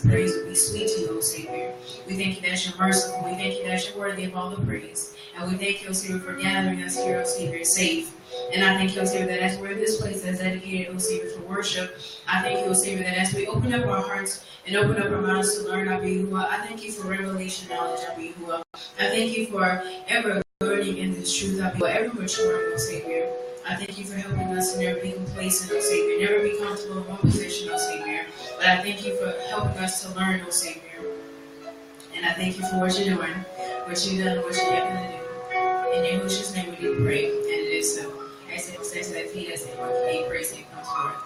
praise will be sweet to you, O Savior. We thank you that you're merciful. We thank you that you're worthy of all the praise. And we thank you, O Savior, for gathering us here, O Savior, safe. And I thank you, O Savior, that as we're in this place that's dedicated, O Savior, for worship, I thank you, O Savior, that as we open up our hearts and open up our mouths to learn of Yahuwah, I thank you for revelation knowledge of Yahuwah. I thank you for ever learning in this truth of Yahuwah, ever maturing, O Savior. I thank you for helping us to never be complacent, O Savior, never be comfortable in one position, O Savior. But I thank you for helping us to learn, O Savior. And I thank you for what you're doing, what you've done, what you're going to do. In Yahushua's name we do pray, and it is so. As it says that feed us, and what he prays and comes forth.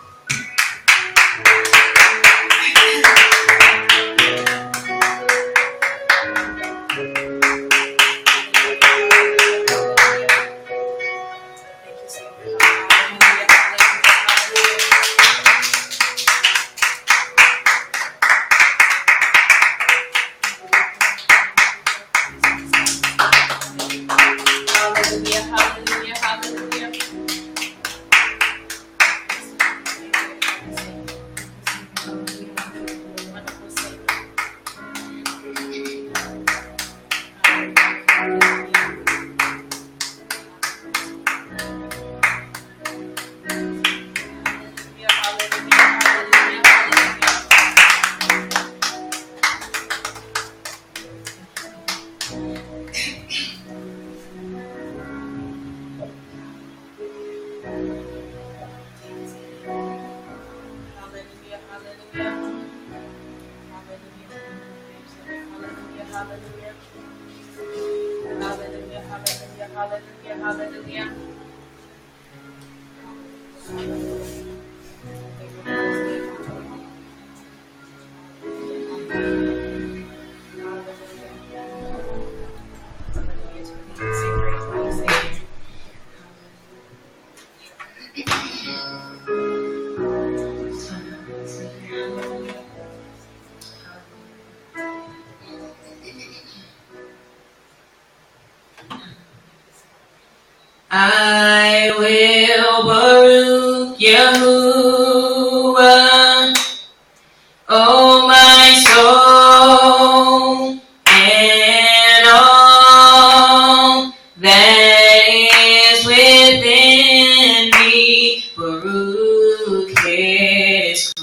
I will Baruch Yahuwah, O my soul, and all that is within me, Baruch His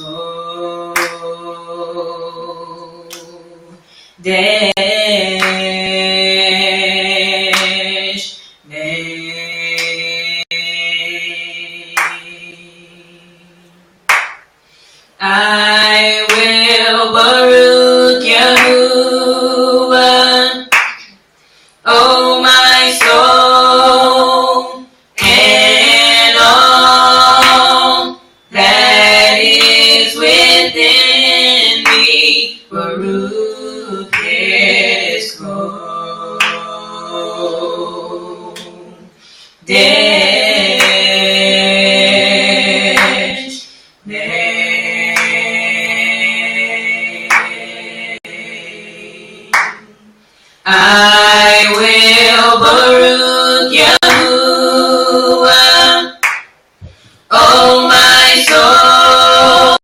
I will Baruch Yahuwah, O my soul, and all that is within me, Baruch His I will Baruch Yahuwah, O my soul,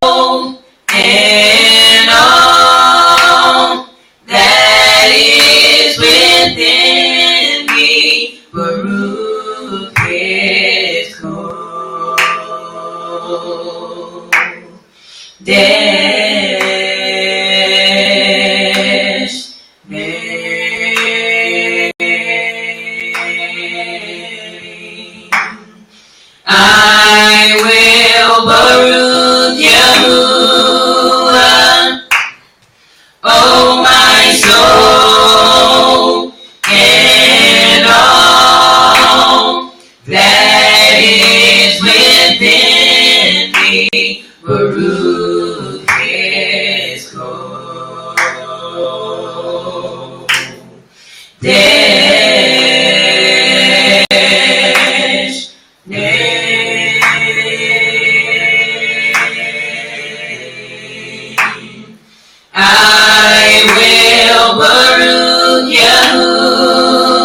and all that is within me, Baruch His I will Baruch Yahuwah, O my soul, and all that is within me, Baruch His I will Baruch Yahuwah,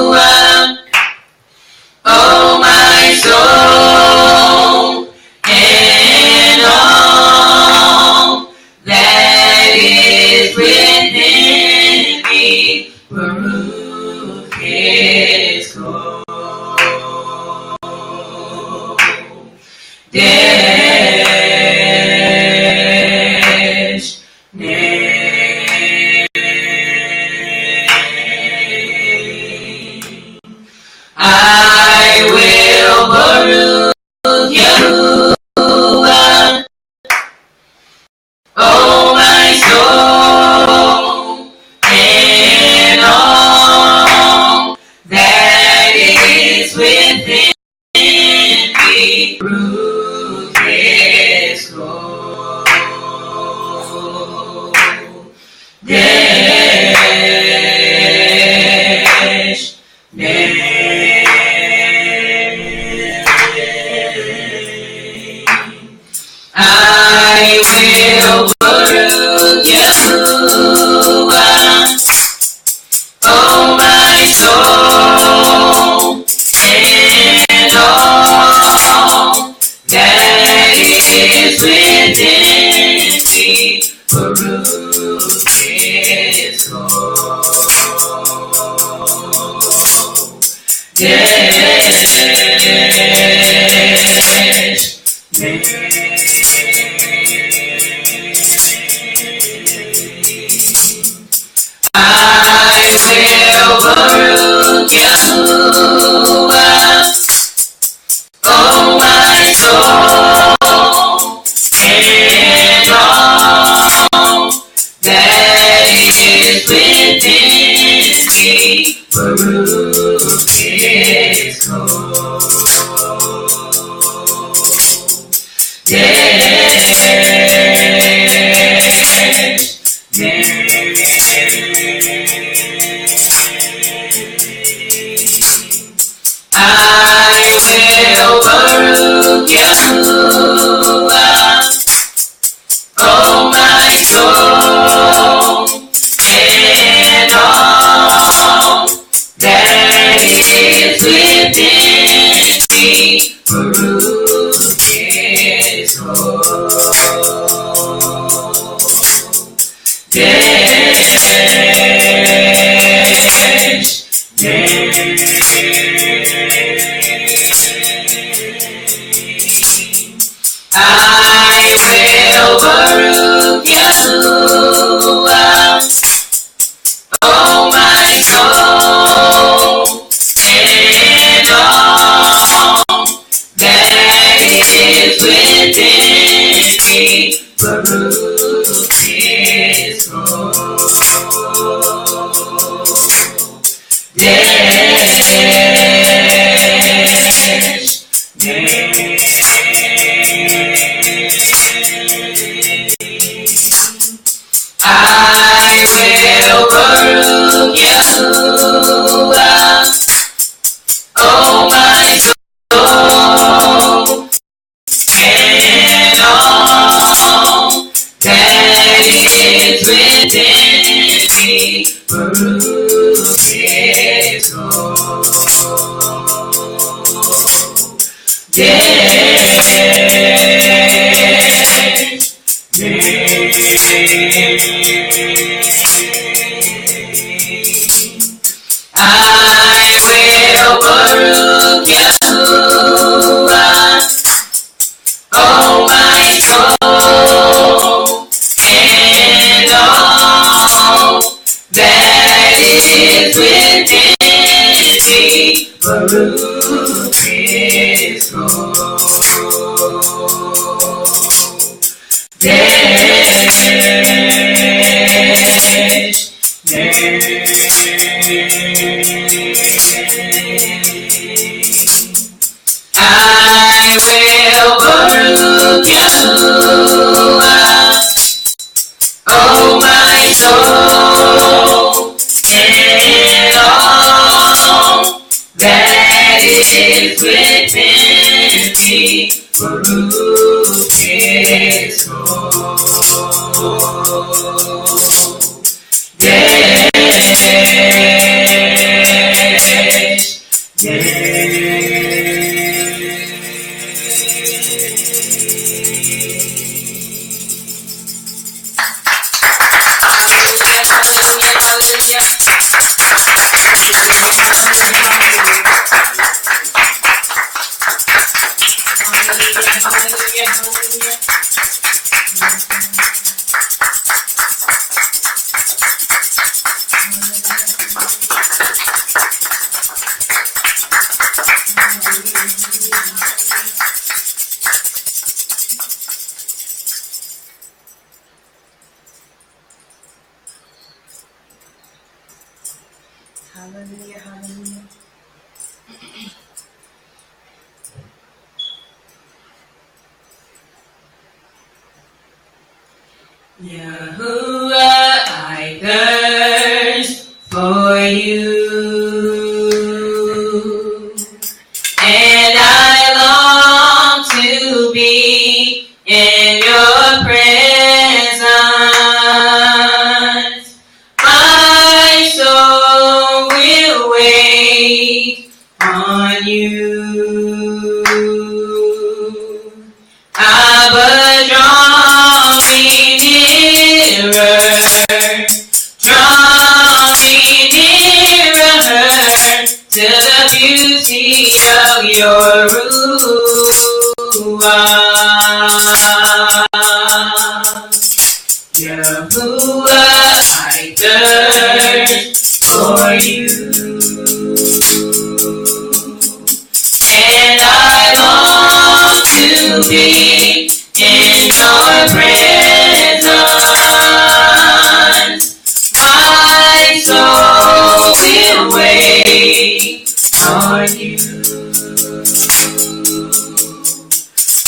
O my soul, and all that is name. I will Baruch Yahuwah, oh my soul, and all that is within me. Baruch His I will Baruch Yahuwah, oh my soul, and all that is within me. Baruch His I will Baruch Yahuwah, oh my soul, and all that is within me. Baruch His I will Baruch Yahuwah, oh my soul, and all that is within me. Baruch His I will Baruch Yahuwah, oh my soul, and all that is within me. Baruch His I will Baruch Yahuwah, oh my soul, and all that is within me. Baruch His I will Baruch Yahuwah, oh my soul, and all that is within me. Baruch His I will Baruch Yahuwah, oh my soul, and all that is within me. Baruch His Hallelujah, hallelujah. Yahuwah, I thirst for you, and I long to be in your presence. My soul will wait on you. Abba, draw me nearer, draw me nearer to the beauty of your Ruach. Yahuwah, I thirst for you, and I long to be in your presence. My soul will wait on you.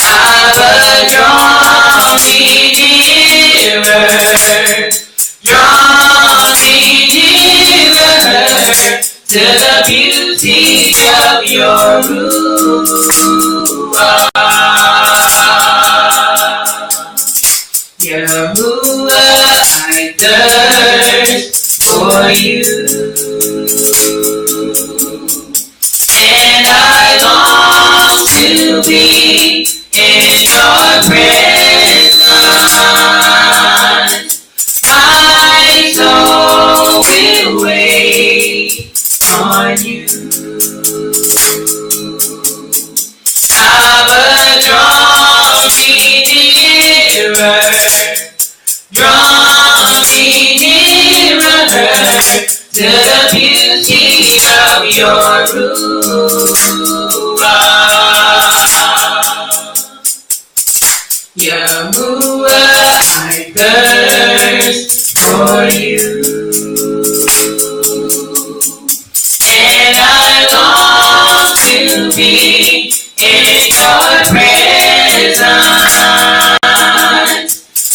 Abba, draw me nearer, draw me nearer to the beauty of your Ruach. Yahuwah, I thirst for you, and I long to be in your presence. My soul will wait on you. Abba, draw me nearer, draw me nearer to the beauty of your Ruach. Yahuwah, I thirst for you, and I long to be in your presence.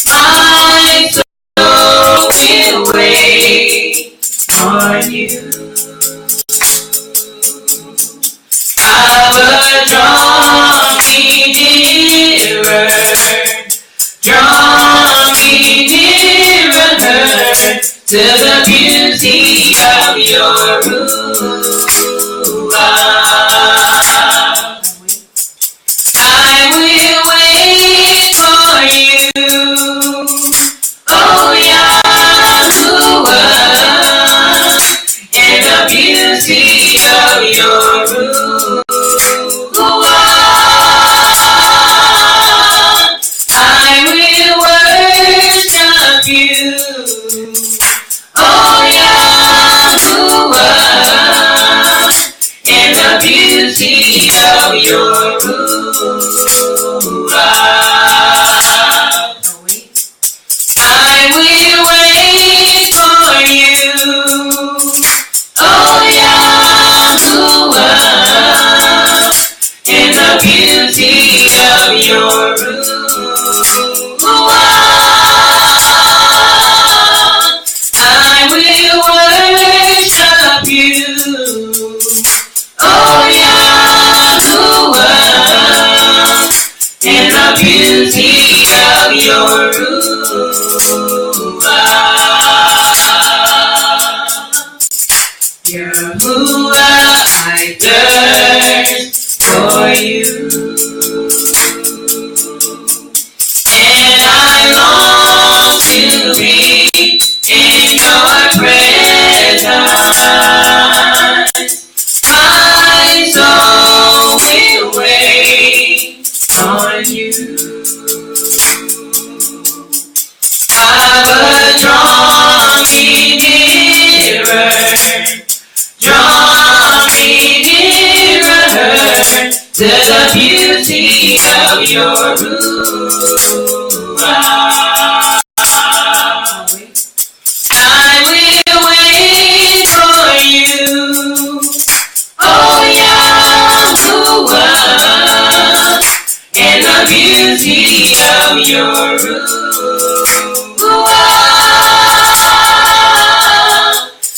My soul will wait on you. Abba, draw me nearer, draw me nearer to the beauty of your Ruach. I will wait for you, oh Yahuwah, in the beauty of your Ruach. I will worship you, oh Yahuwah, in the beauty of your Ruach. I will wait for you, oh Yahuwah, in the beauty of your Ruach. I will worship you, oh Yahuwah, in the beauty of your Ruach. Yahuwah, I thirst for you, and I long to be in your presence. My soul will wait on you. Abba, draw me nearer, draw me nearer to the beauty of your Ruach. I will wait for you, of your Ruah.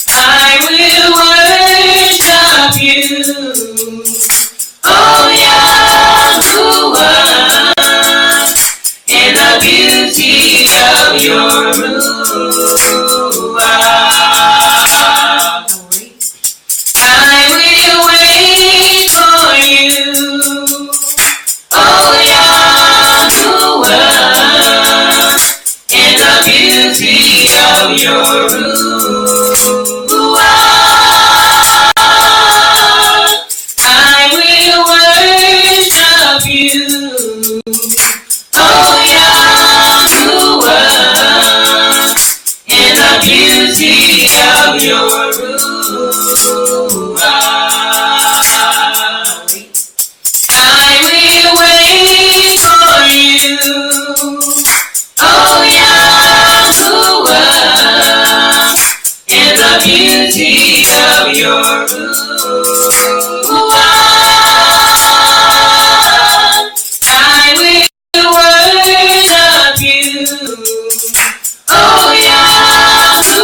I will worship you, oh Yahuwah, in the beauty of your Ruah. I will wait for you, oh Yahuwah, in the beauty of your Ruah. I will worship you, oh Yahuwah, in the beauty of your Ruah. I will wait for you, oh Yahuwah, in the beauty of your Ruah. I will worship you, oh Yahuwah,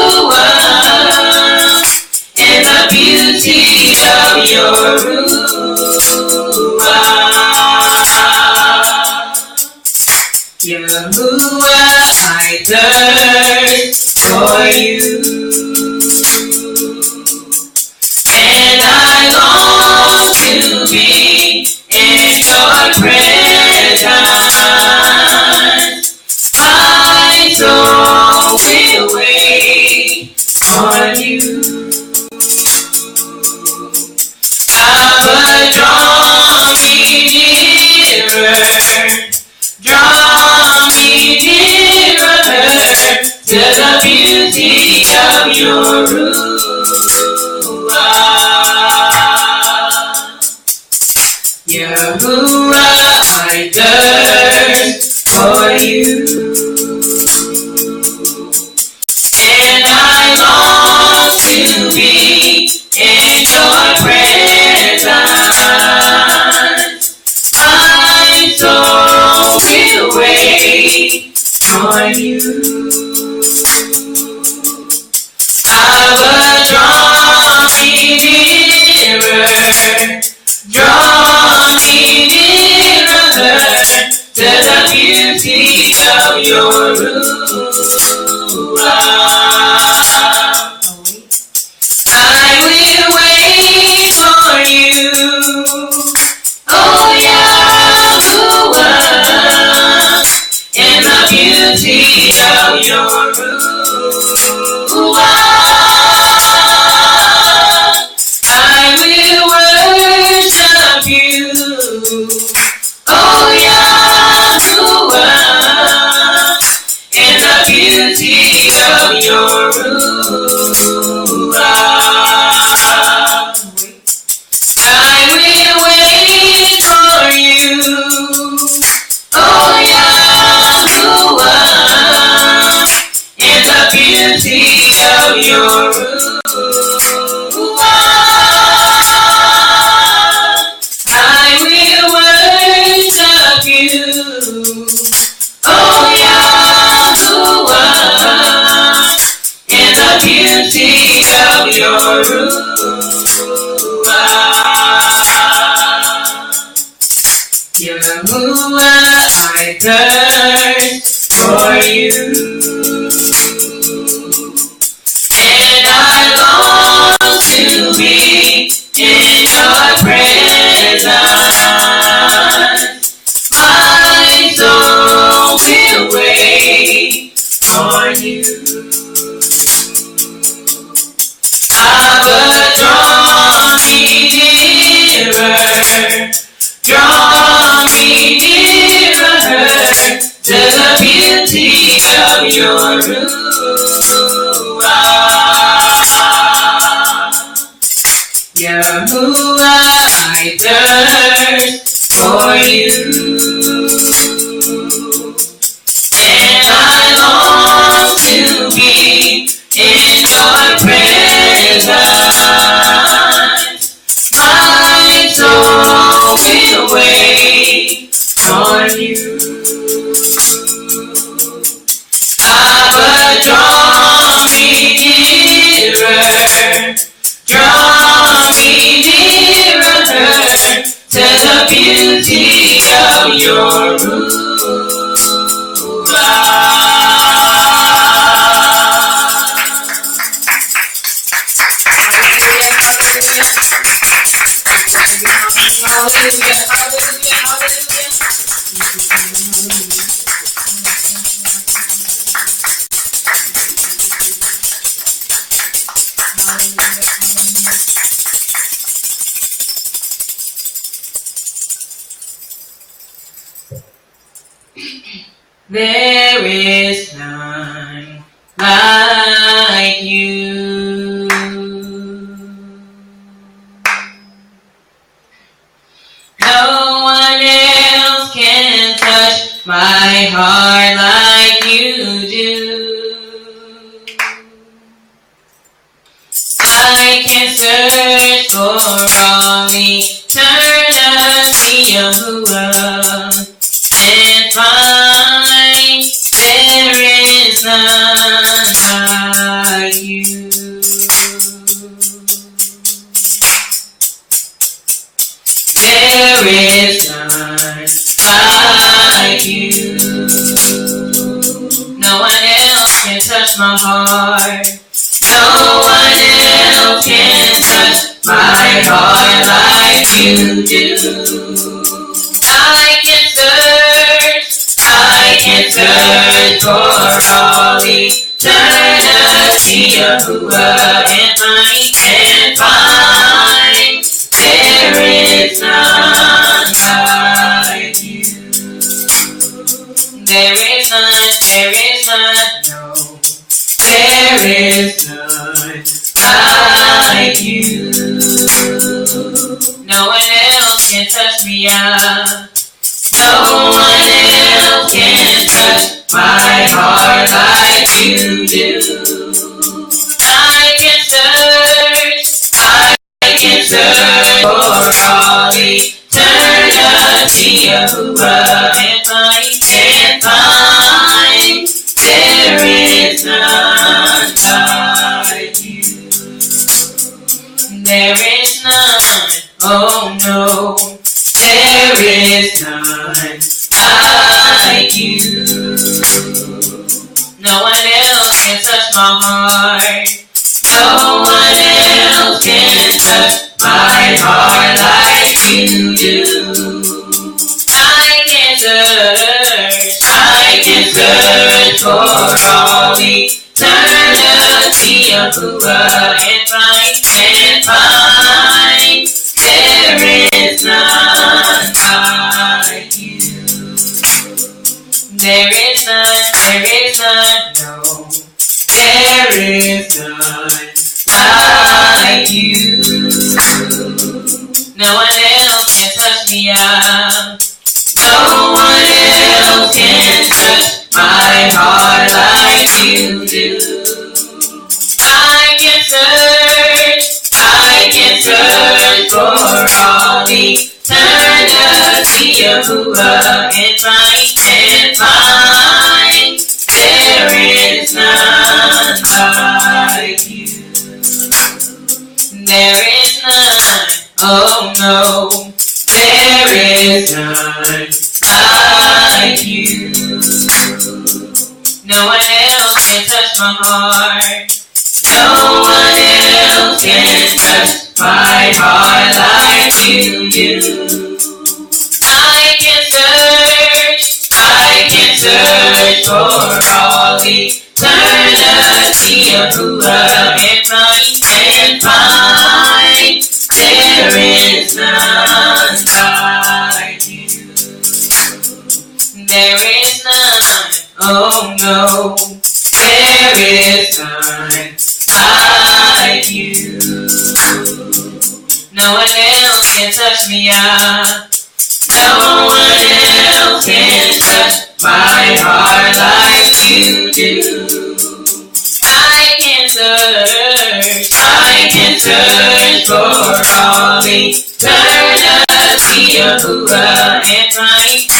in the beauty of your Ruah. Yahuwah, I thirst for you, and I long to be in your presence. My soul will wait on you. Abba, draw me nearer, draw me nearer to the beauty of your Ruah. Yahuwah, I thirst for you, and I long to be in your presence. My soul will wait on you. Abba, draw me nearer, draw me nearer to the beauty of your Ruah. I will wait for you, oh Yahuwah, in the beauty of your Ruah. I will worship you, oh Yahuwah, in the beauty of your Ruah. I will wait for you, oh Yahuwah, in the beauty of your Ruah. I will worship you, oh Yahuwah, in the beauty of your Ruah. Yahuwah, I thirst for you, and I long to be in your presence. My soul will wait on you. Abba, draw me nearer, draw me nearer to the beauty of your Ruah. Yahuwah, I thirst for you, and I long to be in your presence. My soul will wait on you. There is none like you. No one else can touch my heart like you do. I can search for all eternity, and find there is none like you. There is none like you. No one else can touch my heart. No one else can touch my heart like you do. I can search for all eternity, and find there is none like you. There is none, no. There is none like you. No one else can touch me out. No one else can touch my heart like you do. I can search for all eternity, and find there is none like you. There is none, oh no. There is none like you. No one else can touch my heart. No one else can touch my heart like you do. I can search for all eternity, and find there is none like you. There is none, no. There is none like you. No one else can touch me out. No one else can touch my heart like you do. I can search for all eternity, and find there is none like you. There is none, oh no. There is none like you. No one else can touch my heart. No one else can touch my heart like you do. I can search for all eternity, and find there is none like you. There is none, oh no. There is none like you. No one else can touch me out. No one else can touch my heart like you do. I can search for all eternity,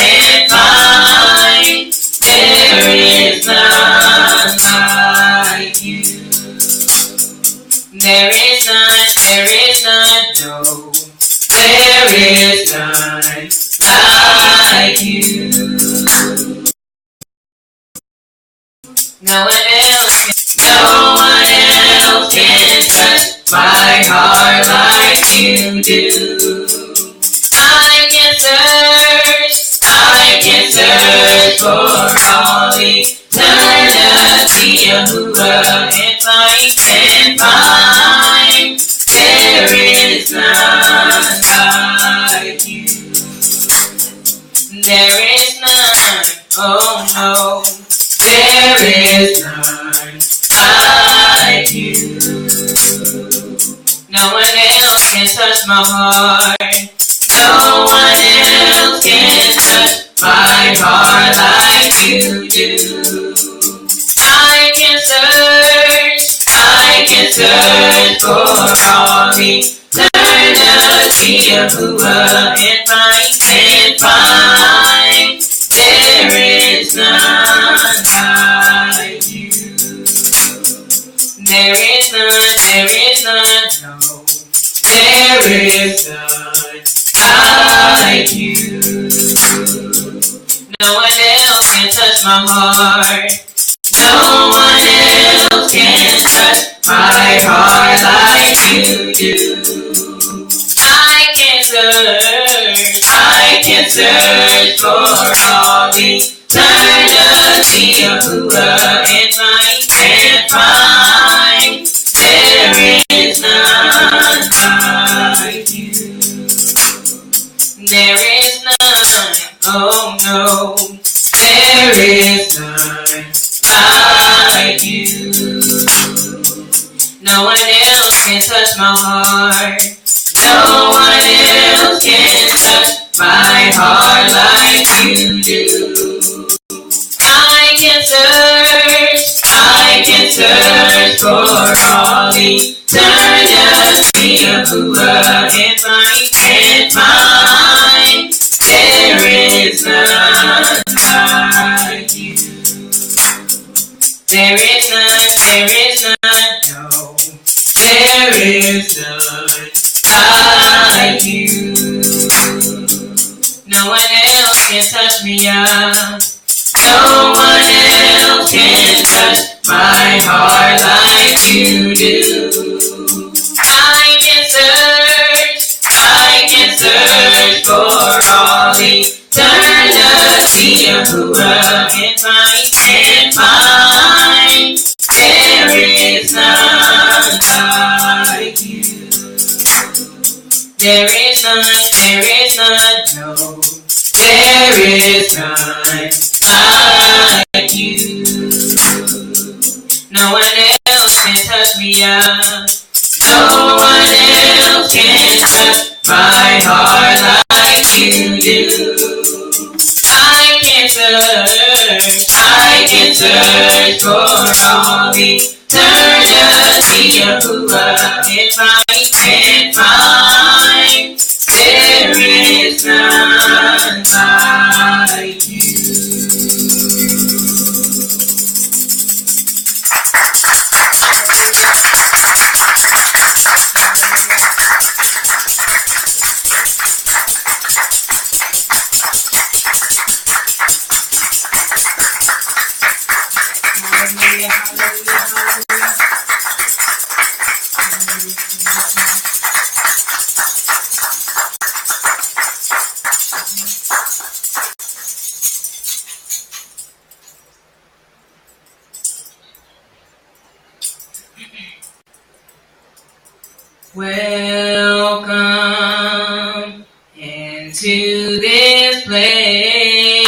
and find there is none like you. There is none, no. There is none like you. No one else can touch my heart like you do. I I can find. There is none like you. There is none, oh no. There is none like you. No one else can touch my heart. No one else can touch my heart like you do. I can search for all eternity of who and can't find. There is none like you. There is none, no. There is none like you. No one else can touch my heart. No one else can touch my heart like you do. I can search for all eternity of who and can't find. There is none like you. There is none, oh no. There is none like you. No one else can touch my heart. No one else can touch my heart like you do. I can search for all eternity of who and can't find. There is none like you. There is none, no. There is none like you. No one else can touch me up. No one else can touch my heart like you do. I can search for all eternity of who and can't find. There is none like you. There is none, no. There is none like you. No one else can touch me up. No one else can touch my heart like you do. I can search for all eternity of who and can't find. There is none like you. Welcome into this place.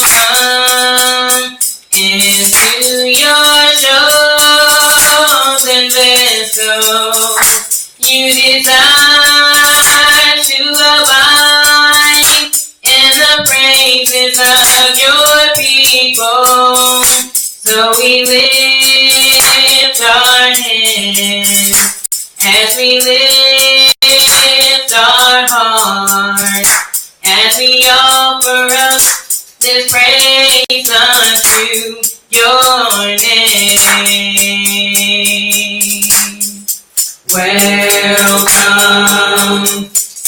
Welcome into your chosen vessel. You desire to abide in the praises of your people. So we lift our hands as we lift our hearts, as we offer up this praise unto your name. Welcome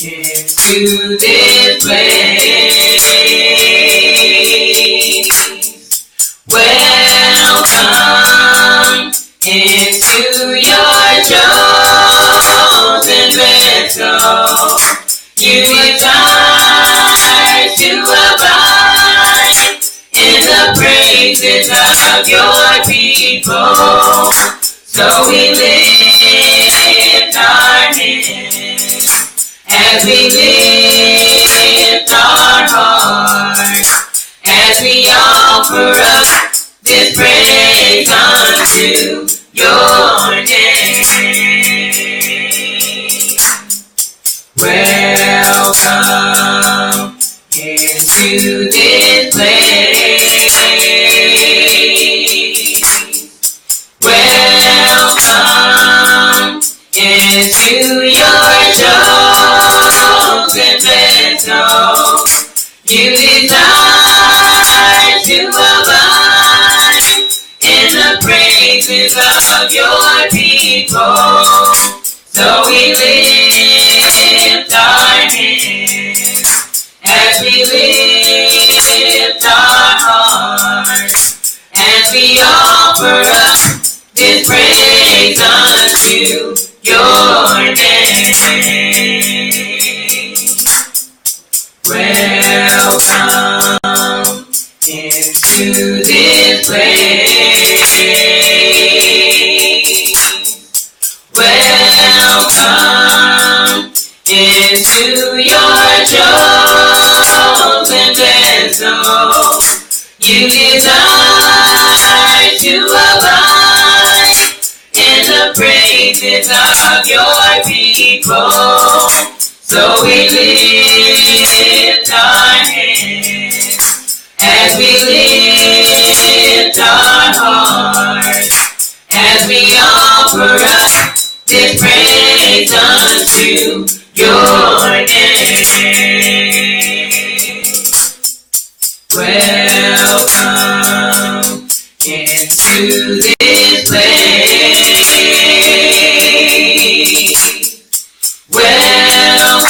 into this place. Welcome into your chosen vessel. You desire to abide in the the praises of your people. So we lift our hands as we lift our hearts, as we offer up this praise unto your name. Welcome into this place. Welcome into your chosen vessel. You desire to abide in the praises of your people. So we lift our hands as we lift our hearts, as we offer up this praise unto your name. Welcome into this place. Welcome into your chosen vessel. You desire to abide in the praises of your people. So we lift our hands as we lift our hearts, as we offer up this praise unto your name. Welcome into this place. Welcome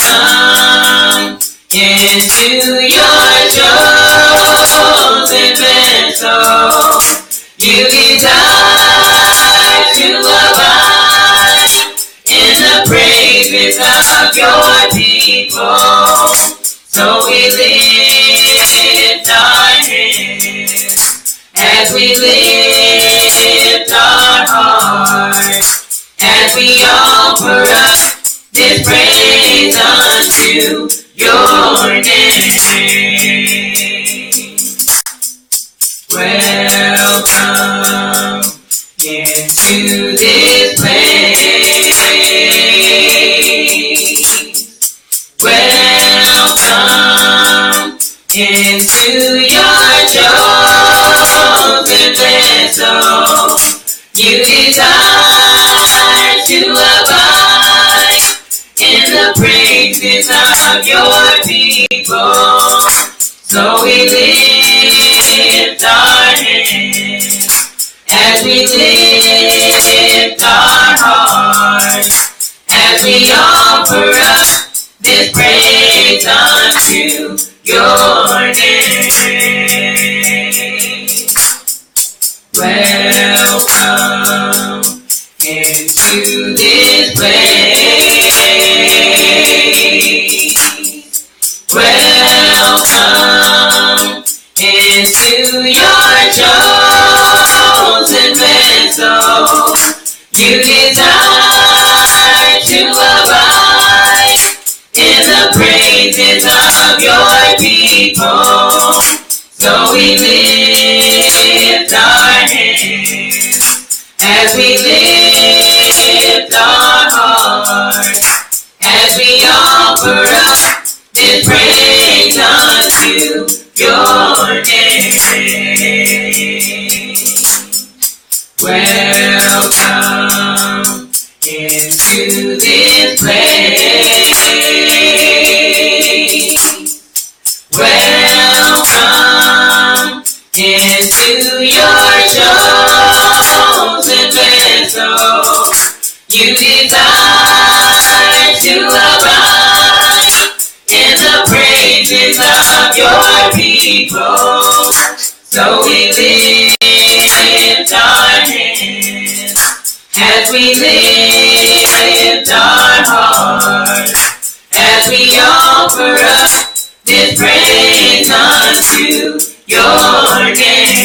into your chosen vessel. You desire to abide in the praises of your people. So we lift our hands as we lift our hearts, as we offer up this praise unto your name. Welcome into this place. Welcome into your chosen vessel. You desire to abide in the praises of your people. So we lift our hands as we lift our hearts, as we offer up this praise unto your name. Welcome into this place. Welcome into your chosen vessel. You desire to abide in the praises of your people. So we lift our hands as we lift our hearts, as we offer up this praise unto your name. Welcome into this place. Welcome into your chosen vessel. You desire to abide in the praises of your people. So we lift our hands as we lift our hearts, as we offer up this praise unto your name.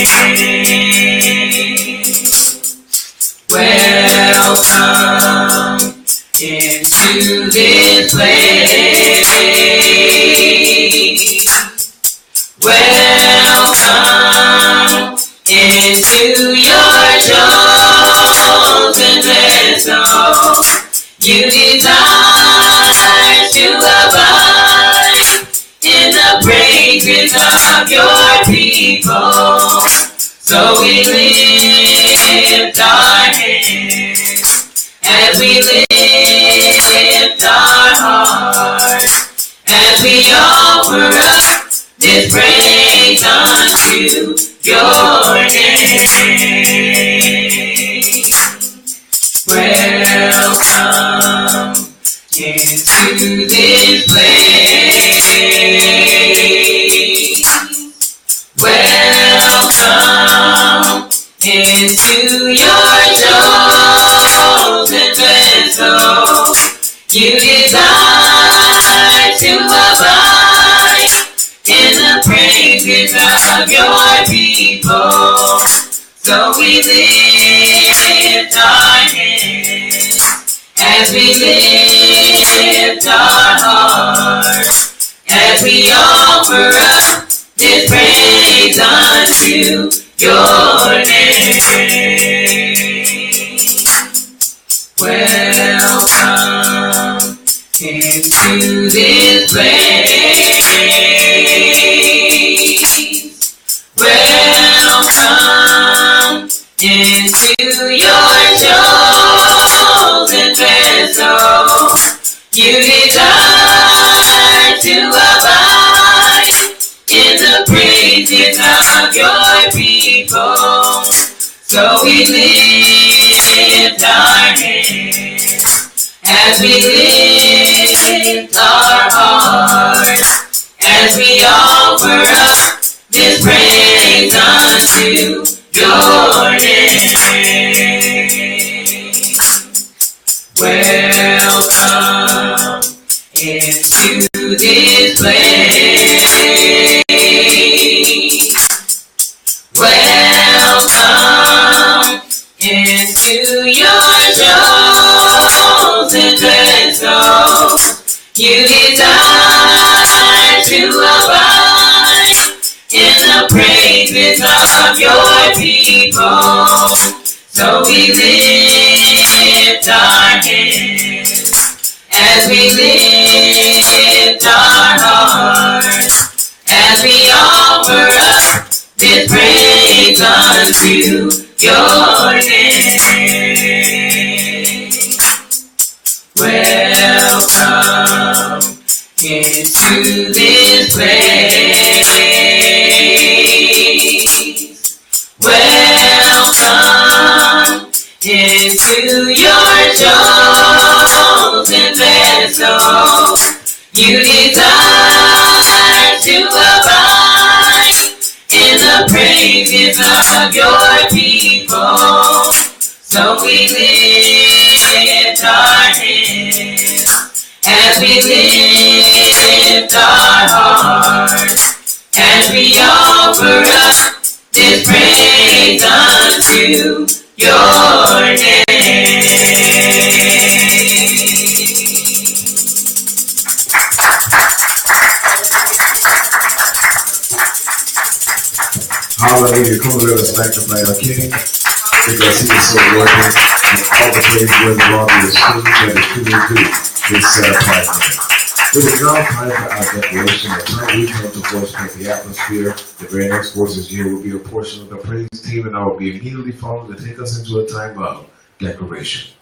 You desire to abide in the praises of your people. So we lift our hands as we lift our hearts, as we offer up this praise unto your name. Welcome into this place. Welcome into your chosen vessel. You desire to abide in the praises of your people. So we lift our hands as we lift our hearts, as we offer up this praise unto your name. Welcome into this place. Welcome into your chosen vessel. You desire to abide in the praises of your people. So we lift our hands as we lift our hearts, as we offer up this praise unto your name. Welcome into this place. Welcome into your chosen vessel. You desire to abide in the praises of your people. So we lift our hands as we lift our hearts, as we offer up this praise unto your name. Welcome into this place. Welcome into your chosen vessel. You desire to abide in the praises of your people. So we lift our hands as we lift our hearts, as we offer up this praise unto your name. Hallelujah. Come on, let us magnify our King, because he is so worthy, and all the praise worthy of all the esteem that is truly due this set apart name. It is now time for our declaration. At time we come to voice paint the atmosphere. The very next voices here will be a portion of the praise team, and I will be immediately followed to take us into a time of declaration.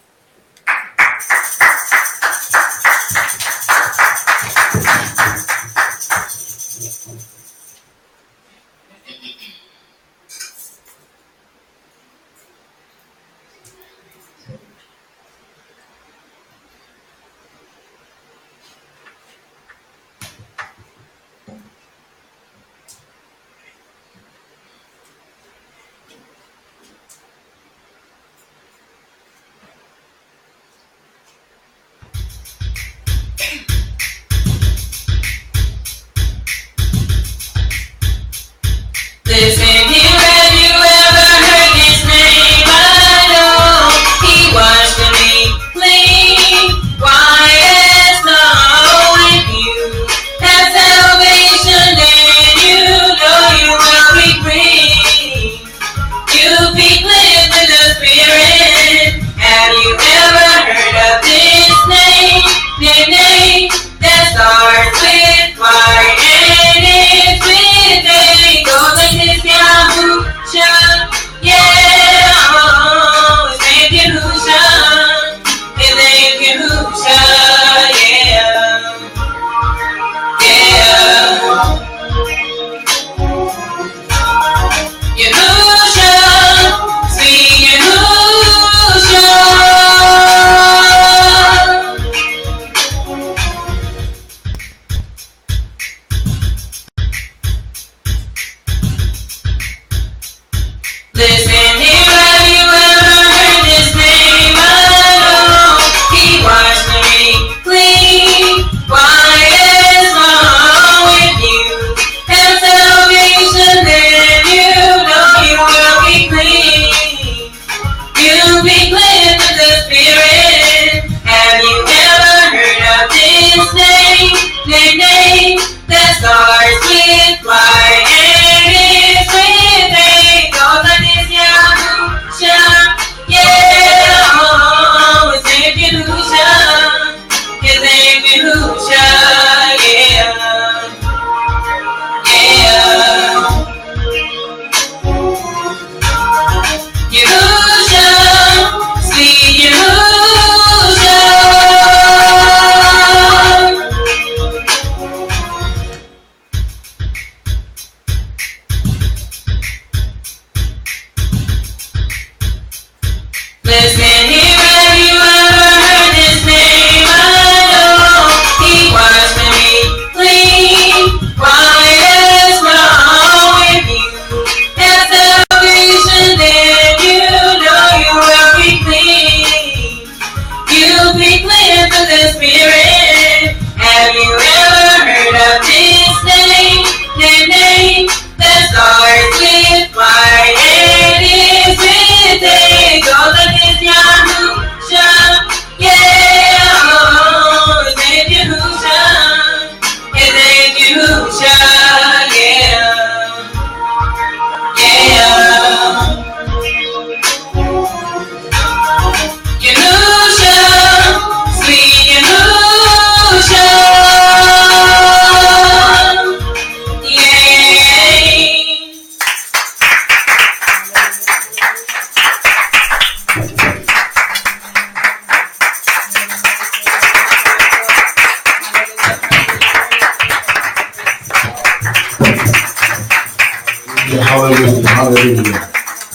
Hallelujah. Hallelujah.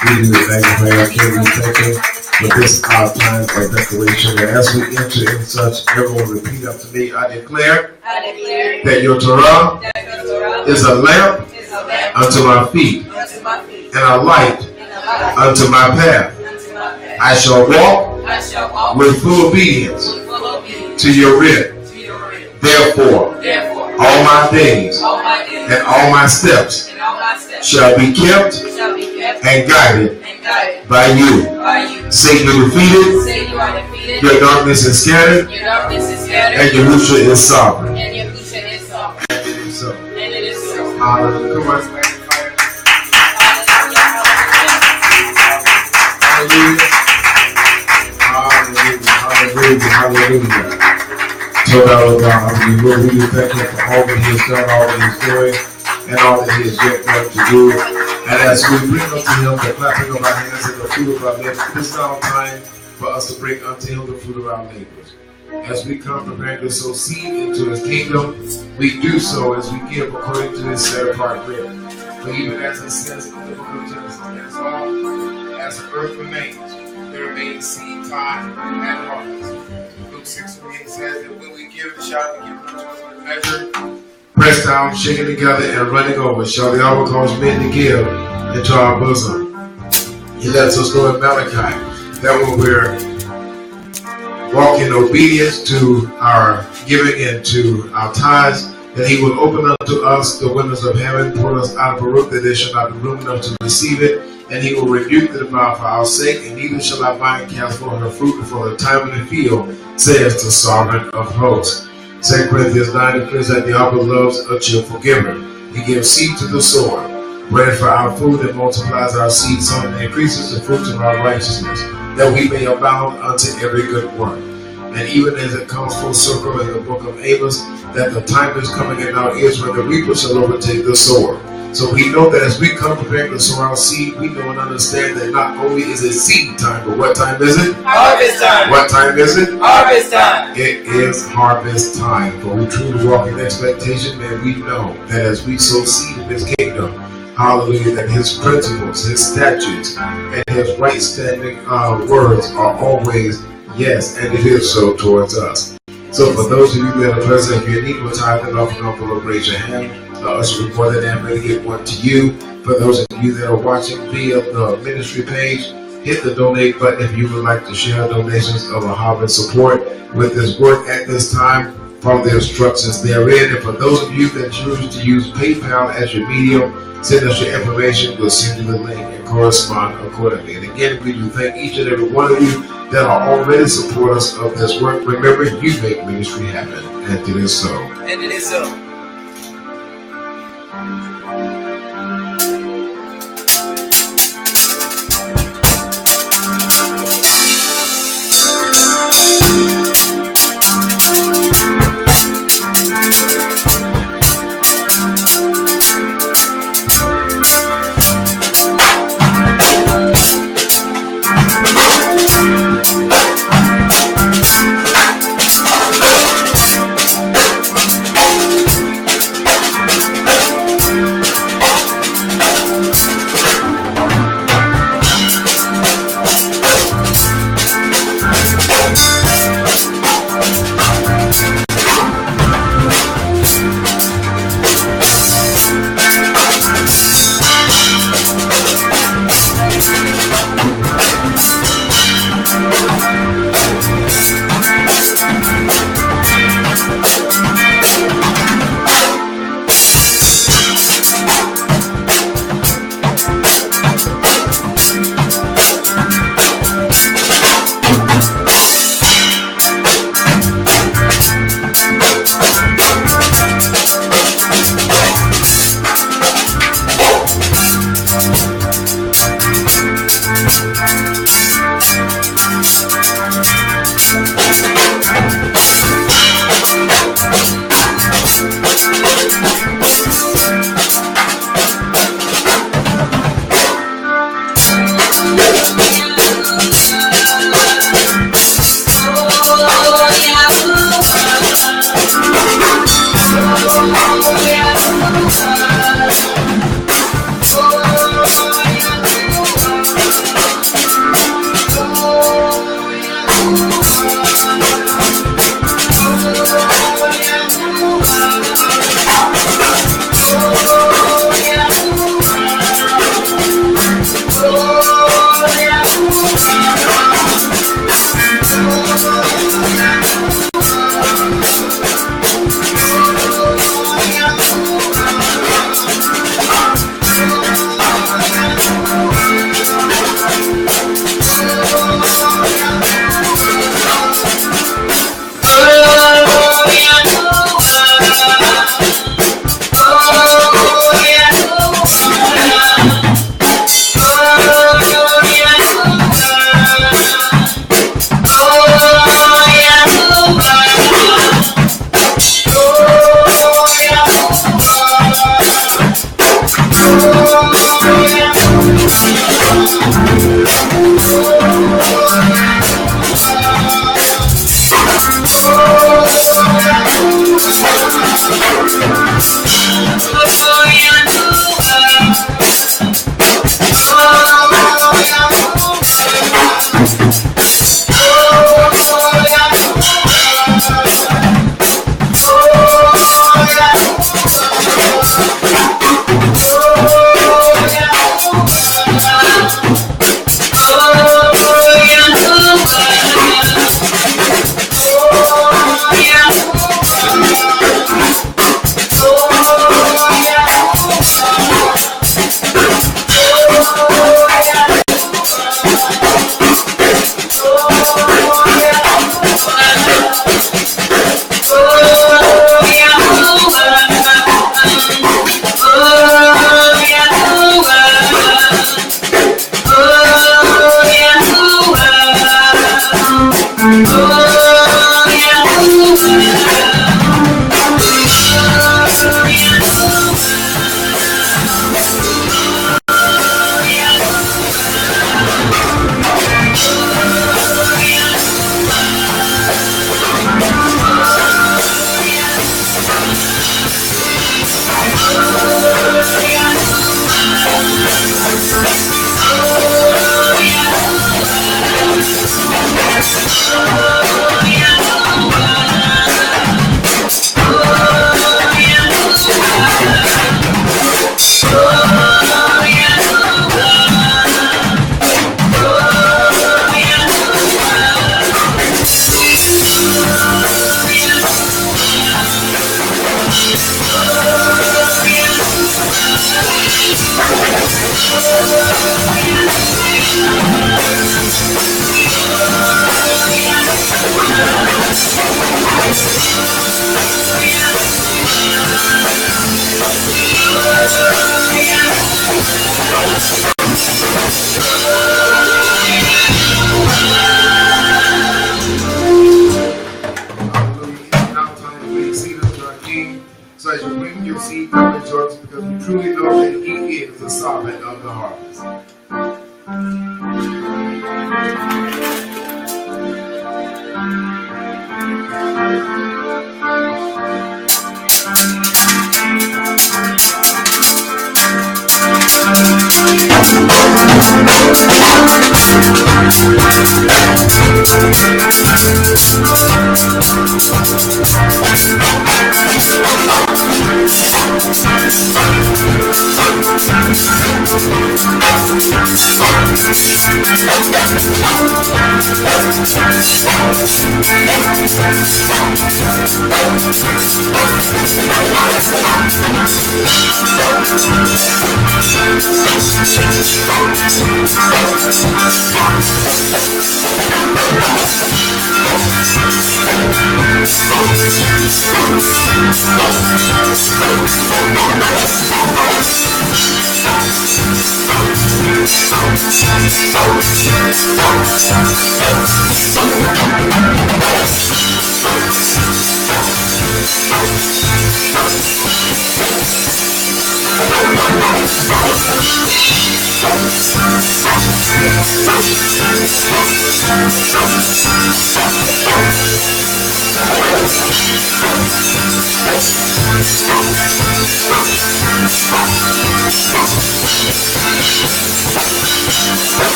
We do magnify our King. We thank Him for this our time of declaration. And as we enter in such, everyone repeat after me. I declare that your Torah is a lamp unto my feet and a light unto my path. I shall walk with full obedience to your writ. Therefore, all my days and all my steps shall be kept and guided by you. Satan is defeated, your darkness is scattered, and Yah'sraelite is sovereign. And it is so. Hallelujah. Come on. Hallelujah. Hallelujah. So Lord God, Lord, we thank Him for all that He has done, all that He's doing, and all that He is yet going to do. And as we bring unto Him the clapping of our hands and the fruit of our lips, this is now time for us to bring unto Him the fruit of our labors. As we come preparing to sow seed into His kingdom, we do so as we give according to His set apart will. For even as it says in the book of Genesis, as long as the earth remains, there remains seed time and harvest. 6:28 says that when we give, it shall be given unto us in measure, pressed down, shaken together, and running over, shall the hour cause men to give into our bosom. He lets us know in Malachi that when we're walking in obedience to our giving into our tithes, that He will open unto us the windows of heaven, pour us out of a roof that there shall not be room enough to receive it, and He will rebuke the devourer for our sake, and neither shall our vine cast forth her fruit before the time in the field, says the sovereign of hosts. 2 Corinthians 9 declares that the Abba loves a cheerful giver. He gives seed to the sower, bread for our food, and multiplies our seed sown, and increases the fruits of our righteousness, that we may abound unto every good work. And even as it comes full circle in the book of Amos, that the time is coming in our ears when the reaper shall overtake the sower. So we know that as we come preparing to sow our seed, we know and understand that not only is it seed time, but what time is it? Harvest time. What time is it? Harvest time. It is harvest time. For we truly walk in expectation, and we know that as we sow seed in His kingdom, hallelujah, that His principles, His statutes, and His right standing words are always yes, and it is so towards us. So for those of you that are present, if you're in need of a tithe and offering envelope, raise your hand. Us report that I'm ready to get one to you. For those of you that are watching via the ministry page, hit the donate button if you would like to share donations of a harvest support with this work at this time. Follow the instructions therein. And for those of you that choose to use PayPal as your medium, send us your information. We'll send you the link and correspond accordingly. And again, we do thank each and every one of you that are already supporters of this work. Remember, you make ministry happen, and it is so. And it is so. So as you bring your seed, come rejoice, because we truly know that He is the sovereign of the harvest.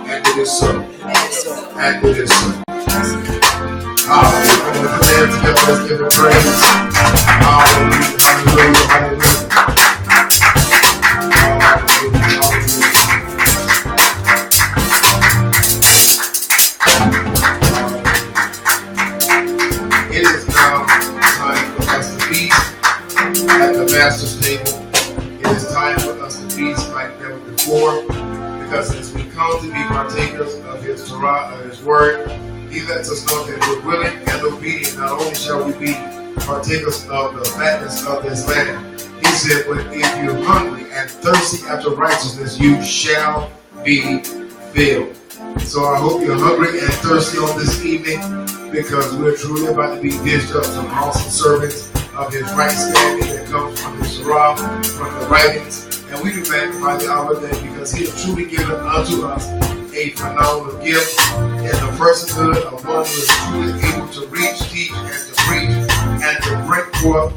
And it is so. And it is so. Hallelujah. Come on, put your hands together. Let's give Him praise. Hallelujah. Hallelujah. Hallelujah. Hallelujah. because as we come to be partakers of His Torah, of His Word, He lets us know that we're willing and obedient. Not only shall we be partakers of the fatness of this land, He said, but if you're hungry and thirsty after righteousness, you shall be filled. So I hope you're hungry and thirsty on this evening, because we're truly about to be dished up some awesome sermons of His right standing that comes from His Torah, from the writings. And we do magnify the hour day, because He has truly given unto us a phenomenal gift in the personhood of one who is truly able to reach, teach, and to preach, and to bring forth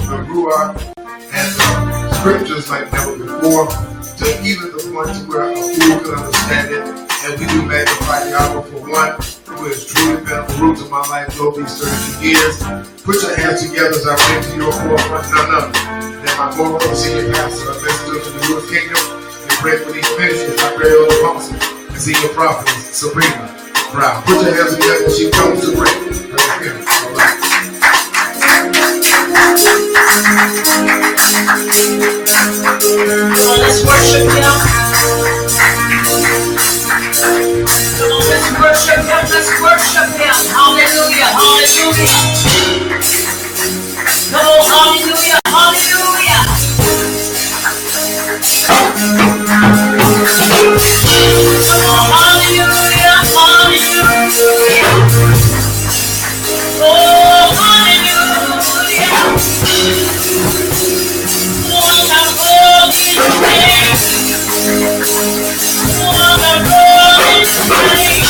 the Ruach and the scriptures like never before, to even the point to where a fool can understand it. And we do magnify the hour for one who has truly been the root of my life over these 32 years. Put your hands together as I bring to your forefront none other than my former senior pastor, a messenger to the Lord's kingdom, and pray for these ministries, my very own apostle, and senior prophet, Sabrina Brown. Put your hands together as she comes to pray. All right. Come on, let's worship Him. Come on, let's worship Him. Let's worship Him. Hallelujah. Hallelujah. Come on, hallelujah. Hallelujah. Come on, hallelujah. Hallelujah. Oh, hallelujah. Wonderful is His name. Wonderful is His name.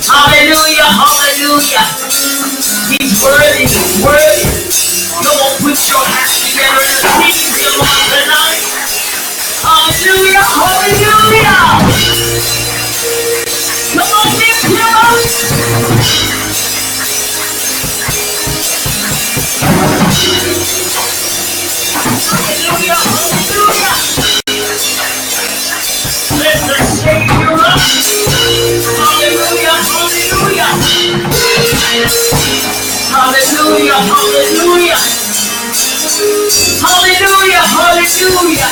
Hallelujah, hallelujah. He's worthy, he's worthy. Come on, put your hands together and sing to the Lord tonight. Hallelujah, hallelujah. Come on, lift him up. Hallelujah, hallelujah. Let the Savior up. Hallelujah, hallelujah. Hallelujah, hallelujah. Hallelujah, hallelujah.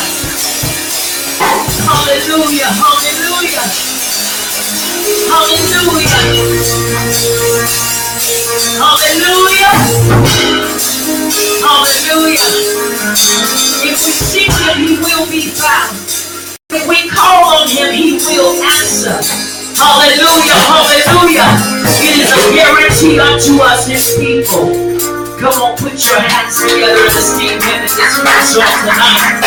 Hallelujah, hallelujah. Hallelujah. Hallelujah. Hallelujah. If we seek him, he will be found. If we call on him, he will answer. Hallelujah, hallelujah. It is a guarantee unto us, his people. Come on, put your hands together and esteem him in this resource tonight.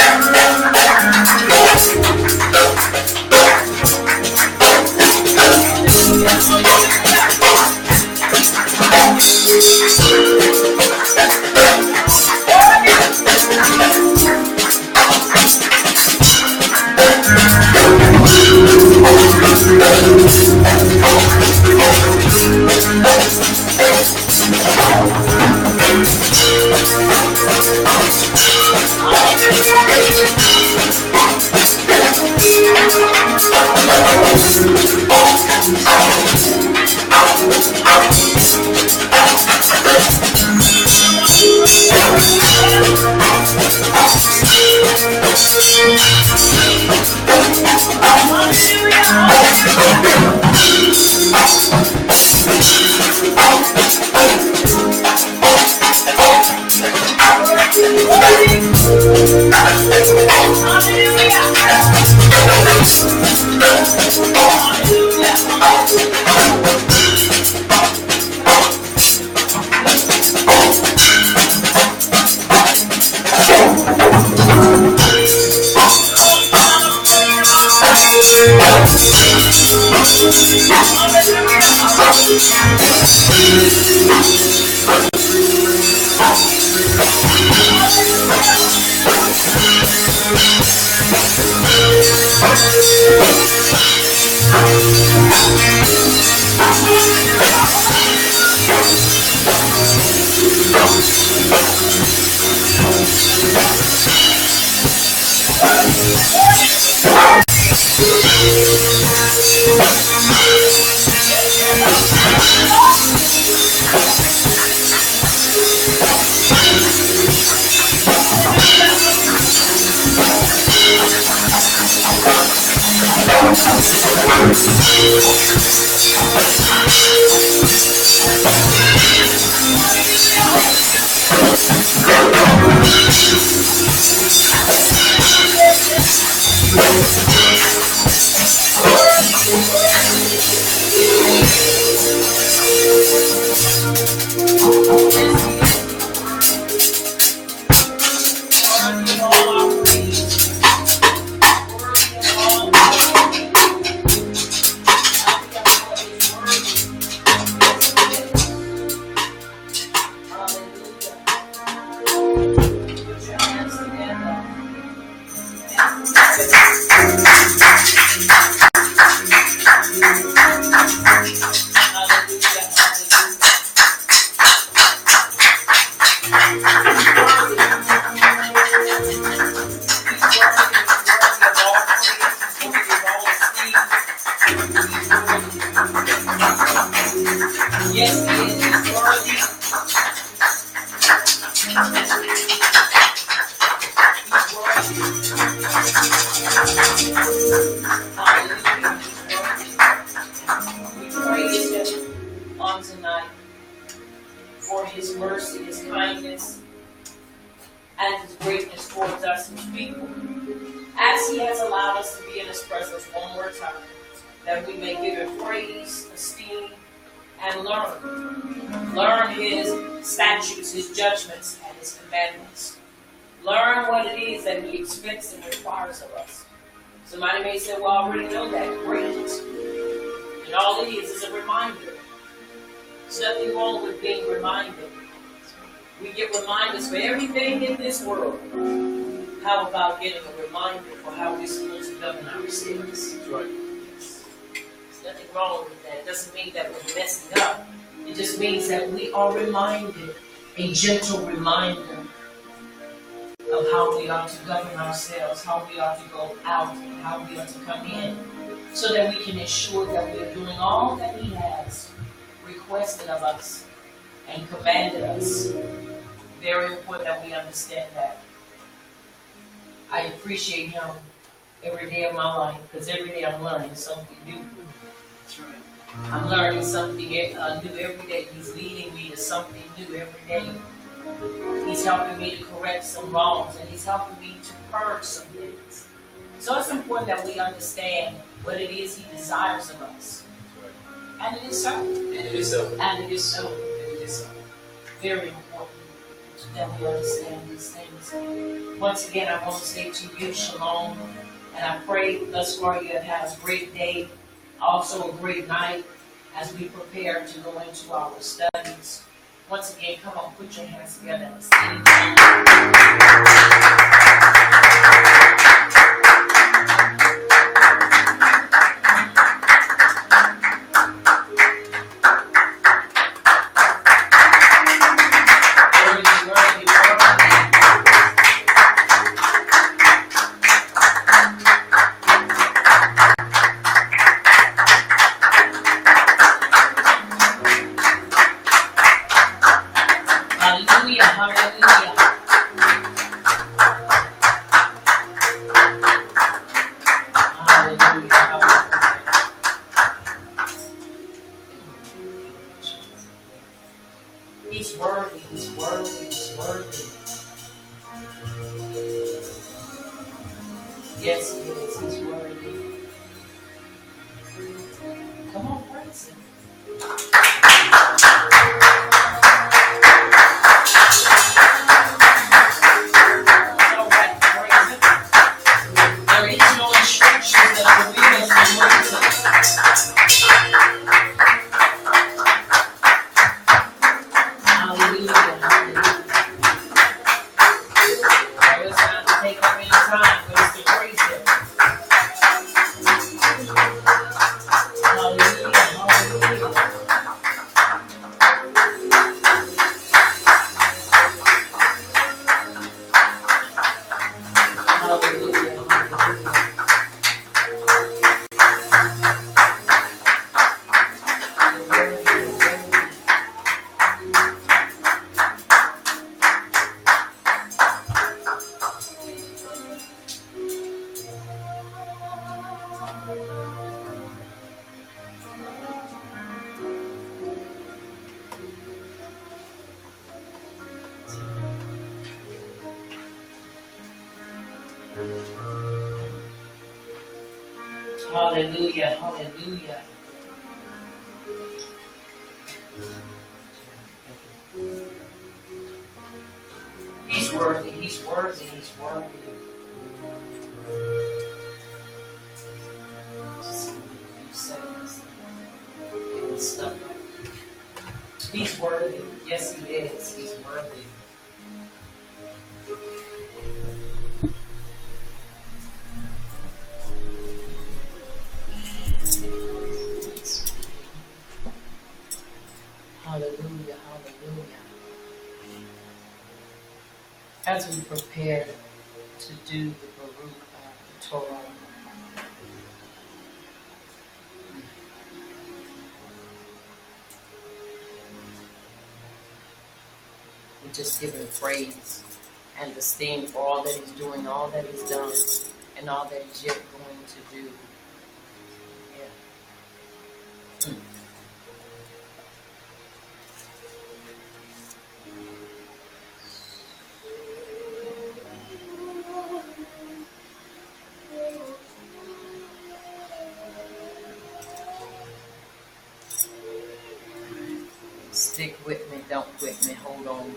Somebody may say, well, I already know that. Great. And all it is a reminder. There's nothing wrong with being reminded. We get reminders for everything in this world. How about getting a reminder for how we're supposed to govern ourselves? That's right. There's nothing wrong with that. It doesn't mean that we're messing up. It just means that we are reminded, a gentle reminder of how we are to govern ourselves, how we are to go out, and how we are to come in, so that we can ensure that we are doing all that He has requested of us and commanded us. Very important that we understand that. I appreciate Him every day of my life, because every day I'm learning something new. That's right. I'm learning something new every day. He's leading me to something new every day. He's helping me to correct some wrongs, and He's helping me to purge some things. So it's important that we understand what it is He desires of us. And it is so. And it is so. And it is so. And it is so. Very important that we understand these things. Once again, I want to say to you, shalom. And I pray thus far you have had a great day, also a great night, as we prepare to go into our studies. Once again, come on, put your hands together and sing. Hallelujah, hallelujah. Yes, he is. He's worthy. Come on, praise him. All right, praise him. There is no instructions that will lead us to praise him. Hallelujah. There is not to take up any time for us to praise him. Hallelujah. Hallelujah. Hallelujah, hallelujah. He's worthy, he's worthy, he's worthy. He's worthy. Yes, he is. He's worthy. Hallelujah, hallelujah. As we prepare to do the Baruch the Torah, we just give him praise and esteem for all that he's doing, all that he's done, and all that he's yet going to do. Yeah. Stick with me, don't quit me, hold on.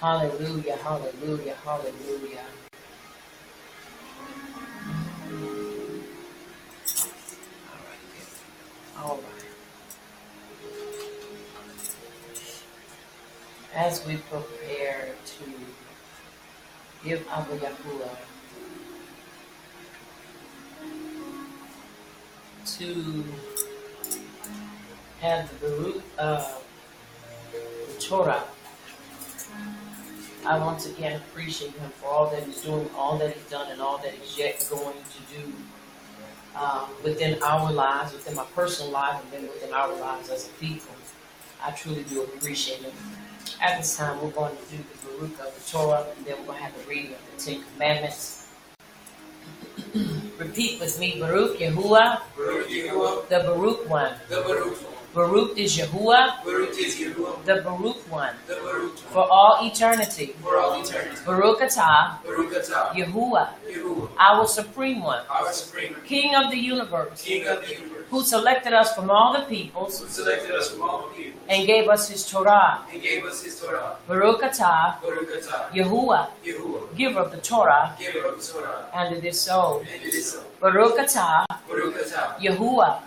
Hallelujah, hallelujah, hallelujah. All right. As we prepare to give Abba Yahuwah to have the Baruch the Torah, I once again appreciate him for all that he's doing, all that he's done, and all that he's yet going to do within our lives, within my personal life, and then within our lives as a people. I truly do appreciate him. At this time, we're going to do the Baruch of the Torah, and then we're going to have the reading of the 10 Commandments. Repeat with me, Baruch Yahuwah, the Baruch one. Baruch is Yahuwah, the Baruch one, for all eternity. Baruch atah, Yahuwah, our supreme one, King of the universe, who selected us from all the peoples and gave us his Torah. Baruch atah, Yahuwah, giver of the Torah, and it is so. Baruch atah, Yahuwah,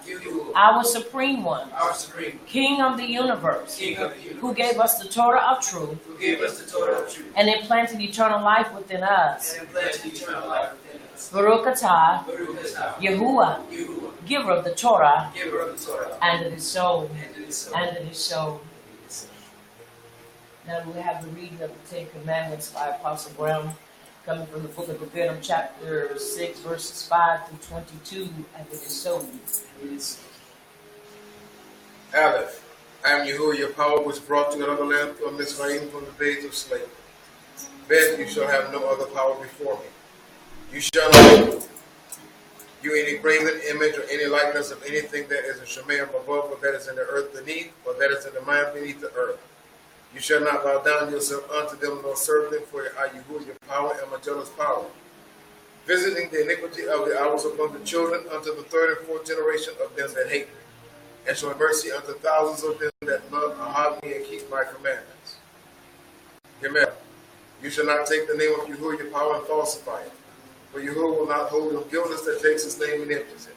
our supreme one, King of the universe, who gave us the Torah of truth and implanted eternal life within us. Baruch atah, Yahuwah, giver of the Torah, and it is so. And it is so. Now we have the reading of the 10 Commandments by Apostle Brown, coming from the book of Leviticus, chapter 6, verses 5 through 22, and it is so. Aleph. I am Yahuwah, your power was brought to another land from Mizraim from the days of slavery. Then you shall have no other power before me. You you any graven image or any likeness of anything that is in Shemayim above, or that is in the earth beneath, or that is in the mind beneath the earth. You shall not bow down yourself unto them, nor serve them, for I, Yahuwah, your power, am a jealous power, visiting the iniquity of the hours upon the children unto the third and fourth generation of them that hate me, and showing mercy unto thousands of them that love me and keep my commandments. Amen. You shall not take the name of Yahuwah, your power, and falsify it. For Yahuwah will not hold him guiltless that takes his name and empties it.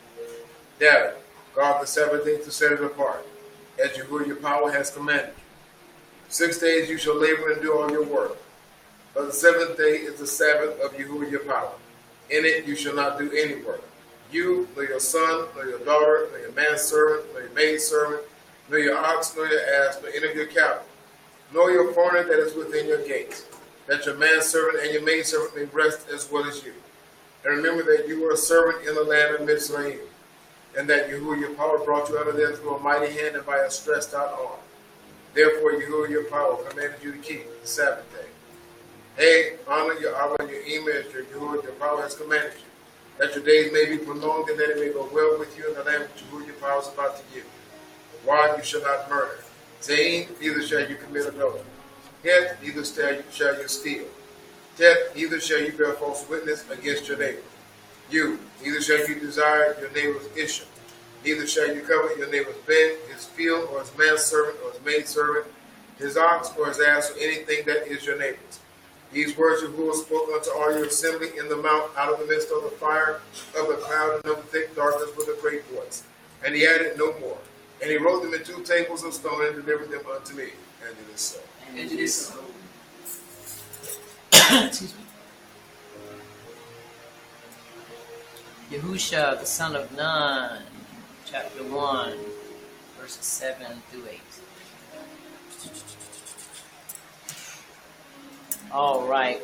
Daddy, guard the Sabbath day to set it apart, as Yahuwah, your power, has commanded you. 6 days you shall labor and do all your work. But the seventh day is the Sabbath of Yahuwah, your power. In it you shall not do any work. You, nor your son, nor your daughter, nor your manservant, nor your maidservant, nor your ox, nor your ass, nor any of your cattle, nor your foreigner that is within your gates, that your manservant and your maidservant may rest as well as you. And remember that you were a servant in the land of Mizraim, and that Yahuwah, your power, brought you out of there through a mighty hand and by a stretched out arm. Therefore, Yahuwah, your power, commanded you to keep the Sabbath day. Hey, honor your Abba and your image, your Yahuwah, your power has commanded you, that your days may be prolonged and that it may go well with you in the land which Yahuwah, your power, is about to give you. Why you shall not murder. Zain, neither shall you commit adultery. Heth, neither shall you steal. Teth, neither shall you bear false witness against your neighbor. You, neither shall you desire your neighbor's issue. Neither shall you covet your neighbor's bed, his field, or his manservant, or his maidservant, his ox, or his ass, or anything that is your neighbor's. These words Yahuwah spoke unto all your assembly in the mount, out of the midst of the fire, of the cloud, and of the thick darkness with a great voice. And he added no more. And he wrote them in 2 tables of stone and delivered them unto me. And it is so. And it is so. Excuse me. Yahusha, the son of Nun, chapter 1, verses 7 through 8. All right,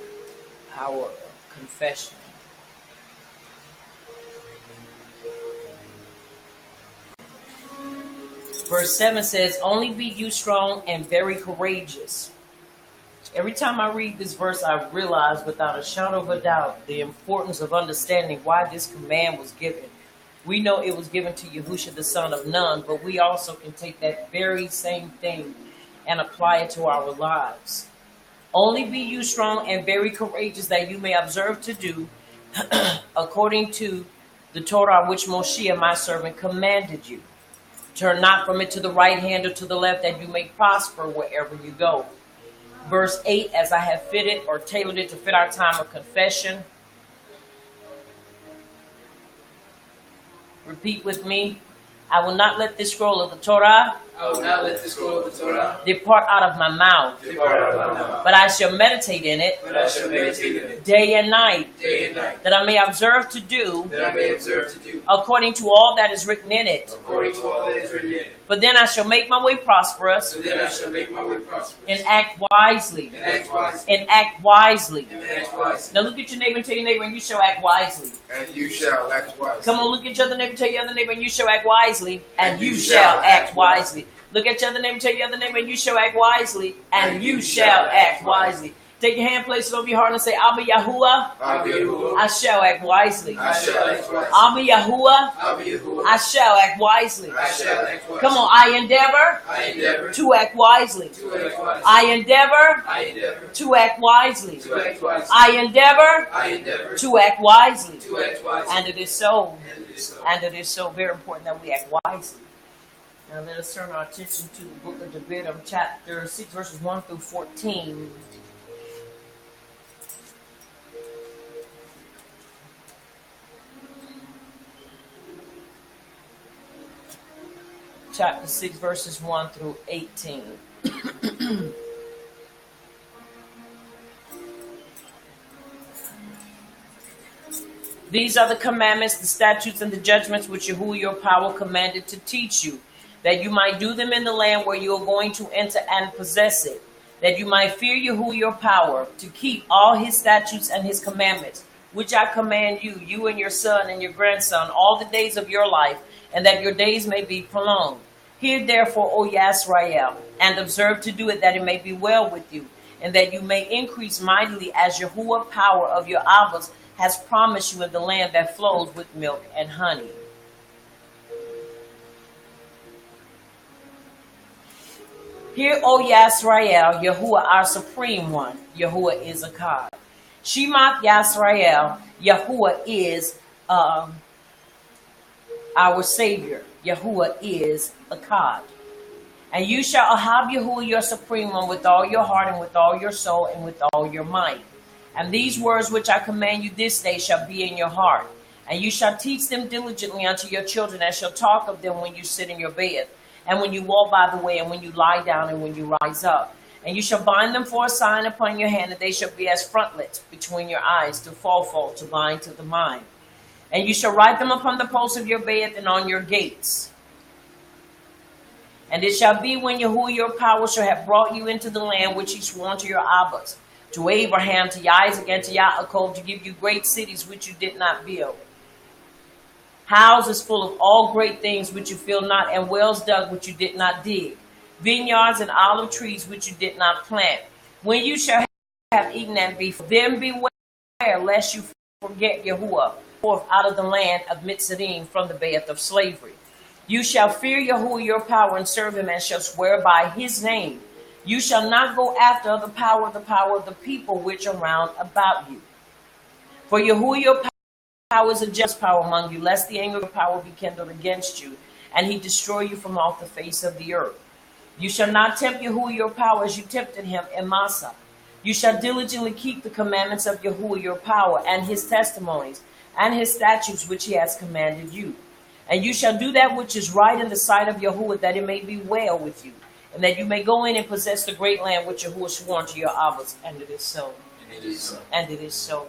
our confession. Verse 7 says, only be you strong and very courageous. Every time I read this verse, I realize without a shadow of a doubt the importance of understanding why this command was given. We know it was given to Yahusha, the son of Nun, but we also can take that very same thing and apply it to our lives. Only be you strong and very courageous, that you may observe to do according to the Torah which Moshe, my servant, commanded you. Turn not from it to the right hand or to the left, that you may prosper wherever you go. Verse 8, as I have fitted or tailored it to fit our time of confession. Repeat with me. I will not let this scroll of the Torah I will not let the scroll of the Torah depart out of my mouth, but I shall meditate in it day and night, that I may observe to do according to all that is written in it. But then I shall make my way prosperous and act wisely. And act wisely. Now look at your neighbor and tell your neighbor, and you shall act wisely. And you shall act wisely. Come on, look at your other neighbor and tell your other neighbor, and you shall act wisely. And you shall act wisely. Look at your other neighbor and tell your other neighbor, and you shall act wisely. And you shall act wisely. Take your hand, place it over your heart, and say, Abba Yahuwah, I shall act wisely. Abba Yahuwah, I shall act wisely. Come on, I endeavor to act wisely. I endeavor to act wisely. I endeavor to act wisely. And it is so. And it is so very important that we act wisely. Now let us turn our attention to the book of Devarim, chapter 6, verses 1 through 14. Chapter 6, verses 1 through 18. These are the commandments, the statutes, and the judgments which Yahuwah your power commanded to teach you, that you might do them in the land where you are going to enter and possess it, that you might fear Yahuwah your power, to keep all his statutes and his commandments, which I command you, you and your son and your grandson, all the days of your life, and that your days may be prolonged. Hear therefore, O Yah'sraelite, and observe to do it, that it may be well with you, and that you may increase mightily as Yahuwah power of your Abbas has promised you in the land that flows with milk and honey. Hear, O Yah'srael, Yahuwah, our supreme one. Yahuwah is a God. Shema Yah'srael, Yahuwah is our Savior. Yahuwah is a God. And you shall ahab Yahuwah your supreme one with all your heart and with all your soul and with all your might. And these words which I command you this day shall be in your heart. And you shall teach them diligently unto your children, and shall talk of them when you sit in your bed, and when you walk by the way, and when you lie down, and when you rise up. And you shall bind them for a sign upon your hand, and they shall be as frontlets between your eyes, to fall, to bind to the mind. And you shall write them upon the posts of your bed and on your gates. And it shall be when Yahuwah your power shall have brought you into the land which he swore to your Abbas, to Abraham, to Isaac, and to Yaakov, to give you great cities which you did not build, houses full of all great things which you filled not, and wells dug which you did not dig, vineyards and olive trees which you did not plant. When you shall have eaten and be full, then beware lest you forget Yahuwah forth out of the land of Mitzrayim, from the bed of slavery. You shall fear Yahuwah your power, and serve him, and shall swear by his name. You shall not go after the power of the people which are round about you. For Yahuwah your power is a just power among you, lest the anger of power be kindled against you, and he destroy you from off the face of the earth. You shall not tempt Yahuwah your power as you tempted him in Massah. You shall diligently keep the commandments of Yahuwah your power, and his testimonies, and his statutes which he has commanded you. And you shall do that which is right in the sight of Yahuwah, that it may be well with you, and that you may go in and possess the great land which Yahuwah swore to your Abbas. And it is so. And it is so. And it is so.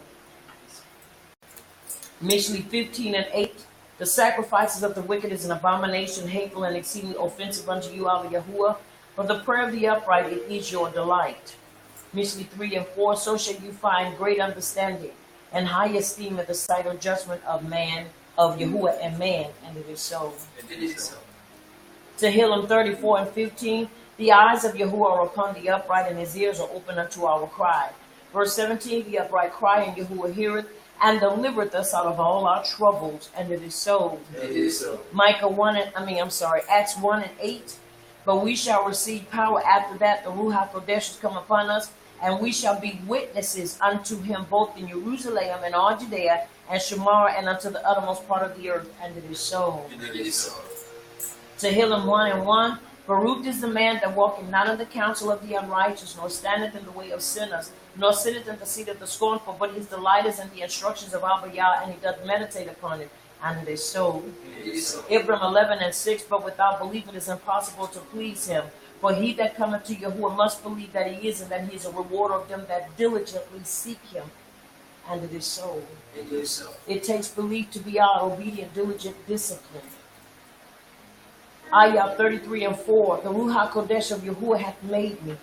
Mishlei 15:8. The sacrifices of the wicked is an abomination, hateful and exceedingly offensive unto you, our Yahuwah. But the prayer of the upright, it is your delight. Mishlei 3:4. So shall you find great understanding and high esteem in the sight or judgment of man, of Yahuwah and man. And it is so. And it is so. Tehillim 34:15. The eyes of Yahuwah are upon the upright, and his ears are open unto our cry. Verse 17. The upright cry, and Yahuwah heareth, and delivereth us out of all our troubles. And it is so. And it is so. Acts 1:8. But we shall receive power after that the Ruach Kodesh has come upon us, and we shall be witnesses unto him both in Jerusalem and all Judea and Shamar, and unto the uttermost part of the earth. And it is so. And it is so. Tehillim 1:1. Baruch is the man that walketh not in the counsel of the unrighteous, nor standeth in the way of sinners, nor sitteth in the seat of the scornful, but his delight is in the instructions of Abba Yah, and he doth meditate upon it. And it is so. And it is so. Ibram 11:6. But without belief it is impossible to please him. For he that cometh to Yahuwah must believe that he is, and that he is a rewarder of them that diligently seek him. And it is so. And it is so. It takes belief to be our obedient, diligent discipline. Ayah 33:4. The Ruach Kodesh of Yahuwah hath made me,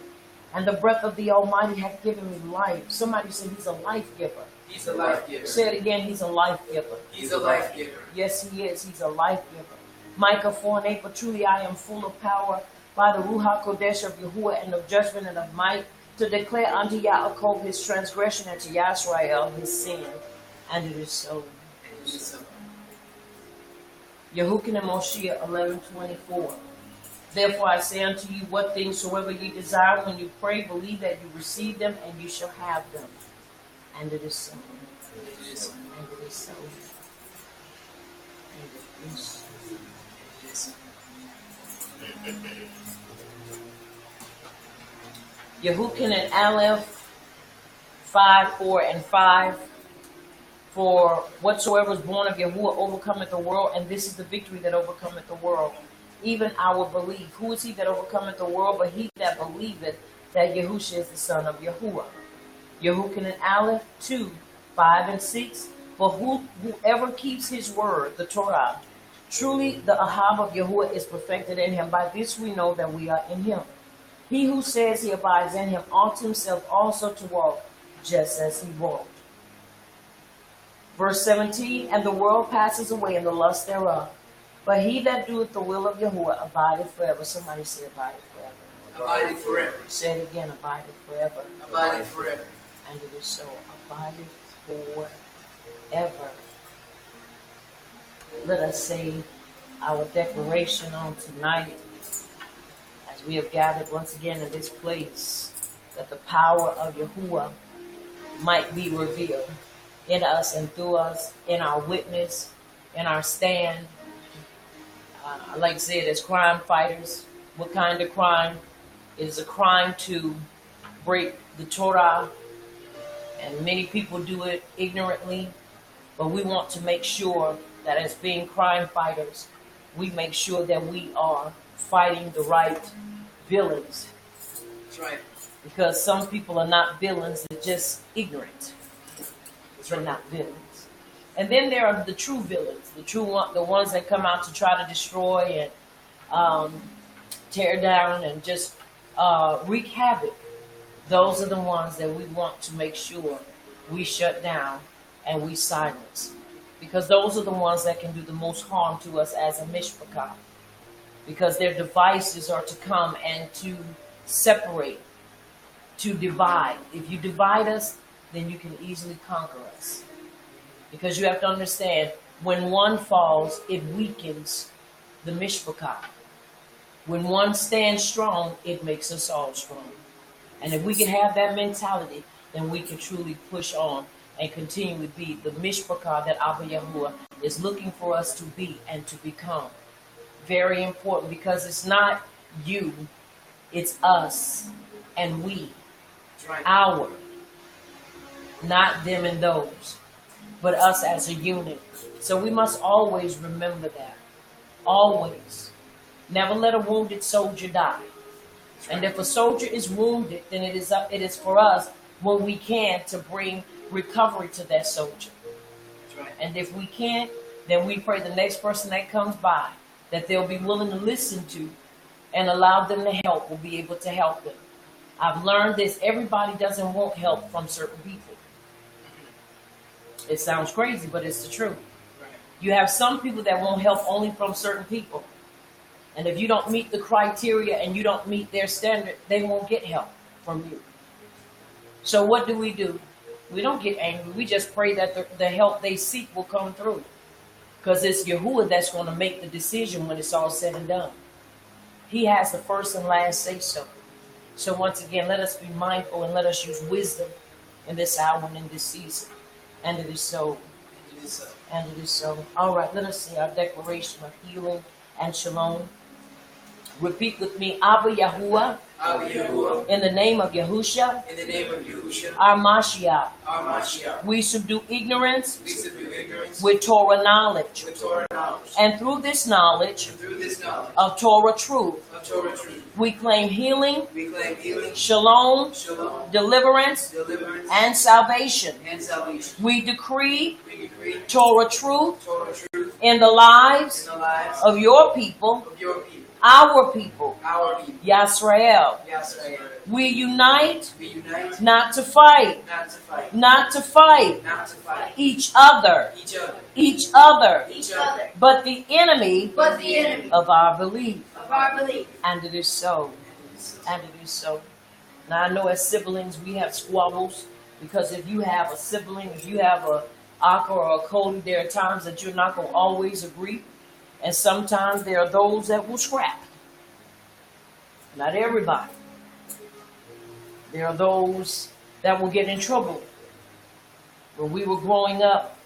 and the breath of the Almighty hath given me life. Somebody said he's a life giver. He's a life giver. Say it again, he's a life giver. He's a life giver. Yes, he is. He's a life giver. Micah 4:8. But truly I am full of power by the Ruach Kodesh of Yahuwah, and of judgment and of might, to declare unto Yaakov his transgression, and to Yah'srael his sin. And it is so. And it is so. Yehukin and Moshe 11:24. Therefore I say unto you, what things soever ye desire when you pray, believe that you receive them, and you shall have them. And it is so. And it is so. And it is so. And it is so. And it is so. Yehukin and Aleph 5:4-5. For whatsoever is born of Yahuwah overcometh the world, and this is the victory that overcometh the world, even our belief. Who is he that overcometh the world but he that believeth that Yahushua is the son of Yahuwah? Yehukin and Aleph 2:5-6. For whoever keeps his word, the Torah, truly the Ahab of Yahuwah is perfected in him. By this we know that we are in him. He who says he abides in him ought himself also to walk just as he walked. Verse 17. And the world passes away and the lust thereof, but he that doeth the will of Yahuwah abideth forever. Somebody say abideth forever. Abiding forever. Say it again, abideth forever. Abiding forever. And it is so. Abideth forever. ever. Let us say our declaration on tonight as we have gathered once again in this place, that the power of Yahuwah might be revealed in us and through us, in our witness, in our stand. I like to say it as crime fighters. What kind of crime? It is a crime to break the Torah, and many people do it ignorantly, but we want to make sure that as being crime fighters, we make sure that we are fighting the right villains. That's right. Because some people are not villains, they're just ignorant. They're not villains. And then there are the true villains, the ones that come out to try to destroy and tear down and just wreak havoc. Those are the ones that we want to make sure we shut down and we silence. Because those are the ones that can do the most harm to us as a mishpachah. Because their devices are to come and to separate, to divide. If you divide us, then you can easily conquer us. Because you have to understand, when one falls, it weakens the mishpachah. When one stands strong, it makes us all strong. And if we can have that mentality, then we can truly push on and continually be the mishpachah that Abba Yahuwah is looking for us to be and to become. Very important, because it's not you, it's us and we. That's right. Our. Not them and those, but us as a unit. So we must always remember that. Always. Never let a wounded soldier die. And if a soldier is wounded, then it is for us, when we can, to bring recovery to that soldier. That's right. And if we can't, then we pray the next person that comes by, that they'll be willing to listen to and allow them to help, will be able to help them. I've learned this: everybody doesn't want help from certain people. It sounds crazy, but it's the truth. Right. You have some people that want help only from certain people. And if you don't meet the criteria and you don't meet their standard, they won't get help from you. So what do? We don't get angry. We just pray that the help they seek will come through. Because it's Yahuwah that's going to make the decision when it's all said and done. He has the first and last say so. So once again, let us be mindful and let us use wisdom in this hour and in this season. And it is so. It is so. And it is so. All right, let us say our declaration of healing and shalom. Repeat with me: Abba Yahuwah, Abba Yahuwah, in the name of Yahusha, in the name of Yahushua, our Mashiach, our Mashiach, we subdue ignorance we subdue ignorance with Torah knowledge. with Torah knowledge. And through this knowledge And through this knowledge of Torah truth, of Torah truth, we claim healing, we claim healing, shalom, shalom, deliverance, deliverance, and salvation. and salvation. We decree We decree Torah truth Torah truth in the lives in the lives of your people, of your people, our people, our people. Yah'srael. Yah'sraelite. We unite We unite not to fight, not to fight, not to fight not to fight each other, each other, each other, each other, but the enemy but the enemy of our belief. of our belief. And it is so. And it is so. Now I know as siblings we have squabbles, because if you have a sibling, if you have a Akka or a Cody, there are times that you're not going to always agree. And sometimes there are those that will scrap. Not everybody. There are those that will get in trouble. When we were growing up,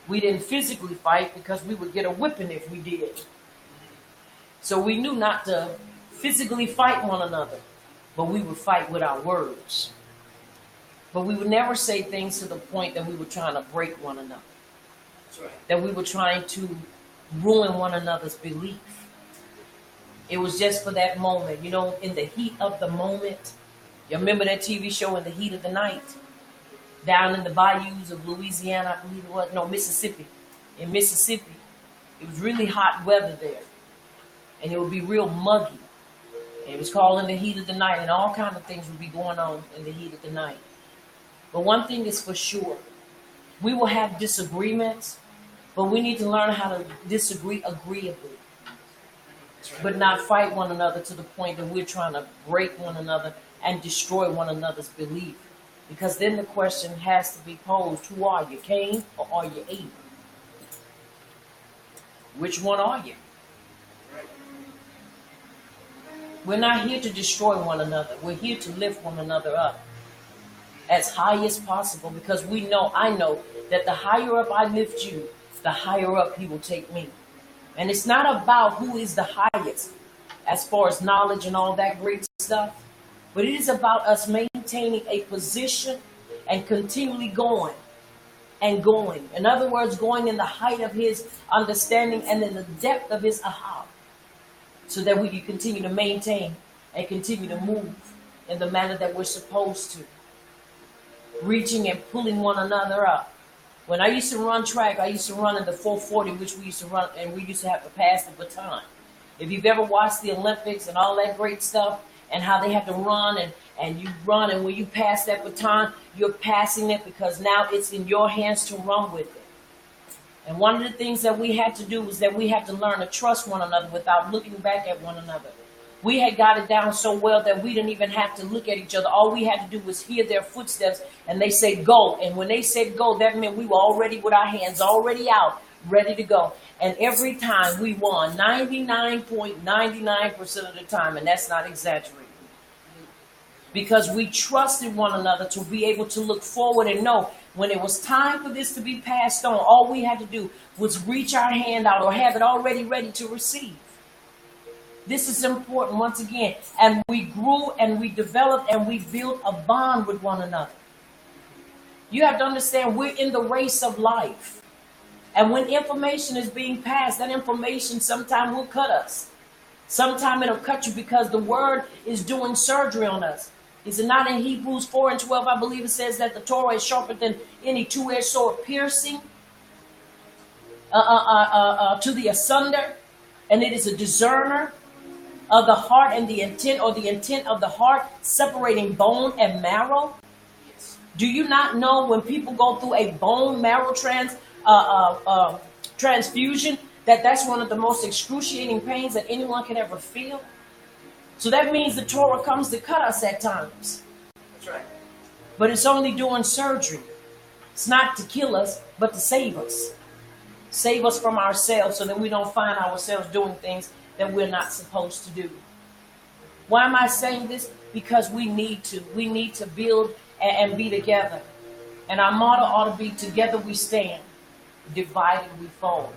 we didn't physically fight because we would get a whipping if we did. So we knew not to physically fight one another, but we would fight with our words. But we would never say things to the point that we were trying to break one another, That's right. that we were trying to ruin one another's belief. It was just for that moment, you know, in the heat of the moment. You remember that TV show, In the Heat of the Night? Down in the bayous of Louisiana, I believe it was, no, Mississippi. In Mississippi, it was really hot weather there. And it would be real muggy. And it was called In the Heat of the Night, and all kinds of things would be going on in the heat of the night. But one thing is for sure, we will have disagreements, but we need to learn how to disagree agreeably, but not fight one another to the point that we're trying to break one another and destroy one another's belief. Because then the question has to be posed, who are you, Cain or are you Abel? Which one are you? We're not here to destroy one another. We're here to lift one another up as high as possible, because I know that the higher up I lift you, the higher up he will take me. And it's not about who is the highest as far as knowledge and all that great stuff, but it is about us maintaining a position and continually going and going. In other words, going in the height of his understanding and in the depth of his aha, so that we can continue to maintain and continue to move in the manner that we're supposed to, reaching and pulling one another up. When I used to run track, I used to run in the 440, which we used to run, and we used to have to pass the baton. If you've ever watched the Olympics and all that great stuff, and how they have to run, and you run, and when you pass that baton, you're passing it because now it's in your hands to run with it. And one of the things that we had to do was that we had to learn to trust one another without looking back at one another. We had got it down so well that we didn't even have to look at each other. All we had to do was hear their footsteps, and they said go. And when they said go, that meant we were already with our hands already out, ready to go. And every time we won, 99.99% of the time, and that's not exaggerating. Because we trusted one another to be able to look forward and know when it was time for this to be passed on, all we had to do was reach our hand out or have it already ready to receive. This is important once again. And we grew and we developed and we built a bond with one another. You have to understand, we're in the race of life. And when information is being passed, that information sometime will cut us. Sometime it'll cut you because the word is doing surgery on us. Is it not in Hebrews 4:12, I believe it says that the Torah is sharper than any two-edged sword, piercing to the asunder, and it is a discerner of the heart and the intent, or the intent of the heart, separating bone and marrow. Do you not know when people go through a bone marrow transfusion, that's one of the most excruciating pains that anyone can ever feel? So that means the Torah comes to cut us at times. That's right. But it's only doing surgery. It's not to kill us, but to save us. Save us from ourselves so that we don't find ourselves doing things that we're not supposed to do. Why am I saying this? Because we need to. We need to build and be together. And our motto ought to be, together we stand, divided we fall.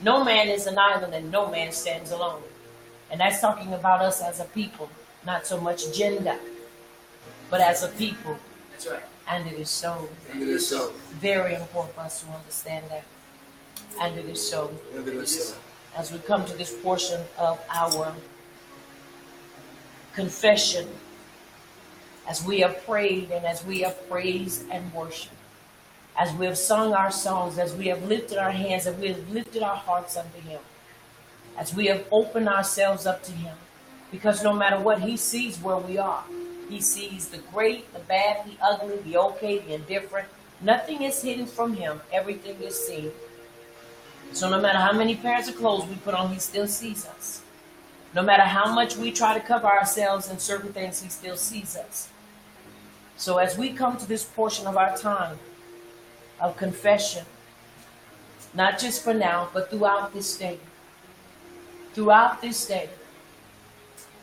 No man is an island and no man stands alone. And that's talking about us as a people, not so much gender, but as a people. That's right. And it is so. And it is so. Very important for us to understand that. And it is so. And it is so. As we come to this portion of our confession, as we have prayed and as we have praised and worshiped, as we have sung our songs, as we have lifted our hands, and we have lifted our hearts unto him, as we have opened ourselves up to him, because no matter what, he sees where we are. He sees the great, the bad, the ugly, the okay, the indifferent. Nothing is hidden from him. Everything is seen. So no matter how many pairs of clothes we put on, he still sees us. No matter how much we try to cover ourselves in certain things, he still sees us. So as we come to this portion of our time of confession, not just for now, but throughout this day,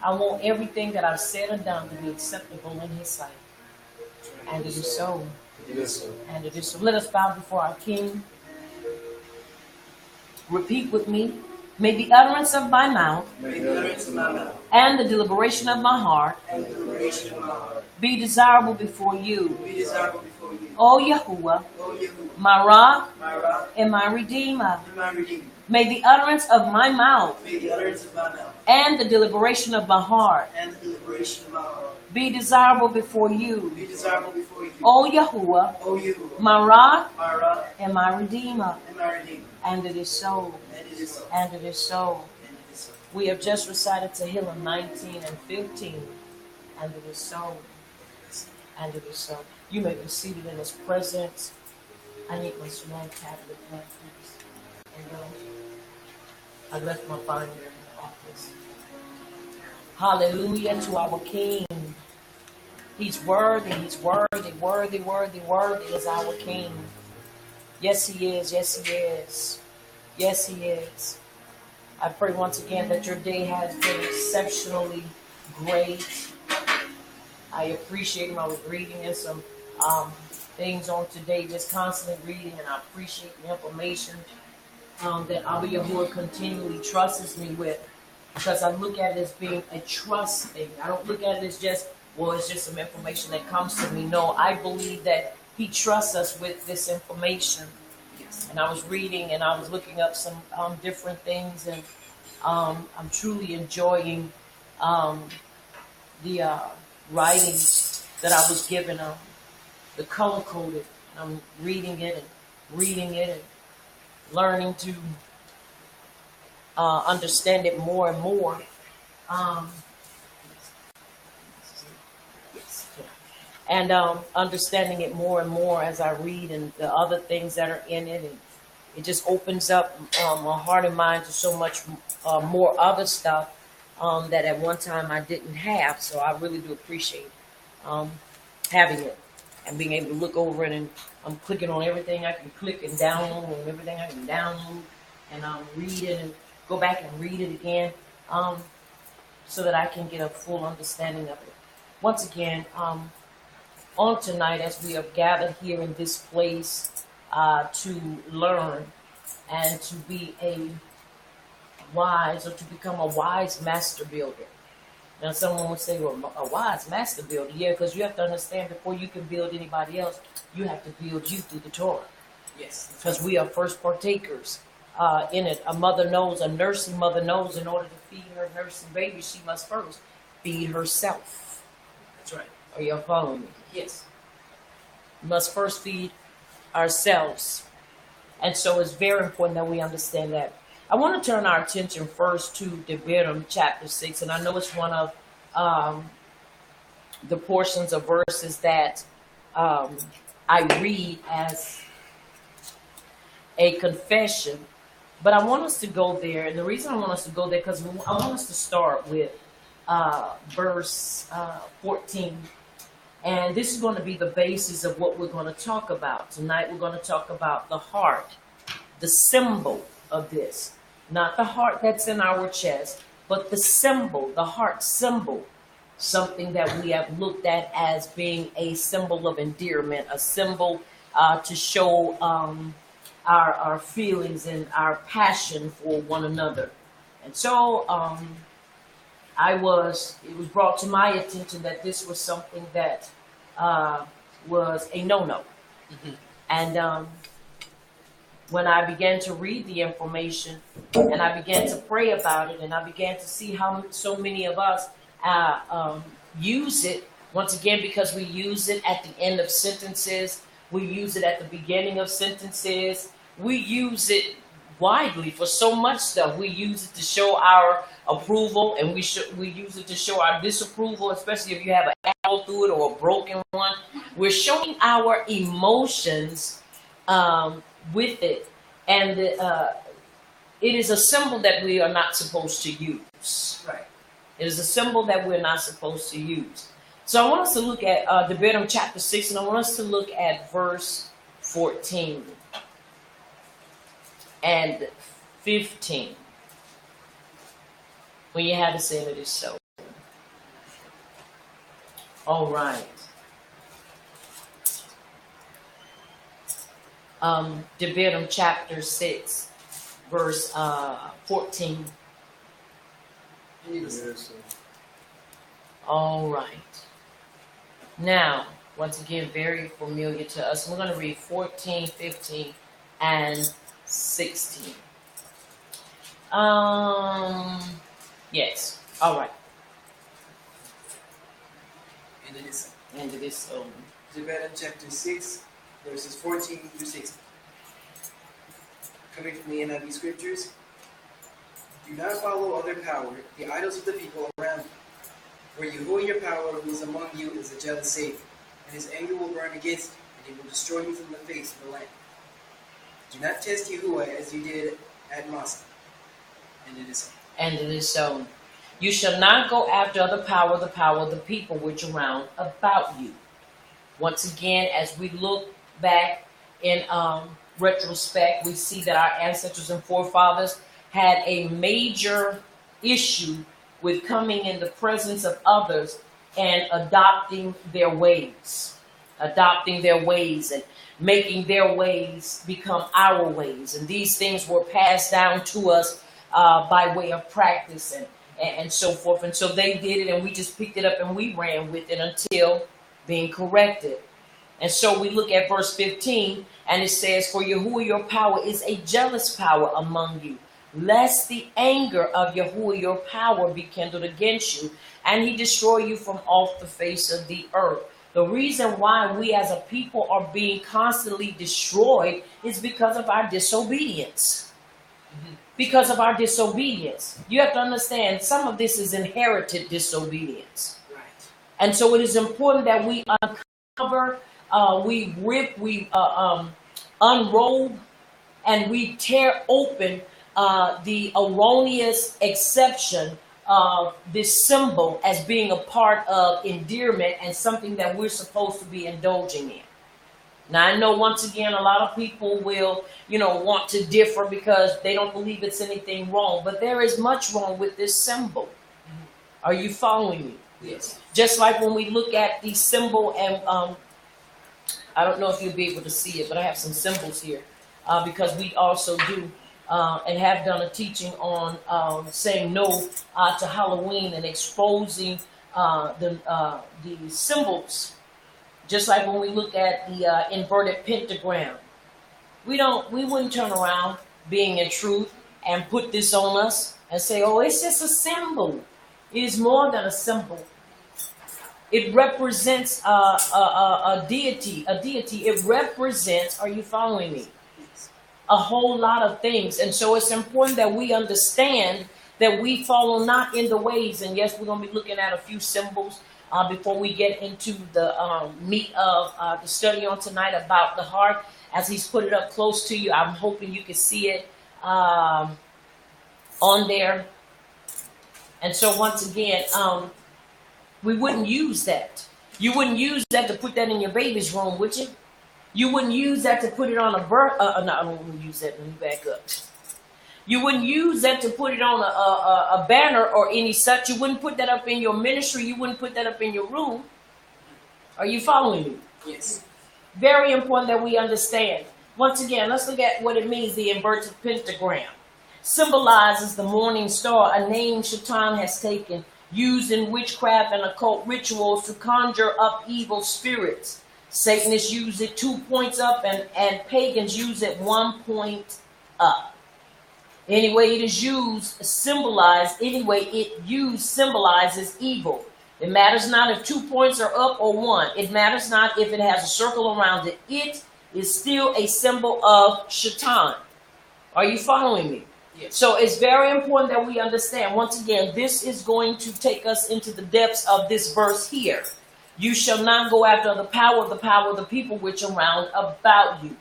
I want everything that I've said and done to be acceptable in his sight. And it is so. It is so. And it is so. Let us bow before our King. Repeat with me. May the utterance of my mouth May the utterance of my mouth and the deliberation of my heart and the deliberation of my heart be desirable before you, be desirable before you. O Yahuwah, O Yahuwah, my rock my rock and my redeemer. and my redeemer. May the utterance of my mouth May the utterance of my mouth and the deliberation of my heart and the deliberation of my heart be desirable before you, be desirable before you. O Yahuwah, O Yahuwah, my rock my rock and my redeemer. and my redeemer. And it is so. And it is so. And it is so. And it is so. We have just recited Tehillim 19 and 15. And it is so. And it is so. You may be seated in his presence. I need my small tablet, please. And I left my binder in the office. Hallelujah to our King. He's worthy, he's worthy, worthy, worthy, worthy is our King. Yes, he is, yes, he is. Yes, he is. I pray once again that your day has been exceptionally great. I appreciate him. I was reading in some things on today, just constantly reading, and I appreciate the information that Abba Yahuwah continually trusts me with, because I look at it as being a trust thing. I don't look at it as just, well, it's just some information that comes to me. No, I believe that he trusts us with this information. And I was reading and I was looking up some different things, and I'm truly enjoying the writings that I was given, the color coded. I'm reading it and learning to understand it more and more. And understanding it more and more as I read, and the other things that are in it, and it just opens up my heart and mind to so much more other stuff that at one time I didn't have. So I really do appreciate having it and being able to look over it, and I'm clicking on everything I can click and download, and everything I can download, and read it and go back and read it again, so that I can get a full understanding of it. Once again, on tonight, as we have gathered here in this place to learn and to be a wise, or to become a wise master builder. Now, someone would say, well, a wise master builder. Yeah, because you have to understand, before you can build anybody else, you have to build you through the Torah. Yes. Because we are first partakers in it. A mother knows, a nursing mother knows, in order to feed her nursing baby, she must first feed herself. That's right. Are you following me? Yes. We must first feed ourselves. And so it's very important that we understand that. I want to turn our attention first to Devarim chapter 6. And I know it's one of the portions of verses that I read as a confession. But I want us to go there. And the reason I want us to go there, because I want us to start with verse 14. And this is going to be the basis of what we're going to talk about. Tonight we're going to talk about the heart, the symbol of this. Not the heart that's in our chest, but the symbol, the heart symbol. Something that we have looked at as being a symbol of endearment, a symbol to show our feelings and our passion for one another. And so it was brought to my attention that this was something that was a no-no. Mm-hmm. And when I began to read the information, and I began to pray about it, and I began to see how so many of us use it, once again, because we use it at the end of sentences, we use it at the beginning of sentences, we use it widely for so much stuff. We use it to show our approval, and we use it to show our disapproval, especially if you have an arrow through it or a broken one. We're showing our emotions with it, and it is a symbol that we are not supposed to use. Right. It is a symbol that we're not supposed to use. So I want us to look at Devarim chapter 6, and I want us to look at verse 14 and 15. When you have to say that it's so. All right. Devarim chapter 6, verse 14. Yes. All right. Now, once again, very familiar to us. We're going to read 14, 15, and 16. Yes. All right. And it is And it is so. Devarim chapter 6, verses 14 through 16. Coming from the NIV scriptures. Do not follow other power, the idols of the people around you. For Yahuwah your power, who is among you, is a jealous Savior, and his anger will burn against you, and he will destroy you from the face of the land. Do not test Yahuwah as you did at Massah. And it is so. And it is so. You shall not go after the power of the people which are round about you. Once again, as we look back in retrospect, we see that our ancestors and forefathers had a major issue with coming in the presence of others and adopting their ways and making their ways become our ways. And these things were passed down to us by way of practice and so forth. And so they did it, and we just picked it up and we ran with it until being corrected. And so we look at verse 15, and it says, "For Yahuwah your power is a jealous power among you, lest the anger of Yahuwah your power be kindled against you, and he destroy you from off the face of the earth." The reason why we as a people are being constantly destroyed is because of our disobedience. Because of our disobedience. You have to understand, some of this is inherited disobedience. Right. And so it is important that we uncover, we rip, we unrobe, and we tear open the erroneous exception of this symbol as being a part of endearment and something that we're supposed to be indulging in. Now, I know once again, a lot of people will, want to differ because they don't believe it's anything wrong, but there is much wrong with this symbol. Are you following me? Yes. Just like when we look at the symbol, and I don't know if you'll be able to see it, but I have some symbols here because we also do and have done a teaching on saying no to Halloween and exposing the symbols. Just like when we look at the inverted pentagram, we wouldn't turn around being in truth and put this on us and say, "Oh, it's just a symbol." It is more than a symbol. It represents a deity. It represents, are you following me? A whole lot of things. And so it's important that we understand that we follow not in the ways. And yes, we're going to be looking at a few symbols before we get into the meat of the study on tonight about the heart. As he's put it up close to you, I'm hoping you can see it on there. And so once again, we wouldn't use that. You wouldn't use that to put that in your baby's room, would you? You wouldn't use that to put it on a no, I don't want to use that. Let me back up. You wouldn't use that to put it on a banner or any such. You wouldn't put that up in your ministry. You wouldn't put that up in your room. Are you following me? Yes. Very important that we understand. Once again, let's look at what it means, the inverted pentagram. Symbolizes the morning star, a name Shaitan has taken, used in witchcraft and occult rituals to conjure up evil spirits. Satanists use it 2 points up, and pagans use it 1 point up. Anyway, it is used, symbolized, symbolizes evil. It matters not if 2 points are up or 1. It matters not if it has a circle around it. It is still a symbol of Shaitan. Are you following me? Yes. So it's very important that we understand. Once again, this is going to take us into the depths of this verse here. You shall not go after the power of the people which are round about you.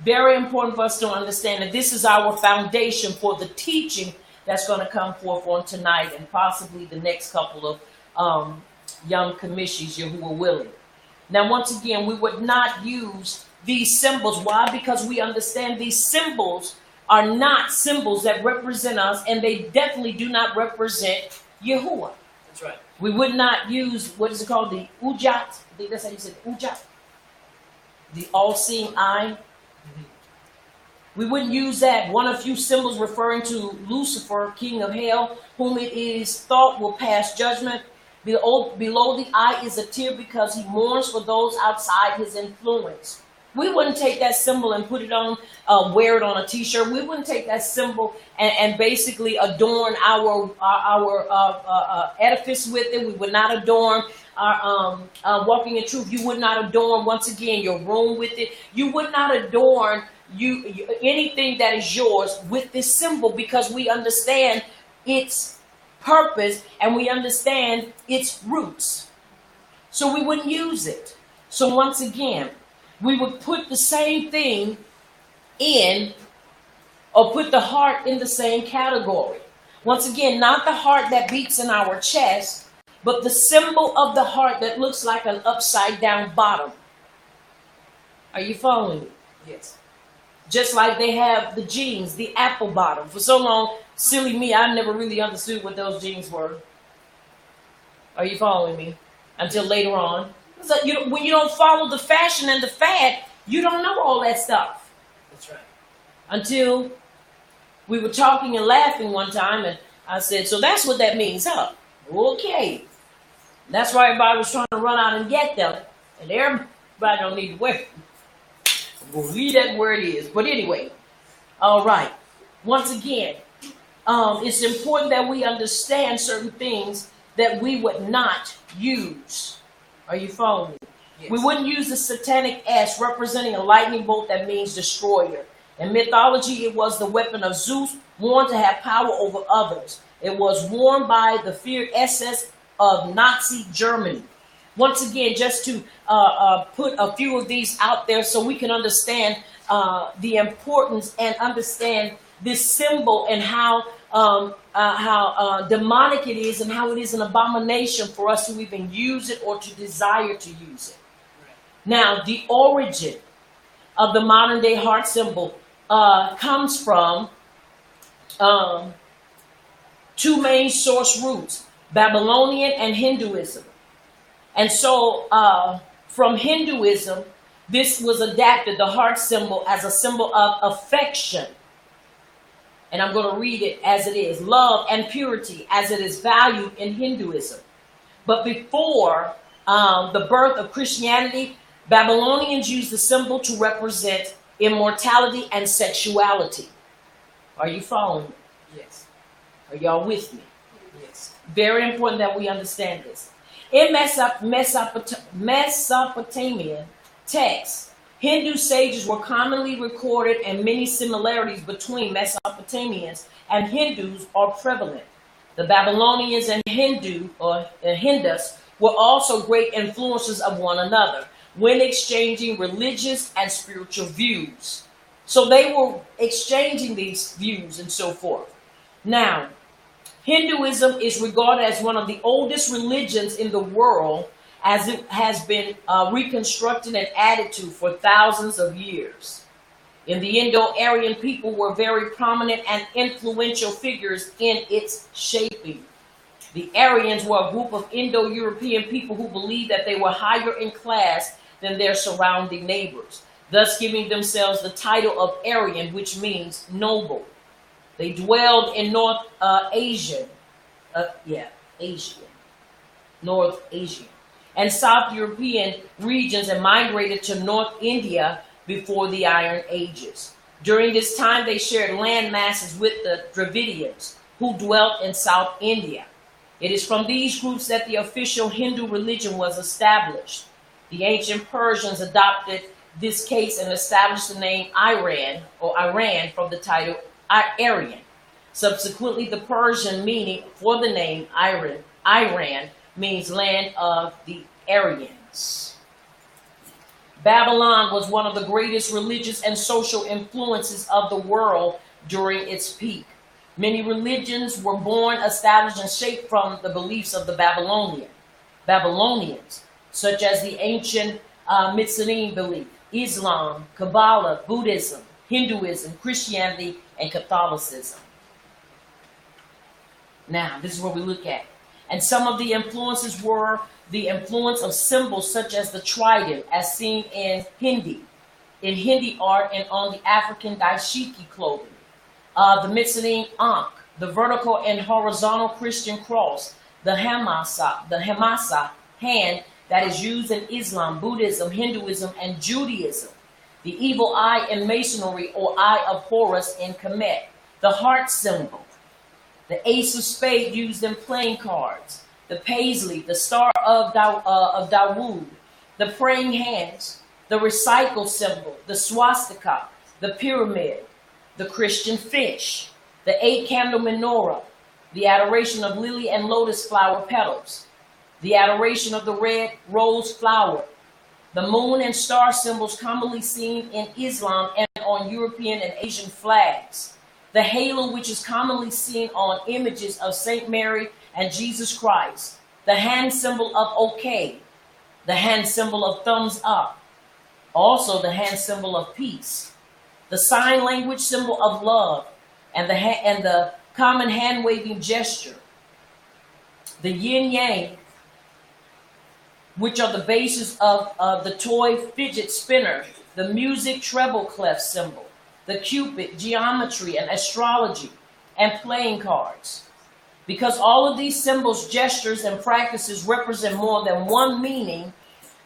Very important for us to understand that this is our foundation for the teaching that's going to come forth on tonight and possibly the next couple of young commissions, Yahuwah willing. Now, once again, we would not use these symbols. Why? Because we understand these symbols are not symbols that represent us, and they definitely do not represent Yahuwah. That's right. We would not use, what is it called, the Ujat? I think that's how you said Ujat. The all-seeing eye. We wouldn't use that. One of few symbols referring to Lucifer, king of hell, whom it is thought will pass judgment. Below the eye is a tear because he mourns for those outside his influence. We wouldn't take that symbol and put it on, wear it on a t-shirt. We wouldn't take that symbol and basically adorn our edifice with it. We would not adorn our walking in truth. You would not adorn, once again, your room with it. You would not adorn anything that is yours with this symbol, because we understand its purpose and we understand its roots. So we wouldn't use it. So once again, we would put the same thing in, or put the heart in the same category. Once again, not the heart that beats in our chest, but the symbol of the heart that looks like an upside down bottom. Are you following me? Yes. Just like they have the jeans, the apple bottom. For so long, silly me, I never really understood what those jeans were. Are you following me? Until later on. So when you don't follow the fashion and the fad, you don't know all that stuff. That's right. Until we were talking and laughing one time, and I said, so that's what that means, huh? Okay. That's why everybody was trying to run out and get them. And everybody don't need to wear them. We'll leave that where it is. But anyway, all right. Once again, it's important that we understand certain things that we would not use. Are you following me? Yes. We wouldn't use the satanic S representing a lightning bolt that means destroyer. In mythology, it was the weapon of Zeus, worn to have power over others. It was worn by the feared SS of Nazi Germany. Once again, just to put a few of these out there so we can understand the importance and understand this symbol and how demonic it is and how it is an abomination for us to even use it or to desire to use it. Now, the origin of the modern day heart symbol comes from two main source roots, Babylonian and Hinduism. And so from Hinduism, this was adapted, the heart symbol, as a symbol of affection. And I'm going to read it as it is. Love and purity as it is valued in Hinduism. But before the birth of Christianity, Babylonians used the symbol to represent immortality and sexuality. Are you following me? Yes. Are y'all with me? Yes. Very important that we understand this. In Mesopotamian texts, Hindu sages were commonly recorded, and many similarities between Mesopotamians and Hindus are prevalent. The Babylonians and Hindus were also great influences of one another when exchanging religious and spiritual views. So they were exchanging these views and so forth. Now, Hinduism is regarded as one of the oldest religions in the world, as it has been reconstructed and added to for thousands of years. In the Indo-Aryan people were very prominent and influential figures in its shaping. The Aryans were a group of Indo-European people who believed that they were higher in class than their surrounding neighbors, thus giving themselves the title of Aryan, which means noble. They dwelled in North Asia, North Asia, and South European regions, and migrated to North India before the Iron Ages. During this time, they shared land masses with the Dravidians, who dwelt in South India. It is from these groups that the official Hindu religion was established. The ancient Persians adopted this case and established the name Iran from the title Aryan. Subsequently, the Persian meaning for the name Iran means land of the Aryans. Babylon was one of the greatest religious and social influences of the world during its peak. Many religions were born, established, and shaped from the beliefs of the Babylonians, such as the ancient Mycenaean belief, Islam, Kabbalah, Buddhism, Hinduism, Christianity, and Catholicism. Now, this is what we look at. And some of the influences were the influence of symbols such as the trident, as seen in Hindi art, and on the African dashiki clothing. The Mycenaean Ankh, the vertical and horizontal Christian cross, the Hamasa hand that is used in Islam, Buddhism, Hinduism, and Judaism. The evil eye in Masonry, or Eye of Horus in Kemet. The heart symbol. The ace of spades used in playing cards. The paisley, the star of Dawood. The praying hands. The recycle symbol. The swastika. The pyramid. The Christian fish. The 8-candle menorah. The adoration of lily and lotus flower petals. The adoration of the red rose flower. The moon and star symbols commonly seen in Islam and on European and Asian flags. the halo which is commonly seen on images of Saint Mary and Jesus Christ, the hand symbol of OK, the hand symbol of thumbs up, also the hand symbol of peace, the sign language symbol of love, and the common hand waving gesture, the yin yang, which are the bases of the toy fidget spinner, the music treble clef symbol, the cupid, geometry, and astrology, and playing cards. Because all of these symbols, gestures, and practices represent more than one meaning,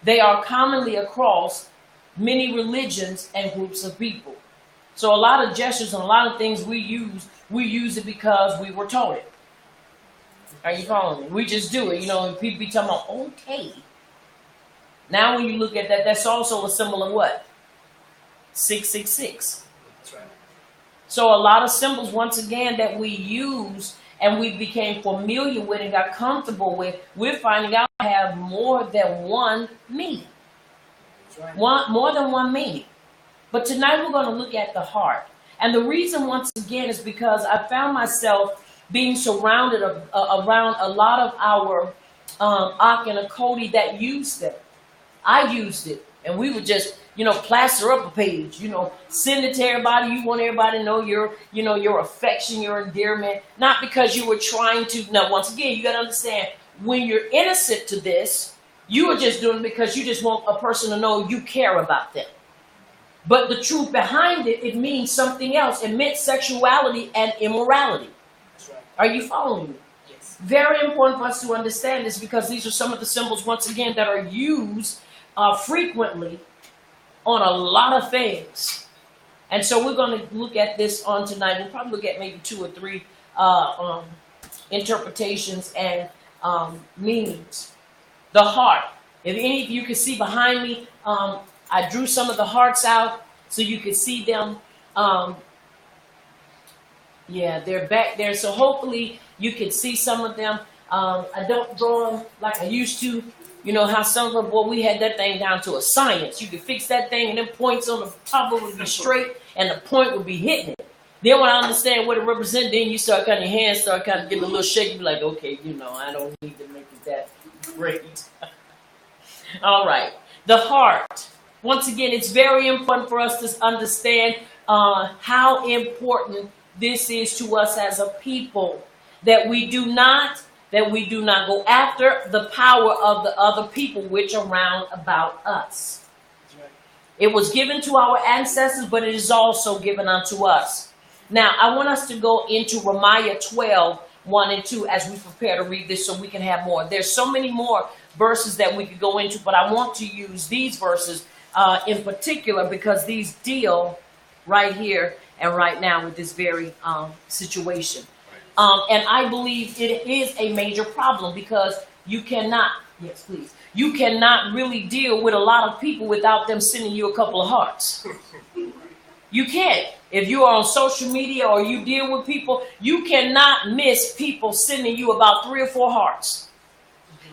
they are commonly across many religions and groups of people. So a lot of gestures and a lot of things we use it because we were taught it. Are you following me? We just do it. You know, and people be talking about, okay. Now when you look at that, that's also a symbol of what? 666. That's right. So a lot of symbols, once again, that we use and we became familiar with and got comfortable with, we're finding out have more than one meaning. That's right. More than one meaning. But tonight we're going to look at the heart. And the reason, once again, is because I found myself being surrounded around a lot of our Ak and Akodi that used them. I used it, and we would just, plaster up a page, send it to everybody. You want everybody to know your affection, your endearment, not because you were trying to. Now, once again, you got to understand, when you're innocent to this, you are just doing it because you just want a person to know you care about them. But the truth behind it, it means something else. It meant sexuality and immorality. That's right. Are you following me? Yes. Very important for us to understand this, because these are some of the symbols, once again, that are used frequently on a lot of things. And so we're going to look at this on tonight. We'll probably look at maybe 2 or 3 interpretations and meanings. The heart. If any of you can see behind me, I drew some of the hearts out so you can see them. Yeah, they're back there. So hopefully you can see some of them. I don't draw them like I used to. You know how some of them, boy, we had that thing down to a science. You could fix that thing and them points on the top of it would be straight and the point would be hitting it. Then when I understand what it represents, then you start kind of, your hands start kind of getting a little shaky. Be like, okay, I don't need to make it that great. All right. The heart. Once again, it's very important for us to understand how important this is to us as a people, that we do not go after the power of the other people which are round about us. That's right. It was given to our ancestors, but it is also given unto us. Now, I want us to go into Romans 12, 1 and 2 as we prepare to read this so we can have more. There's so many more verses that we could go into, but I want to use these verses in particular because these deal right here and right now with this very situation. And I believe it is a major problem because you cannot really deal with a lot of people without them sending you a couple of hearts. You can't. If you are on social media or you deal with people, you cannot miss people sending you about 3 or 4 hearts.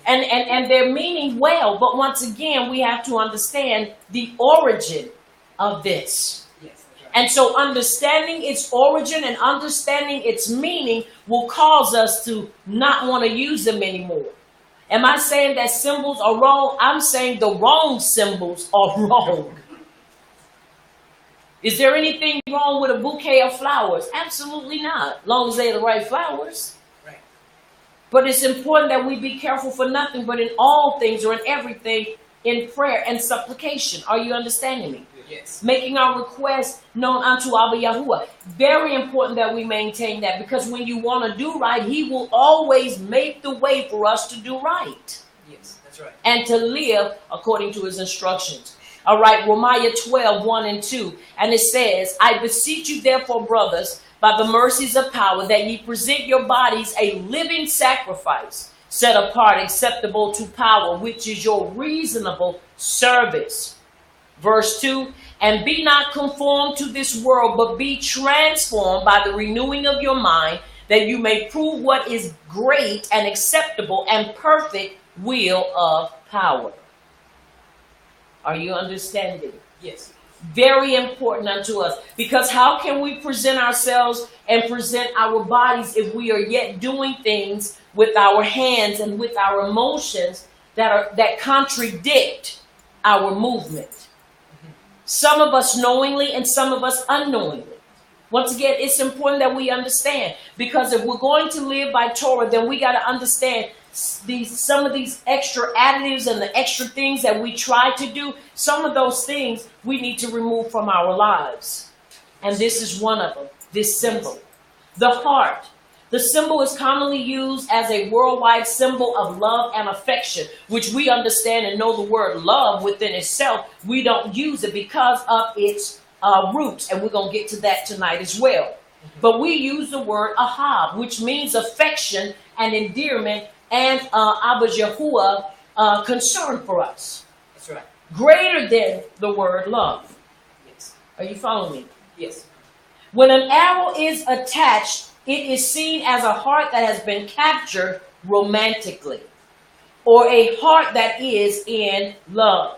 And they're meaning well, but once again, we have to understand the origin of this. Yes, that's right. And so understanding its origin and understanding its meaning will cause us to not want to use them anymore. Am I saying that symbols are wrong? I'm saying the wrong symbols are wrong. Is there anything wrong with a bouquet of flowers? Absolutely not, as long as they're the right flowers. Right. But it's important that we be careful for nothing, but in all things or in everything, in prayer and supplication. Are you understanding me? Yes. Making our requests known unto Abba Yahuwah. Very important that we maintain that, because when you want to do right, he will always make the way for us to do right. Yes, that's right. And to live according to his instructions. All right, Romans 12, 1 and 2. And it says, I beseech you therefore, brothers, by the mercies of power, that ye present your bodies a living sacrifice, set apart, acceptable to power, which is your reasonable service. Verse 2, and be not conformed to this world, but be transformed by the renewing of your mind, that you may prove what is great and acceptable and perfect will of power. Are you understanding? Yes. Very important unto us, because how can we present ourselves and present our bodies if we are yet doing things with our hands and with our emotions that contradict our movement? Some of us knowingly and some of us unknowingly. Once again, it's important that we understand, because if we're going to live by Torah, then we got to understand some of these extra additives and the extra things that we try to do. Some of those things we need to remove from our lives. And this is one of them, this symbol. The heart. The symbol is commonly used as a worldwide symbol of love and affection, which we understand and know the word love within itself. We don't use it because of its roots, and we're going to get to that tonight as well. But we use the word ahab, which means affection and endearment and Abba Yahuwah, concern for us. That's right. Greater than the word love. Yes. Are you following me? Yes. When an arrow is attached, it is seen as a heart that has been captured romantically, or a heart that is in love.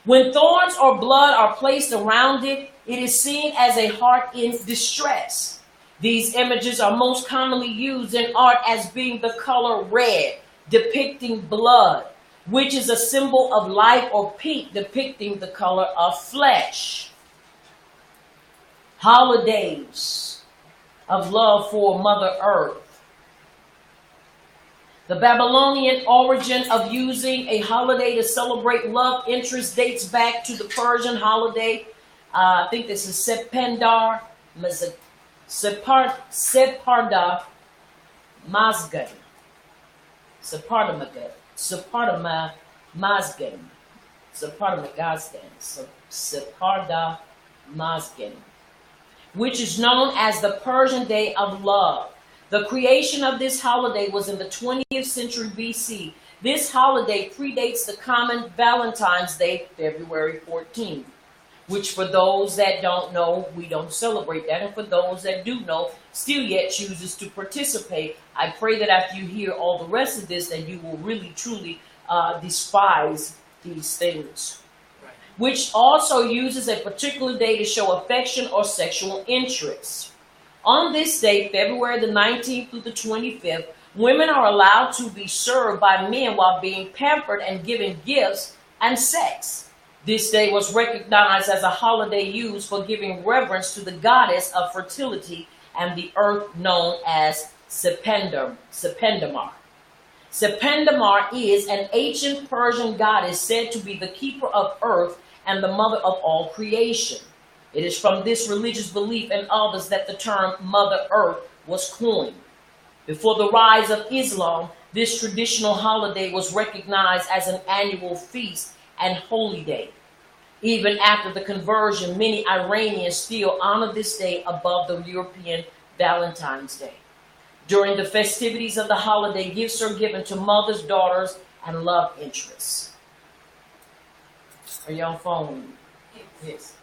When thorns or blood are placed around it, it is seen as a heart in distress. These images are most commonly used in art as being the color red, depicting blood, which is a symbol of life, or pink, depicting the color of flesh. Holidays of love for Mother Earth. The Babylonian origin of using a holiday to celebrate love interest dates back to the Persian holiday. I think this is September Separda Mazgan. Separda Mazgan, which is known as the Persian Day of Love. The creation of this holiday was in the 20th century BC. This holiday predates the common Valentine's Day, February 14th. Which, for those that don't know, we don't celebrate that. And for those that do know, still yet chooses to participate. I pray that after you hear all the rest of this, that you will really, truly despise these things. Right. Which also uses a particular day to show affection or sexual interest. On this day, February the 19th through the 25th, women are allowed to be served by men while being pampered and given gifts and sex. This day was recognized as a holiday used for giving reverence to the goddess of fertility and the earth, known as Sependamar. Sependamar is an ancient Persian goddess said to be the keeper of earth and the mother of all creation. It is from this religious belief and others that the term Mother Earth was coined. Before the rise of Islam, this traditional holiday was recognized as an annual feast and holy day. Even after the conversion, many Iranians still honor this day above the European Valentine's Day. During the festivities of the holiday, gifts are given to mothers, daughters, and love interests. Are y'all following me? Yes.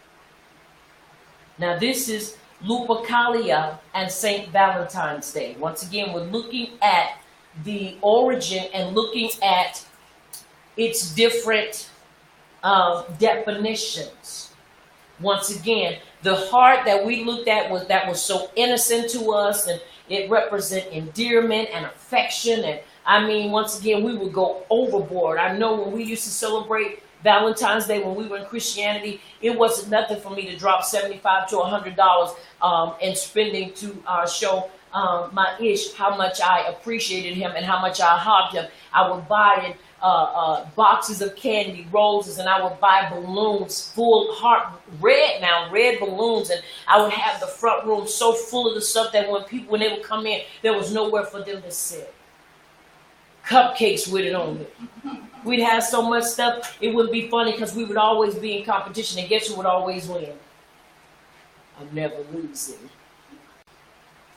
Now this is Lupercalia and St. Valentine's Day. Once again, we're looking at the origin and looking at its different definitions. Once again, the heart that we looked at was so innocent to us, and it represents endearment and affection. And I mean, once again, we would go overboard. I know when we used to celebrate Valentine's Day, when we were in Christianity, it wasn't nothing for me to drop $75 to $100 and spending to show my ish how much I appreciated him and how much I hogged him. I would buy boxes of candy, roses, and I would buy balloons, full heart, red balloons, and I would have the front room so full of the stuff that when they would come in, there was nowhere for them to sit. Cupcakes with it on it. We'd have so much stuff, it would be funny because we would always be in competition, and guess who would always win? I'm never losing.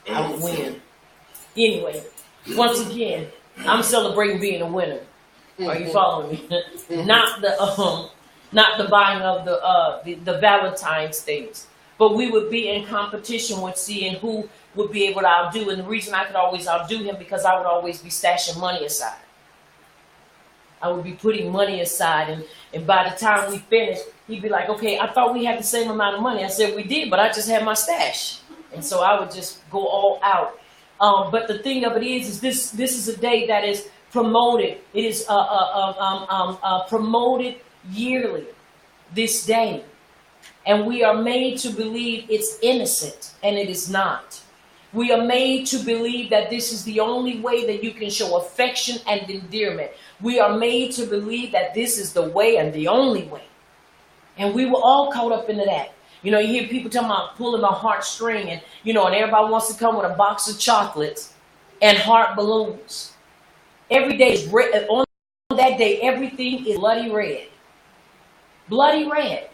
I would win. Anyway, once again, I'm celebrating being a winner. Are you following me? Not the buying of the Valentine's things, but we would be in competition with seeing who would be able to outdo. And the reason I could always outdo him because I would always be stashing money aside. I would be putting money aside, and by the time we finished, he'd be like, okay, I thought we had the same amount of money. I said, we did, but I just had my stash. And so I would just go all out. But the thing of it is this is a day that is promoted. It is promoted yearly, this day. And we are made to believe it's innocent, and it is not. We are made to believe that this is the only way that you can show affection and endearment. We are made to believe that this is the way and the only way. And we were all caught up into that. You know, you hear people talking about pulling a heartstring, and, you know, and everybody wants to come with a box of chocolates and heart balloons. Every day is red. On that day, everything is bloody red. Bloody red.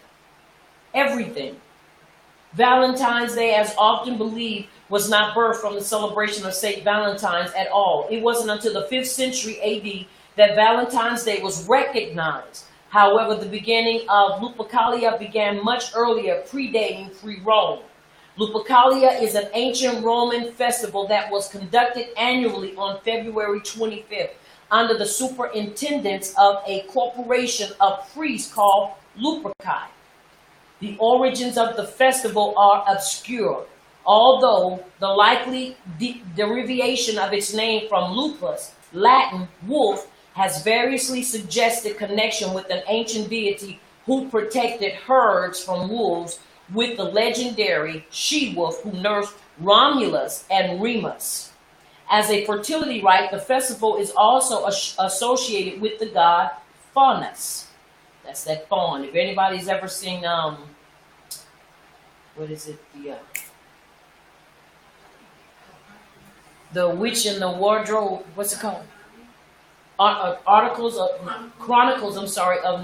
Everything. Valentine's Day, as often believed, was not birthed from the celebration of St. Valentine's at all. It wasn't until the 5th century AD that Valentine's Day was recognized. However, the beginning of Lupercalia began much earlier, predating pre-Rome. Lupercalia is an ancient Roman festival that was conducted annually on February 25th under the superintendence of a corporation of priests called Luperci. The origins of the festival are obscure, although the likely derivation of its name from lupus, Latin wolf, has variously suggested connection with an ancient deity who protected herds from wolves, with the legendary she-wolf who nursed Romulus and Remus. As a fertility rite, the festival is also associated with the god Faunus. That's that fawn. If anybody's ever seen, what is it? The Witch in the Wardrobe, what's it called? Chronicles of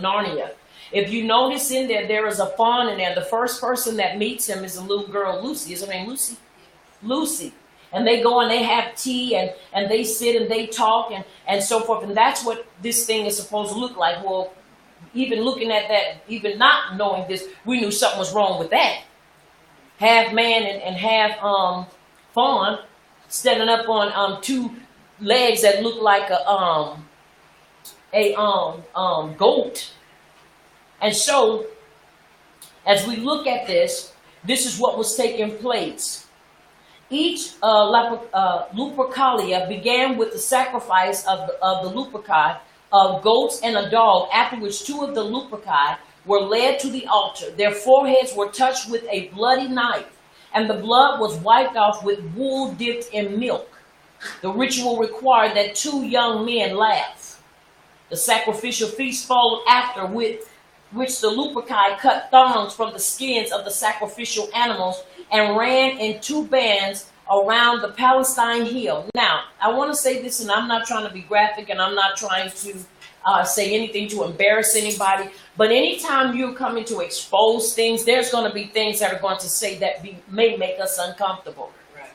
Narnia. If you notice in there is a fawn in there. The first person that meets him is a little girl, Lucy. Is her name Lucy? Lucy. And they go and they have tea and they sit and they talk and so forth. And that's what this thing is supposed to look like. Well, even looking at that, even not knowing this, we knew something was wrong with that. Half man and half fawn standing up on two legs that look like a goat. And so, as we look at this is what was taking place. Each Lupercalia began with the sacrifice of the Luperci of goats and a dog, after which two of the Luperci were led to the altar. Their foreheads were touched with a bloody knife, and the blood was wiped off with wool dipped in milk. The ritual required that two young men laugh. The sacrificial feast followed after, with which the Luperci cut thongs from the skins of the sacrificial animals and ran in two bands around the Palestine hill. Now, I want to say this, and I'm not trying to be graphic, and I'm not trying to say anything to embarrass anybody, but anytime you're coming to expose things, there's going to be things that are going to say that may make us uncomfortable. Right.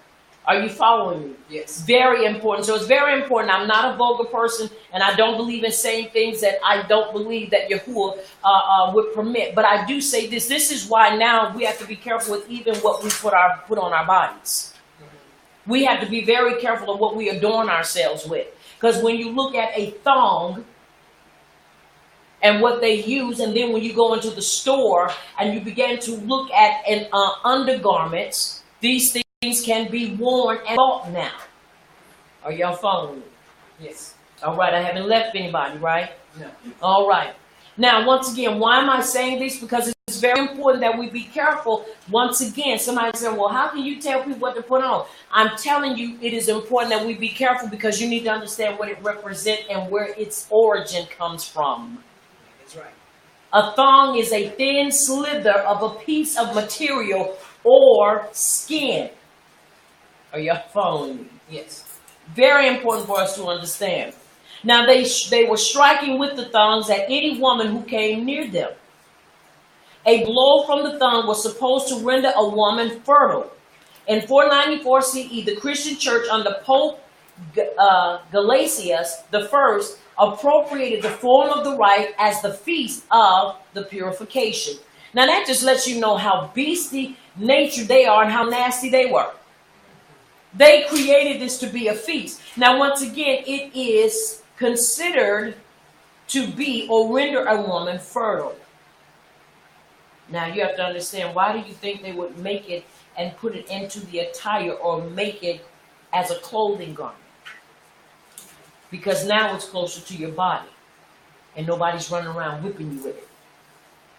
Are you following me? Yes. Very important. So it's very important. I'm not a vulgar person, and I don't believe in saying things that I don't believe that Yahuwah would permit. But I do say this. This is why now we have to be careful with even what we put on our bodies. We have to be very careful of what we adorn ourselves with. Because when you look at a thong and what they use, and then when you go into the store and you begin to look at an undergarments, these things can be worn and bought now. Are y'all following me? Yes. All right, I haven't left anybody, right? No. All right. Now, once again, why am I saying this? Because it's very important that we be careful. Once again, somebody said, well, how can you tell people what to put on? I'm telling you, it is important that we be careful because you need to understand what it represents and where its origin comes from. That's right. A thong is a thin slither of a piece of material or skin. Are you following me? Yes. Very important for us to understand. Now, they were striking with the thongs at any woman who came near them. A blow from the thong was supposed to render a woman fertile. In 494 CE, the Christian church under Pope Gelasius I appropriated the form of the rite as the feast of the purification. Now, that just lets you know how beastly nature they are and how nasty they were. They created this to be a feast. Now, once again, it is considered to be or render a woman fertile. Now you have to understand, why do you think they would make it and put it into the attire or make it as a clothing garment? Because now it's closer to your body and nobody's running around whipping you with it.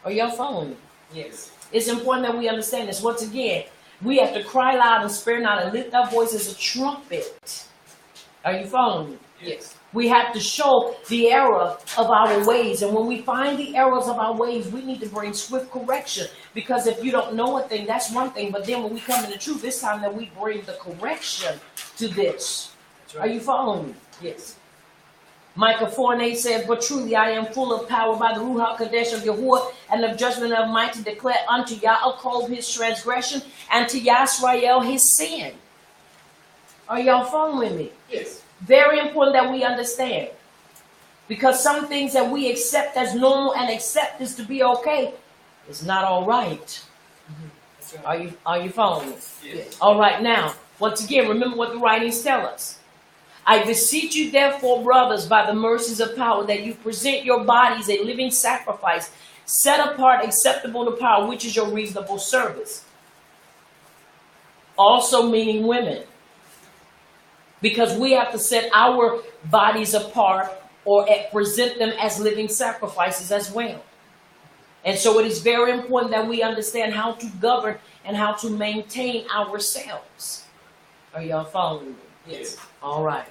Are y'all following me? Yes. It's important that we understand this. Once again, we have to cry loud and spare not and lift our voice as a trumpet. Are you following me? Yes. We have to show the error of our ways. And when we find the errors of our ways, we need to bring swift correction. Because if you don't know a thing, that's one thing. But then when we come in the truth, it's time that we bring the correction to this. That's right. Are you following me? Yes. Micah 4:8 says, but truly I am full of power by the Ruach Kadesh of Yahuwah and of judgment of might to declare unto Yaakov his transgression and to Yah'srael his sin. Are y'all following me? Yes. Very important that we understand. Because some things that we accept as normal and accept is to be okay, it's not all right. That's right. Are you following me? Yes. All right, now, once again, remember what the writings tell us. I beseech you, therefore, brothers, by the mercies of power, that you present your bodies a living sacrifice, set apart, acceptable to power, which is your reasonable service. Also meaning women. Because we have to set our bodies apart or present them as living sacrifices as well. And so it is very important that we understand how to govern and how to maintain ourselves. Are y'all following me? Yes. All right.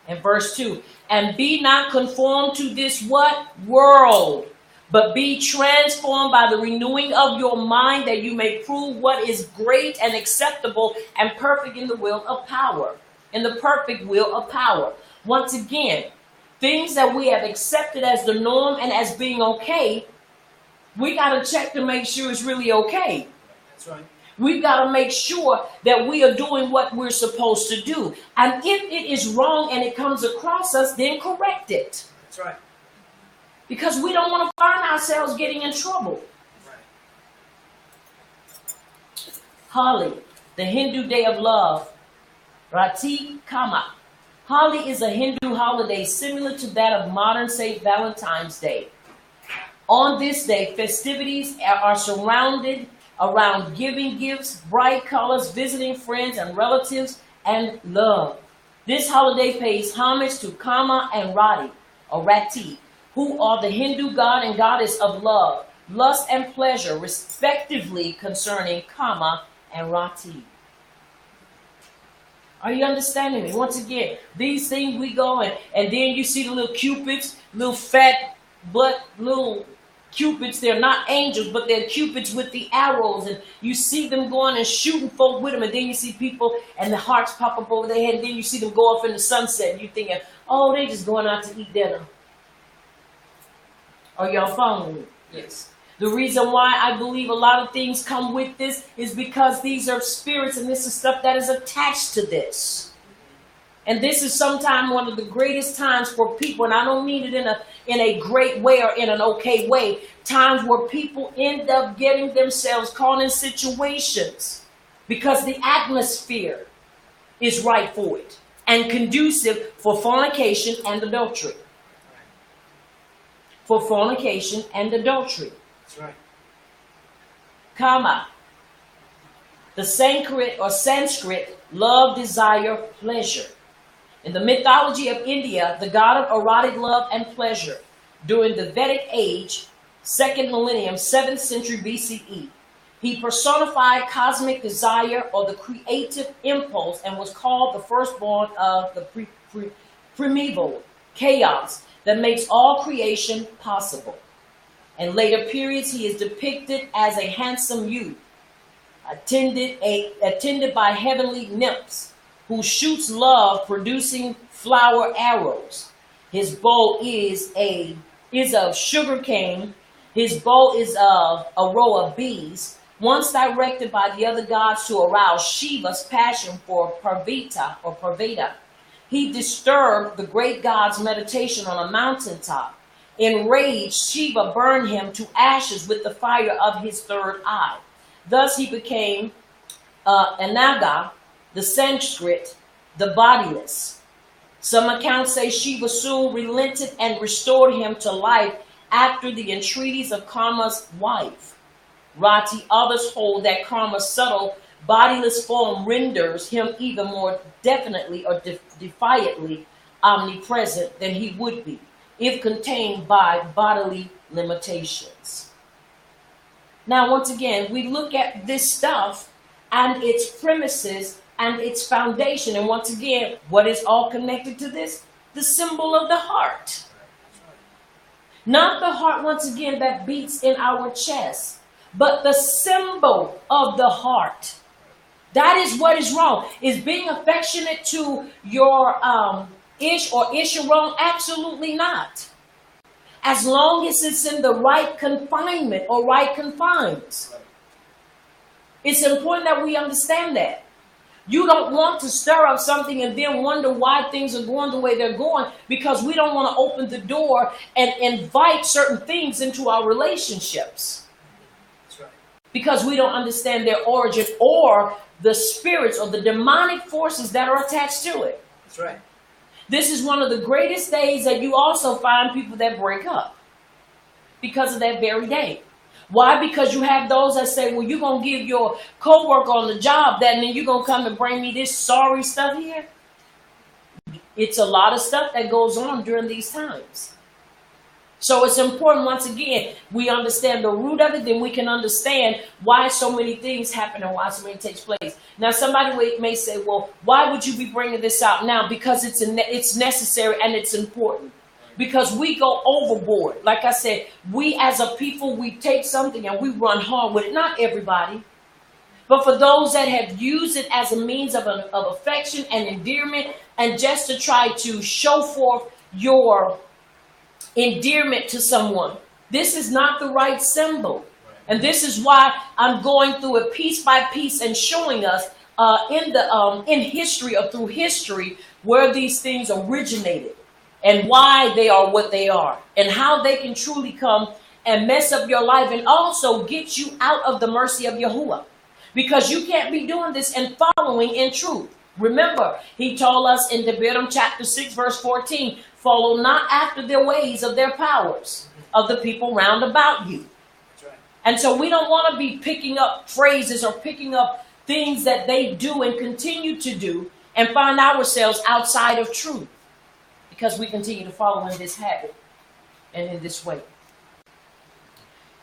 And verse 2. And be not conformed to this what? World. But be transformed by the renewing of your mind, that you may prove what is great and acceptable and perfect in the will of power. In the perfect will of power. Once again, things that we have accepted as the norm and as being okay, we got to check to make sure it's really okay. That's right. We've got to make sure that we are doing what we're supposed to do. And if it is wrong and it comes across us, then correct it. That's right. Because we don't want to find ourselves getting in trouble. Right. Holi, the Hindu day of love. Rati Kama. Holi is a Hindu holiday similar to that of modern St. Valentine's Day. On this day, festivities are surrounded around giving gifts, bright colors, visiting friends and relatives, and love. This holiday pays homage to Kama and Rati, or Rati, who are the Hindu god and goddess of love, lust, and pleasure, respectively concerning Kama and Rati. Are you understanding me? Once again, these things we go and then you see the little cupids, little fat butt, little cupids. They're not angels, but they're cupids with the arrows. And you see them going and shooting folk with them. And then you see people and the hearts pop up over their head. And then you see them go off in the sunset. And you're thinking, oh, they just going out to eat dinner. Are y'all following me? Yes. The reason why I believe a lot of things come with this is because these are spirits and this is stuff that is attached to this. And this is sometimes one of the greatest times for people, and I don't mean it in a great way or in an okay way, times where people end up getting themselves caught in situations because the atmosphere is right for it and conducive for fornication and adultery. For fornication and adultery. That's right. Kama, the Sanskrit, love, desire, pleasure. In the mythology of India, the god of erotic love and pleasure, during the Vedic age, 2nd millennium, 7th century BCE, he personified cosmic desire or the creative impulse and was called the firstborn of the primeval chaos that makes all creation possible. In later periods, he is depicted as a handsome youth, attended by heavenly nymphs, who shoots love, producing flower arrows. His bow is of sugar cane. His bow is of a row of bees, once directed by the other gods to arouse Shiva's passion for Parvata. He disturbed the great god's meditation on a mountaintop. Enraged, Shiva burned him to ashes with the fire of his third eye. Thus he became Anaga, the Sanskrit, the bodiless. Some accounts say Sheba soon relented and restored him to life after the entreaties of Karma's wife, Rati. Others hold that Karma's subtle bodiless form renders him even more definitely or defiantly omnipresent than he would be if contained by bodily limitations. Now, once again, we look at this stuff and its premises and its foundation. And once again, what is all connected to this? The symbol of the heart. Not the heart, once again, that beats in our chest, but the symbol of the heart. That is what is wrong. Is being affectionate to your ish or isharong? Absolutely not. As long as it's in the right confinement or right confines. It's important that we understand that. You don't want to stir up something and then wonder why things are going the way they're going, because we don't want to open the door and invite certain things into our relationships. That's right. Because we don't understand their origin or the spirits or the demonic forces that are attached to it. That's right. This is one of the greatest days that you also find people that break up because of that very day. Why? Because you have those that say, well, you're going to give your coworker on the job that, and then you're going to come and bring me this sorry stuff here. It's a lot of stuff that goes on during these times. So it's important, once again, we understand the root of it, then we can understand why so many things happen and why so many takes place. Now, somebody may say, well, why would you be bringing this out now? Because it's necessary and it's important. Because we go overboard. Like I said, we as a people, we take something and we run hard with it. Not everybody. But for those that have used it as a means of affection and endearment, and just to try to show forth your endearment to someone, this is not the right symbol. And this is why I'm going through it piece by piece and showing us in history or through history where these things originated. And why they are what they are. And how they can truly come and mess up your life. And also get you out of the mercy of Yahuwah. Because you can't be doing this and following in truth. Remember, he told us in Devarim chapter 6 verse 14. Follow not after their ways of their powers. Of the people round about you. That's right. And so we don't want to be picking up phrases or picking up things that they do and continue to do. And find ourselves outside of truth. Because we continue to follow in this habit and in this way.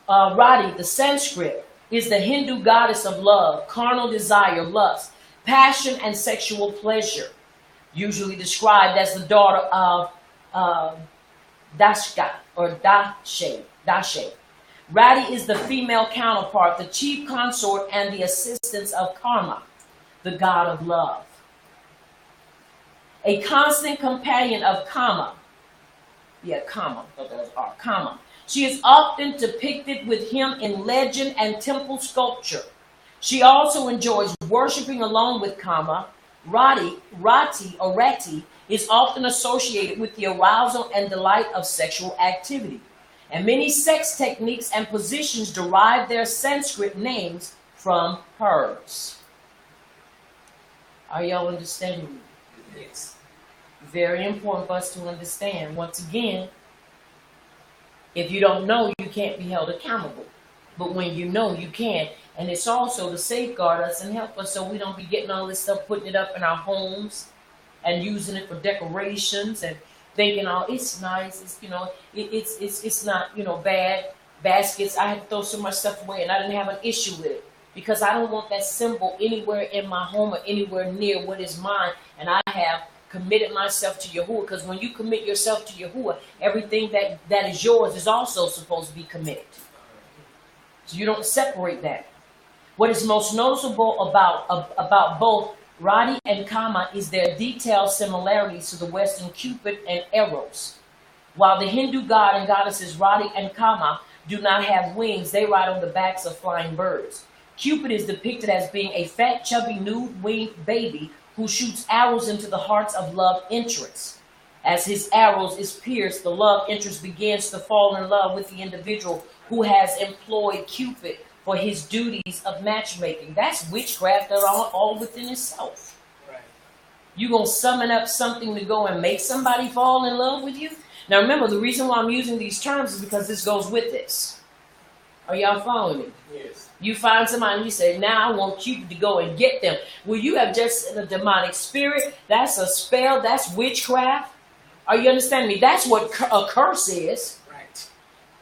Rati, the Sanskrit, is the Hindu goddess of love, carnal desire, lust, passion, and sexual pleasure. Usually described as the daughter of Dashka or Dashe. Rati is the female counterpart, the chief consort, and the assistance of Karma, the god of love. A constant companion of Kama. Kama. She is often depicted with him in legend and temple sculpture. She also enjoys worshiping along with Kama. Rati is often associated with the arousal and delight of sexual activity. And many sex techniques and positions derive their Sanskrit names from hers. Are y'all understanding me? Yes. Very important for us to understand. Once again, if you don't know, you can't be held accountable. But when you know, you can. And it's also to safeguard us and help us so we don't be getting all this stuff, putting it up in our homes and using it for decorations and thinking, oh, it's nice. It's, it's not, bad. Baskets. I had to throw so much stuff away and I didn't have an issue with it. Because I don't want that symbol anywhere in my home or anywhere near what is mine. And I have committed myself to Yahuwah. Because when you commit yourself to Yahuwah, everything that is yours is also supposed to be committed. So you don't separate that. What is most noticeable about both Rati and Kama is their detailed similarities to the Western Cupid and Eros. While the Hindu god and goddesses Rati and Kama do not have wings, they ride on the backs of flying birds. Cupid is depicted as being a fat, chubby, nude-winged baby who shoots arrows into the hearts of love interests. As his arrows is pierced, the love interest begins to fall in love with the individual who has employed Cupid for his duties of matchmaking. That's witchcraft all within itself. Right. You going to summon up something to go and make somebody fall in love with you? Now remember, the reason why I'm using these terms is because this goes with this. Are y'all following me? Yes. You find somebody and you say, now I want Cupid to go and get them. Well, you have just a demonic spirit. That's a spell. That's witchcraft. Are you understanding me? That's what a curse is. Right.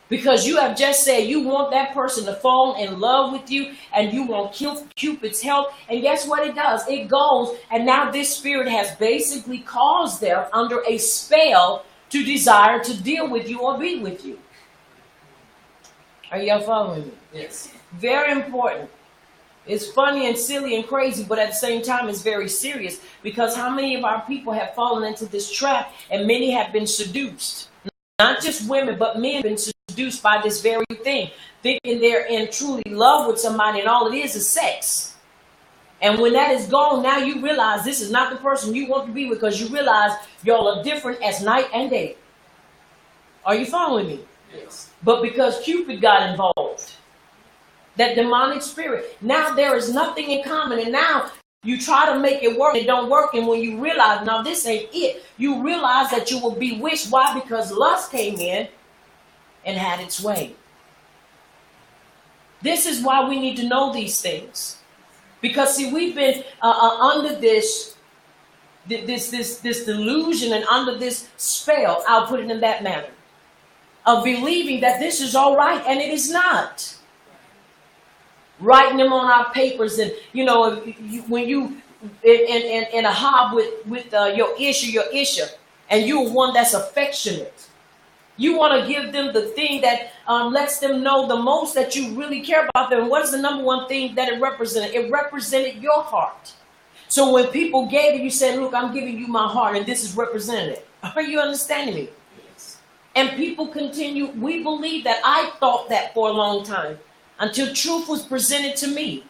Because you have just said you want that person to fall in love with you and you want Cupid's help. And guess what it does? It goes, and now this spirit has basically caused them under a spell to desire to deal with you or be with you. Are y'all following me? Yes. Very important. It's funny and silly and crazy, but at the same time, it's very serious, because how many of our people have fallen into this trap, and many have been seduced. Not just women, but men have been seduced by this very thing, thinking they're in truly love with somebody, and all it is sex. And when that is gone, now you realize this is not the person you want to be with, because you realize y'all are different as night and day. Are you following me? Yes. But because Cupid got involved, that demonic spirit, now there is nothing in common. And now you try to make it work, it don't work. And when you realize, now this ain't it, you realize that you will be bewitched. Why? Because lust came in and had its way. This is why we need to know these things. Because see, we've been under this delusion and under this spell, I'll put it in that manner, of believing that this is all right, and it is not. Writing them on our papers, and you know, when you in a hob with your isha, and you're one that's affectionate, you want to give them the thing that lets them know the most that you really care about them. And what is the number one thing that it represented? It represented your heart. So when people gave it, you said, look, I'm giving you my heart, and this is represented. Are you understanding me? Yes. And people continue. We believe that. I thought that for a long time, until truth was presented to me.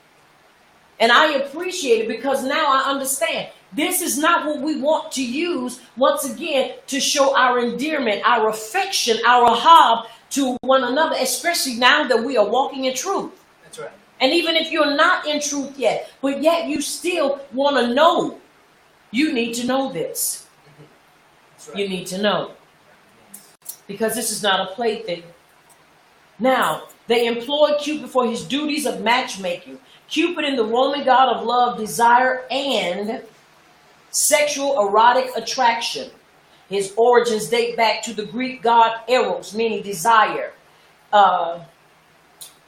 And I appreciate it, because now I understand this is not what we want to use, once again, to show our endearment, our affection, our hob to one another, especially now that we are walking in truth. That's right. And even if you're not in truth yet, but yet you still want to know, you need to know this. That's right. You need to know. Because this is not a plaything. Now, they employed Cupid for his duties of matchmaking. Cupid, in the Roman god of love, desire, and sexual erotic attraction. His origins date back to the Greek god Eros, meaning desire,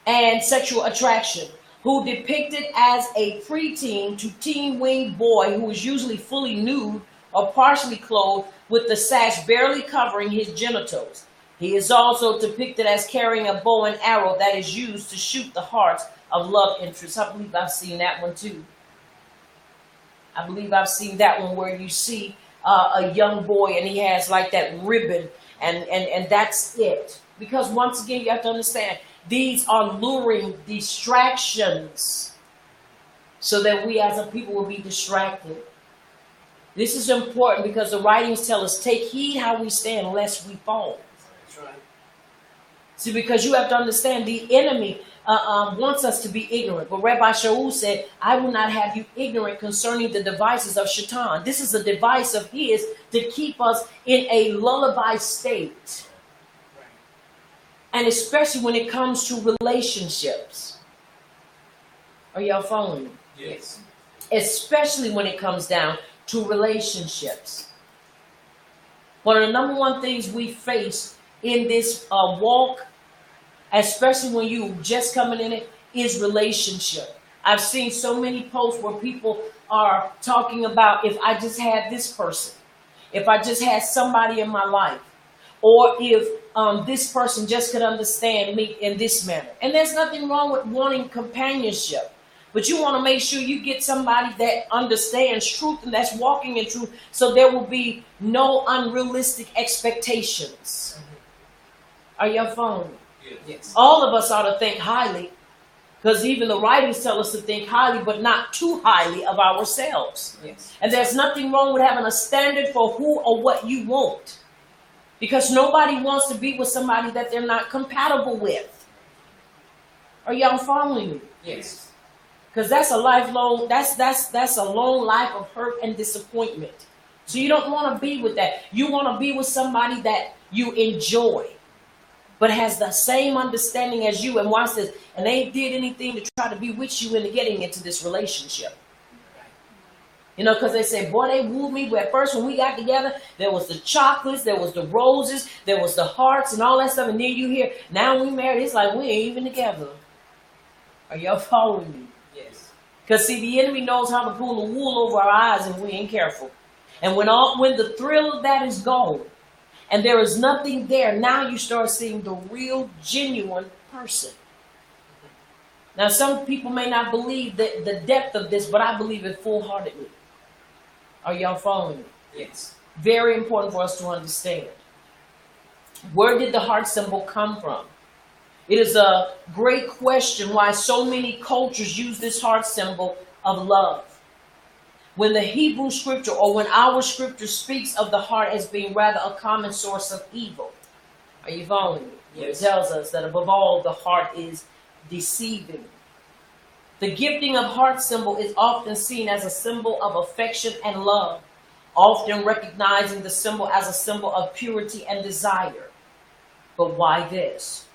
and sexual attraction, who depicted as a preteen to teen-winged boy who is usually fully nude or partially clothed with the sash barely covering his genitals. He is also depicted as carrying a bow and arrow that is used to shoot the hearts of love interests. I believe I've seen that one too. I believe I've seen that one where you see a young boy and he has like that ribbon and that's it. Because once again, you have to understand, these are luring distractions so that we as a people will be distracted. This is important because the writings tell us, take heed how we stand lest we fall. That's right. See, because you have to understand, the enemy wants us to be ignorant. But Rabbi Shaul said, I will not have you ignorant concerning the devices of Shaitan. This is a device of his to keep us in a lullaby state. Right. And especially when it comes to relationships. Are y'all following me? Yes. Especially when it comes down to relationships. One of the number one things we face in this walk, especially when you just coming in it, is relationship. I've seen so many posts where people are talking about, if I just had this person, if I just had somebody in my life, or if this person just could understand me in this manner. And there's nothing wrong with wanting companionship, but you want to make sure you get somebody that understands truth and that's walking in truth, so there will be no unrealistic expectations. Are y'all following me? Yes. All of us ought to think highly, because even the writings tell us to think highly, but not too highly of ourselves. Yes. And there's nothing wrong with having a standard for who or what you want, because nobody wants to be with somebody that they're not compatible with. Are y'all following me? Yes. Because that's a lifelong, that's a long life of hurt and disappointment. So you don't want to be with that. You want to be with somebody that you enjoy, but has the same understanding as you. And watch this, and they did anything to try to be with you into getting into this relationship. You know, because they say, boy, they wooed me. But at first, when we got together, there was the chocolates, there was the roses, there was the hearts and all that stuff. And then you hear, now we married. It's like we ain't even together. Are y'all following me? Yes. Because see, the enemy knows how to pull the wool over our eyes if we ain't careful. And when the thrill of that is gone, and there is nothing there, now you start seeing the real, genuine person. Now, some people may not believe the depth of this, but I believe it full-heartedly. Are y'all following me? Yes. Very important for us to understand. Where did the heart symbol come from? It is a great question why so many cultures use this heart symbol of love. When the Hebrew scripture or when our scripture speaks of the heart as being rather a common source of evil. Are you following me? Yes. It tells us that above all, the heart is deceiving. The gifting of heart symbol is often seen as a symbol of affection and love, often recognizing the symbol as a symbol of purity and desire. But why this?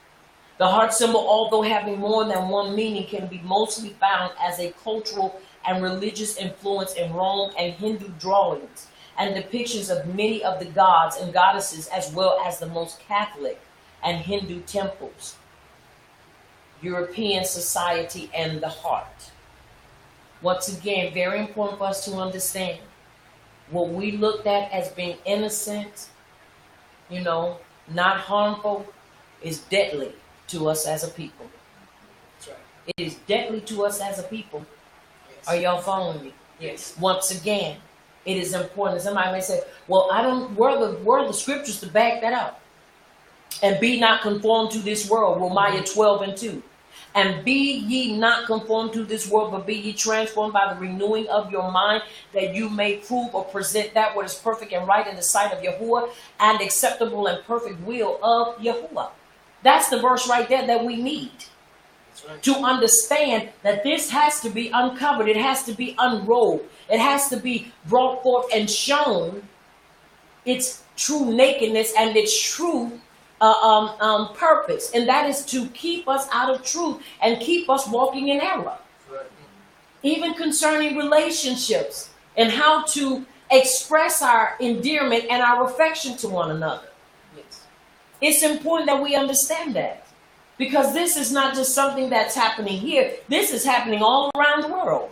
The heart symbol, although having more than one meaning, can be mostly found as a cultural and religious influence in Rome and Hindu drawings and depictions of many of the gods and goddesses, as well as the most Catholic and Hindu temples. European society and the heart. Once again, very important for us to understand what we looked at as being innocent, not harmful, is deadly to us as a people. That's right. It is deadly to us as a people. Yes. Are y'all following me? Yes. Once again, it is important. Somebody may say, well, where are the scriptures to back that up? And be not conformed to this world, Romans 12:2. And be ye not conformed to this world, but be ye transformed by the renewing of your mind, that you may prove or present that what is perfect and right in the sight of Yahuwah, and acceptable and perfect will of Yahuwah. That's the verse right there that we need. That's right. To understand that this has to be uncovered. It has to be unrolled. It has to be brought forth and shown its true nakedness and its true purpose, and that is to keep us out of truth and keep us walking in error. Right. Even concerning relationships and how to express our endearment and our affection to one another. Yes. It's important that we understand that, because this is not just something that's happening here. This is happening all around the world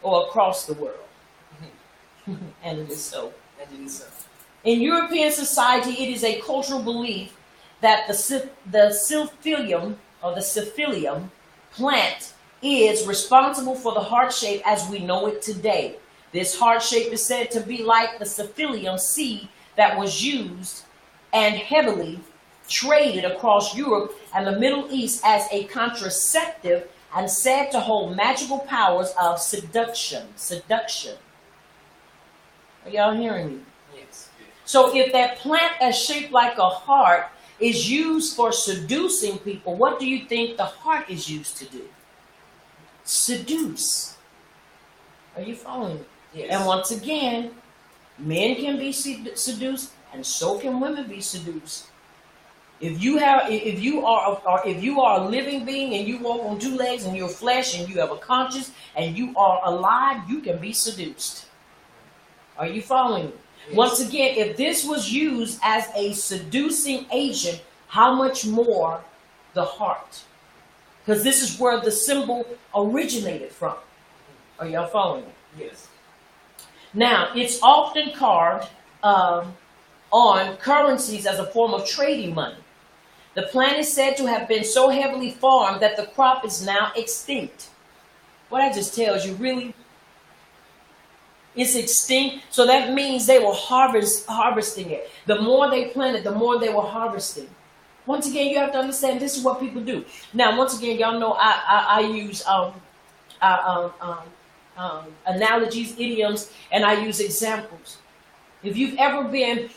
or across the world. And it is so. And it is so. In European society, it is a cultural belief that the psyphilium or the psyphilium plant is responsible for the heart shape as we know it today. This heart shape is said to be like the psyphilium seed that was used and heavily traded across Europe and the Middle East as a contraceptive and said to hold magical powers of seduction. Are y'all hearing me? Yes. So if that plant that's shaped like a heart is used for seducing people, what do you think the heart is used to do? Seduce. Are you following me? Yes. And once again, men can be seduced, and so can women be seduced. If you are a living being and you walk on two legs and you're flesh and you have a conscience and you are alive, you can be seduced. Are you following me? Yes. Once again, if this was used as a seducing agent, how much more the heart? Because this is where the symbol originated from. Are y'all following me? Yes. Now, it's often carved on currencies as a form of trading money. The plant is said to have been so heavily farmed that the crop is now extinct. What that just tells you, really, it's extinct. So that means they were harvesting it. The more they planted, the more they were harvesting. Once again, you have to understand this is what people do. Now, once again, y'all know I use analogies, idioms, and I use examples. If you've ever been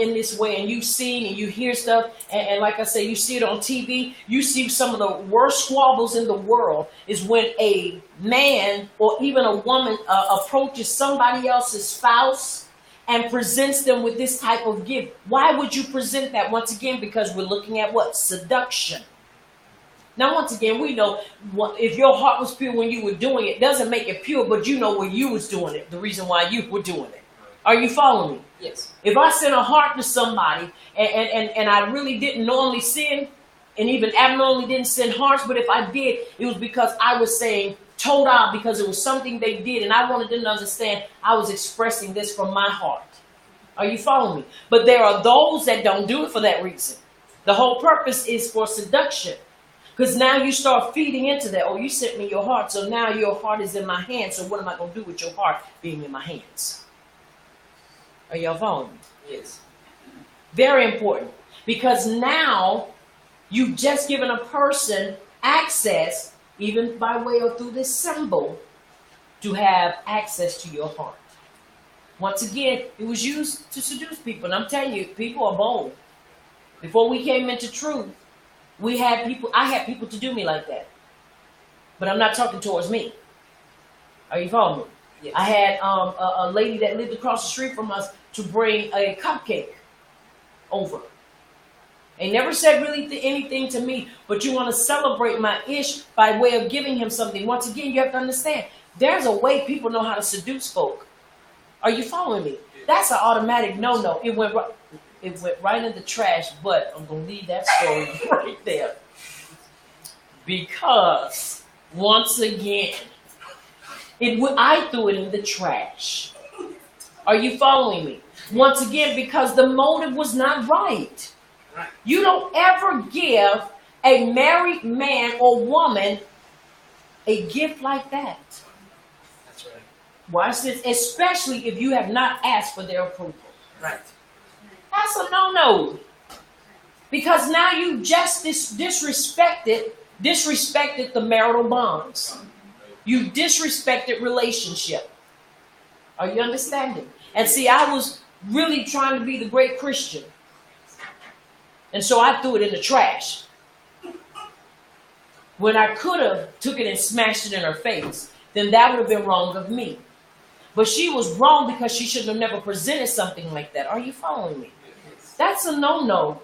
in this way and you've seen and you hear stuff, and like I say, you see it on TV, you see some of the worst squabbles in the world is when a man or even a woman approaches somebody else's spouse and presents them with this type of gift. Why would you present that? Once again, because we're looking at what? Seduction. Now, once again, we know if your heart was pure when you were doing it, doesn't make it pure, but you know when you was doing it, the reason why you were doing it. Are you following me? Yes. If I send a heart to somebody and I really didn't normally sin, and even abnormally didn't send hearts, but if I did, it was because I was saying Todah, because it was something they did, and I wanted them to understand I was expressing this from my heart. Are you following me? But there are those that don't do it for that reason. The whole purpose is for seduction. Because now you start feeding into that. Oh, you sent me your heart, so now your heart is in my hands. So what am I going to do with your heart being in my hands? Are y'all following me? Yes. Very important. Because now you've just given a person access, even by way of through this symbol, to have access to your heart. Once again, it was used to seduce people. And I'm telling you, people are bold. Before we came into truth, I had people to do me like that. But I'm not talking towards me. Are you following me? Yes. I had a lady that lived across the street from us to bring a cupcake over. They never said really anything to me, but you want to celebrate my ish by way of giving him something. Once again, you have to understand, there's a way people know how to seduce folk. Are you following me? That's an automatic no-no. It went right in the trash, but I'm going to leave that story right there. Because, once again, I threw it in the trash. Are you following me? Once again, because the motive was not right. You don't ever give a married man or woman a gift like that. That's right. Watch this, especially if you have not asked for their approval. Right. That's a no-no. Because now you just disrespected the marital bonds. You disrespected relationship. Are you understanding? And see, I was really trying to be the great Christian. And so I threw it in the trash. When I could have took it and smashed it in her face, then that would have been wrong of me. But she was wrong because she should have never presented something like that. Are you following me? That's a no-no.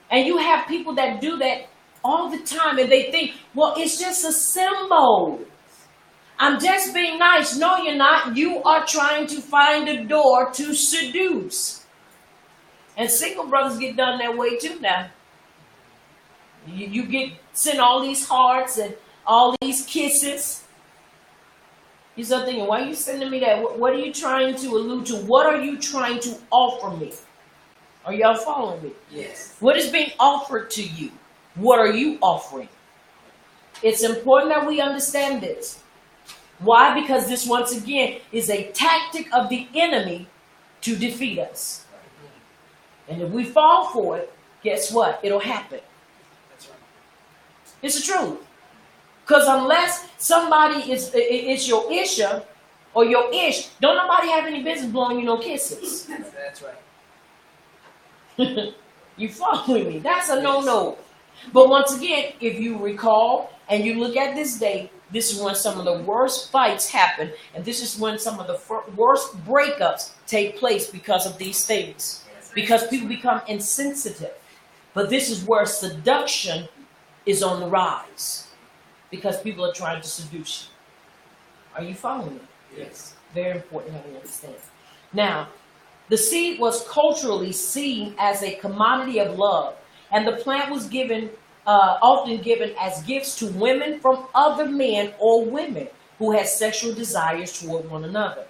And you have people that do that all the time and they think, well, it's just a symbol. I'm just being nice. No, you're not. You are trying to find a door to seduce. And single brothers get done that way too now. You get sent all these hearts and all these kisses. You start thinking, why are you sending me that? What are you trying to allude to? What are you trying to offer me? Are y'all following me? Yes. What is being offered to you? What are you offering? It's important that we understand this. Why? Because this, once again, is a tactic of the enemy to defeat us. And if we fall for it, guess what? It'll happen. That's right. It's the truth. Because unless somebody is your isha or your ish, don't nobody have any business blowing you no kisses. That's right. You following me? That's a no-no. But once again, if you recall and you look at this day, this is when some of the worst fights happen. And this is when some of the worst breakups take place because of these things. Because people become insensitive. But this is where seduction is on the rise. Because people are trying to seduce you. Are you following me? Yes. Very important that we understand. Now, the seed was culturally seen as a commodity of love. And the plant was often given as gifts to women from other men or women who had sexual desires toward one another.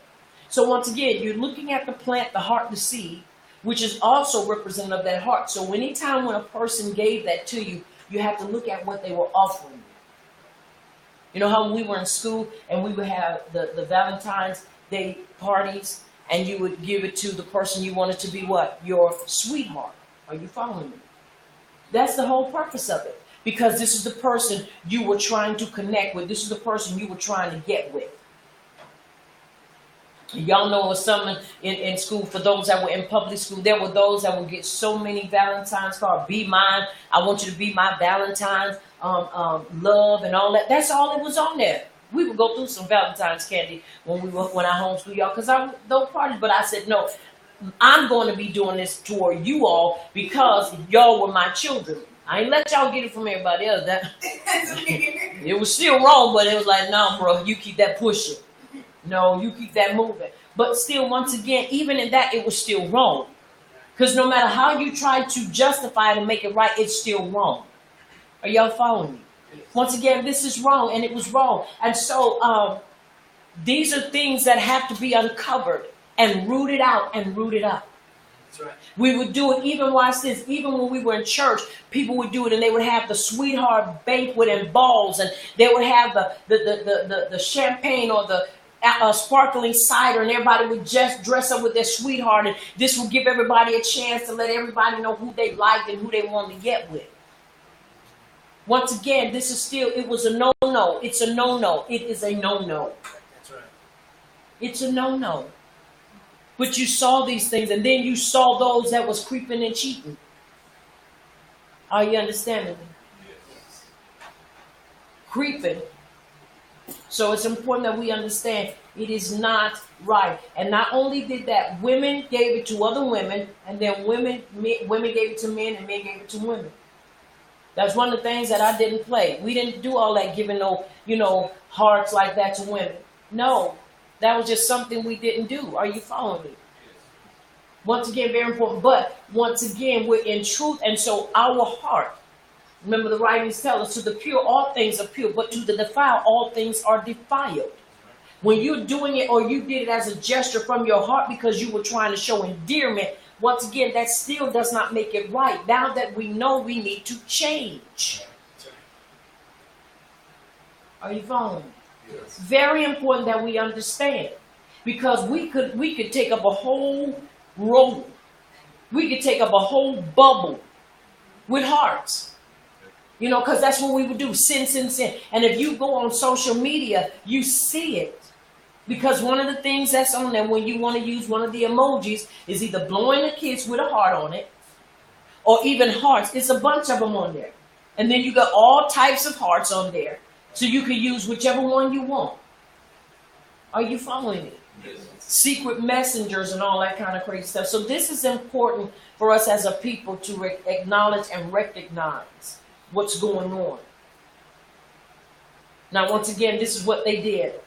So once again, you're looking at the plant, the heart, the seed, which is also representative of that heart. So anytime when a person gave that to you, you have to look at what they were offering you. You know how we were in school and we would have the Valentine's Day parties and you would give it to the person you wanted to be what? Your sweetheart. Are you following me? That's the whole purpose of it. Because this is the person you were trying to connect with. This is the person you were trying to get with. Y'all know it was something in school for those that were in public school. There were those that would get so many Valentine's cards. Be mine. I want you to be my Valentine's. Love and all that. That's all it was on there. We would go through some Valentine's candy when I homeschool y'all because I don't party. But I said no. I'm going to be doing this toward you all because y'all were my children. I ain't let y'all get it from everybody else. That it was still wrong, but it was like, no, bro, you keep that pushing. No, you keep that moving. But still, once again, even in that, it was still wrong. Because no matter how you try to justify it and make it right, it's still wrong. Are y'all following me? Once again, this is wrong, and it was wrong. And so these are things that have to be uncovered and rooted out and rooted up. That's right. We would do it even, watch this, even when we were in church, people would do it and they would have the sweetheart banquet and balls, and they would have the champagne or the sparkling cider, and everybody would just dress up with their sweetheart, and this would give everybody a chance to let everybody know who they liked and who they wanted to get with. Once again, this is still, it was a no-no. It's a no-no. It is a no-no. That's right. It's a no-no. But you saw these things, and then you saw those that was creeping and cheating. Are you understanding me? Yes. Creeping. So it's important that we understand it is not right. And not only did that, women gave it to other women, and then women gave it to men, and men gave it to women. That's one of the things that I didn't play. We didn't do all that giving no, hearts like that to women. No, that was just something we didn't do. Are you following me? Once again, very important. But once again, we're in truth, and so our heart. Remember, the writings tell us, to the pure, all things are pure, but to the defiled, all things are defiled. When you're doing it, or you did it as a gesture from your heart because you were trying to show endearment, once again, that still does not make it right. Now that we know, we need to change. Are you following me? Yes. Very important that we understand, because we could take up a whole row. We could take up a whole bubble with hearts. Because that's what we would do. Sin, sin, sin. And if you go on social media, you see it. Because one of the things that's on there when you want to use one of the emojis is either blowing a kiss with a heart on it, or even hearts. It's a bunch of them on there. And then you got all types of hearts on there. So you can use whichever one you want. Are you following me? Yes. Secret messengers and all that kind of crazy stuff. So this is important for us as a people to acknowledge and recognize what's going on. Now, once again, this is what they did.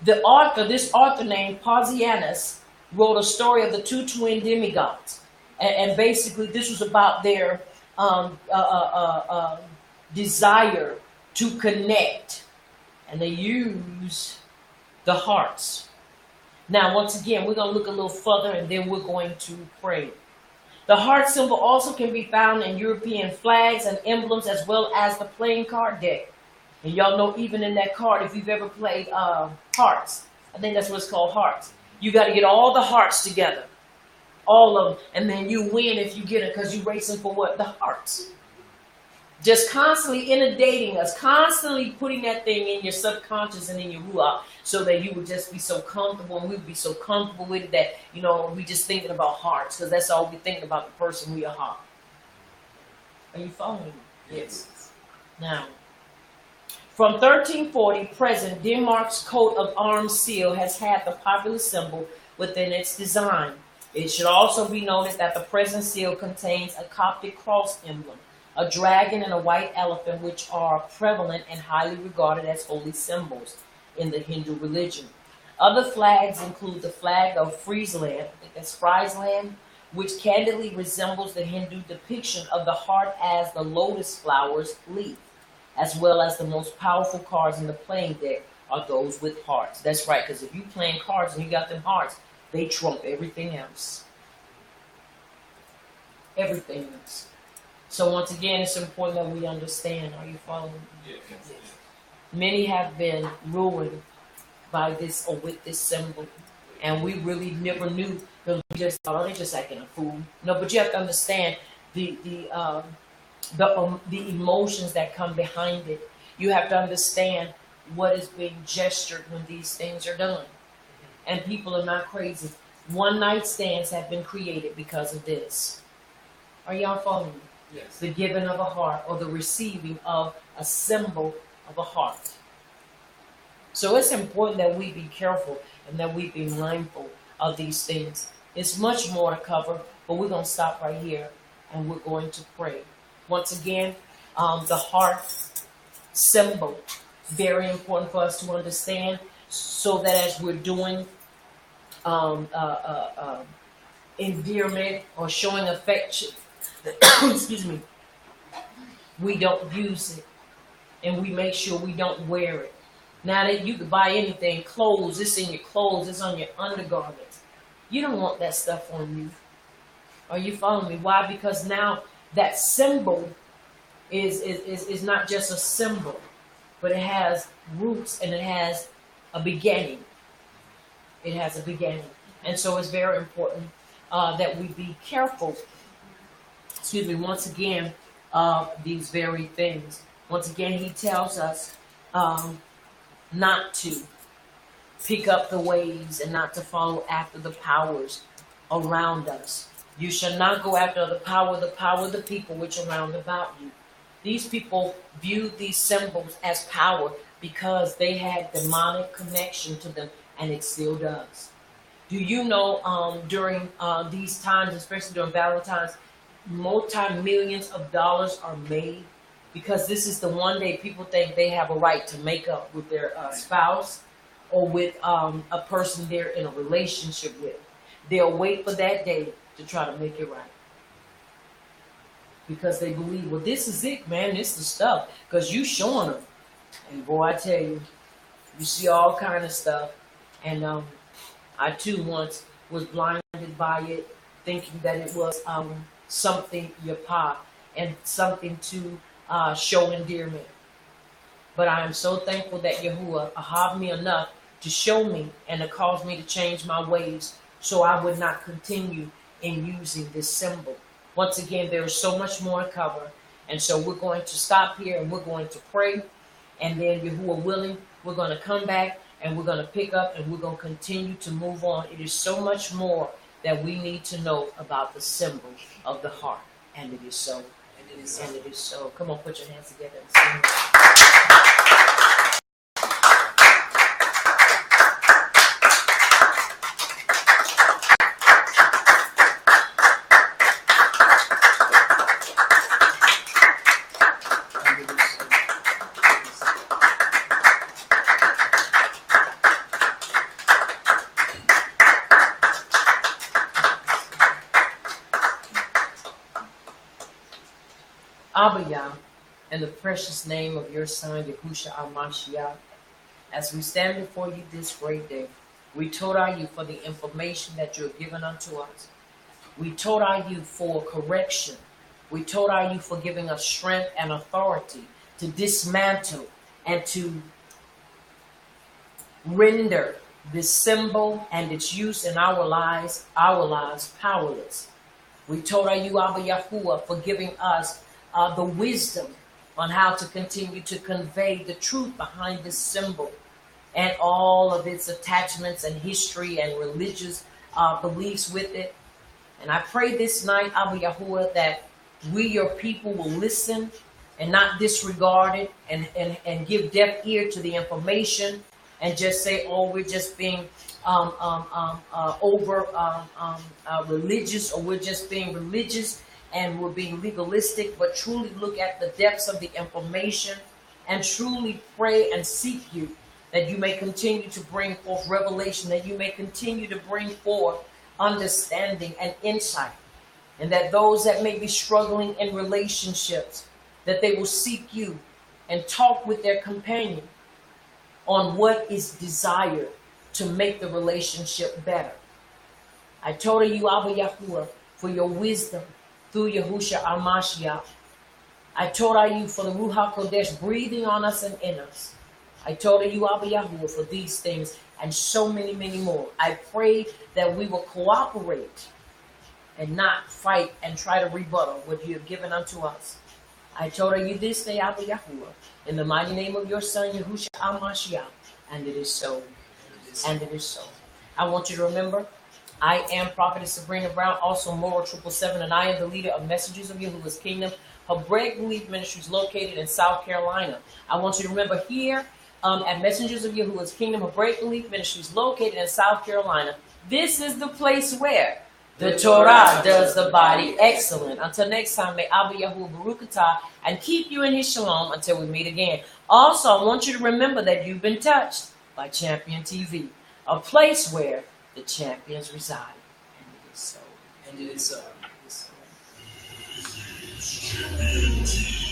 This author named Pausanias wrote a story of the two twin demigods. And basically, this was about their desire to connect. And they use the hearts. Now, once again, we're going to look a little further, and then we're going to pray. The heart symbol also can be found in European flags and emblems, as well as the playing card deck. And y'all know, even in that card, if you've ever played hearts, I think that's what it's called, hearts. You got to get all the hearts together. All of them. And then you win if you get it, because you're racing for what? The hearts. Just constantly inundating us, constantly putting that thing in your subconscious and in your ruach, so that you would just be so comfortable, and we would be so comfortable with it that, we just thinking about hearts, because that's all we thinking about, the person we are. Are you following me? Yes. Now, from 1340 present, Denmark's coat of arms seal has had the popular symbol within its design. It should also be noted that the present seal contains a Coptic cross emblem, a dragon and a white elephant, which are prevalent and highly regarded as holy symbols in the Hindu religion. Other flags include the flag of Friesland, I think that's Friesland, which candidly resembles the Hindu depiction of the heart as the lotus flower's leaf, as well as the most powerful cards in the playing deck are those with hearts. That's right, because if you playing cards and you got them hearts, they trump everything else. Everything else. So once again, it's important that we understand. Are you following me? Yes. Many have been ruined by this or with this symbol. And we really never knew, because we just thought, they're just acting a fool. No, but you have to understand the emotions that come behind it. You have to understand what is being gestured when these things are done. And people are not crazy. One night stands have been created because of this. Are y'all following me? Yes. The giving of a heart or the receiving of a symbol of a heart. So it's important that we be careful and that we be mindful of these things. It's much more to cover, but we're going to stop right here and we're going to pray. Once again, the heart symbol, very important for us to understand, so that as we're doing endearment or showing affection, excuse me, we don't use it and we make sure we don't wear it. Now that you can buy anything, clothes, it's in your clothes, it's on your undergarments. You don't want that stuff on you. Are you following me? Why? Because now that symbol is not just a symbol, but it has roots and it has a beginning. It has a beginning. And so it's very important that we be careful, excuse me, once again, these very things. Once again, he tells us not to pick up the ways and not to follow after the powers around us. You shall not go after the power of the people which are round about you. These people viewed these symbols as power because they had demonic connection to them, and it still does. Do you know during these times, especially during Valentine's, multi-millions of dollars are made because this is the one day people think they have a right to make up with their spouse or with a person they're in a relationship with. They'll wait for that day to try to make it right. Because they believe, well, this is it, man. This is the stuff. Because you showing them. And boy, I tell you, you see all kind of stuff. And I too once was blinded by it, thinking that it was something yapa and something to show endearment. But I am so thankful that Yahuwah ahav me enough to show me and to cause me to change my ways so I would not continue in using this symbol. Once again, there is so much more to cover. And so we're going to stop here and we're going to pray. And then, Yahuwah willing, we're going to come back and we're going to pick up and we're going to continue to move on. It is so much more that we need to know about the symbol of the heart. And it is so. And it is so. And it is so. Come on, put your hands together and sing. Abba Yah, in the precious name of your Son, Yahushua HaMashiach, as we stand before you this great day, we Torah you for the information that you have given unto us. We Torah you for correction. We Torah you for giving us strength and authority to dismantle and to render this symbol and its use in our lives powerless. We Torah you, Abba Yahuwah, for giving us the wisdom on how to continue to convey the truth behind this symbol and all of its attachments and history and religious beliefs with it. And I pray this night, Abba Yahuwah, that we, your people, will listen and not disregard it and give deaf ear to the information and just say, oh, we're just being religious, or we're just being religious and we're being legalistic, but truly look at the depths of the information and truly pray and seek you, that you may continue to bring forth revelation, that you may continue to bring forth understanding and insight, and that those that may be struggling in relationships, that they will seek you and talk with their companion on what is desired to make the relationship better. I told you, Abba Yahuwah, for your wisdom through Yahushua HaMashiach. I told you for the Ruach HaKodesh breathing on us and in us. I told you, Abba Yahuwah, for these things and so many, many more. I pray that we will cooperate and not fight and try to rebuttal what you have given unto us. I Torah you this day, Abba Yahuwah, in the mighty name of your son, Yahushua HaMashiach. And it is so. And it is so. I want you to remember, I am Prophetess Sabrina Brown, also Moral 777, and I am the leader of Messengers of Yahuwah's Kingdom, Hebraic Belief Ministries located in South Carolina. I want you to remember here at Messengers of Yahuwah's Kingdom, Hebraic Belief Ministries located in South Carolina, this is the place where the Torah does the body excellent. Until next time, may Abba Yahuwah Baruch Atah and keep you in his shalom until we meet again. Also, I want you to remember that you've been touched by Champion TV, a place where the champions reside. And it is so. And it is so. This is Champion TV.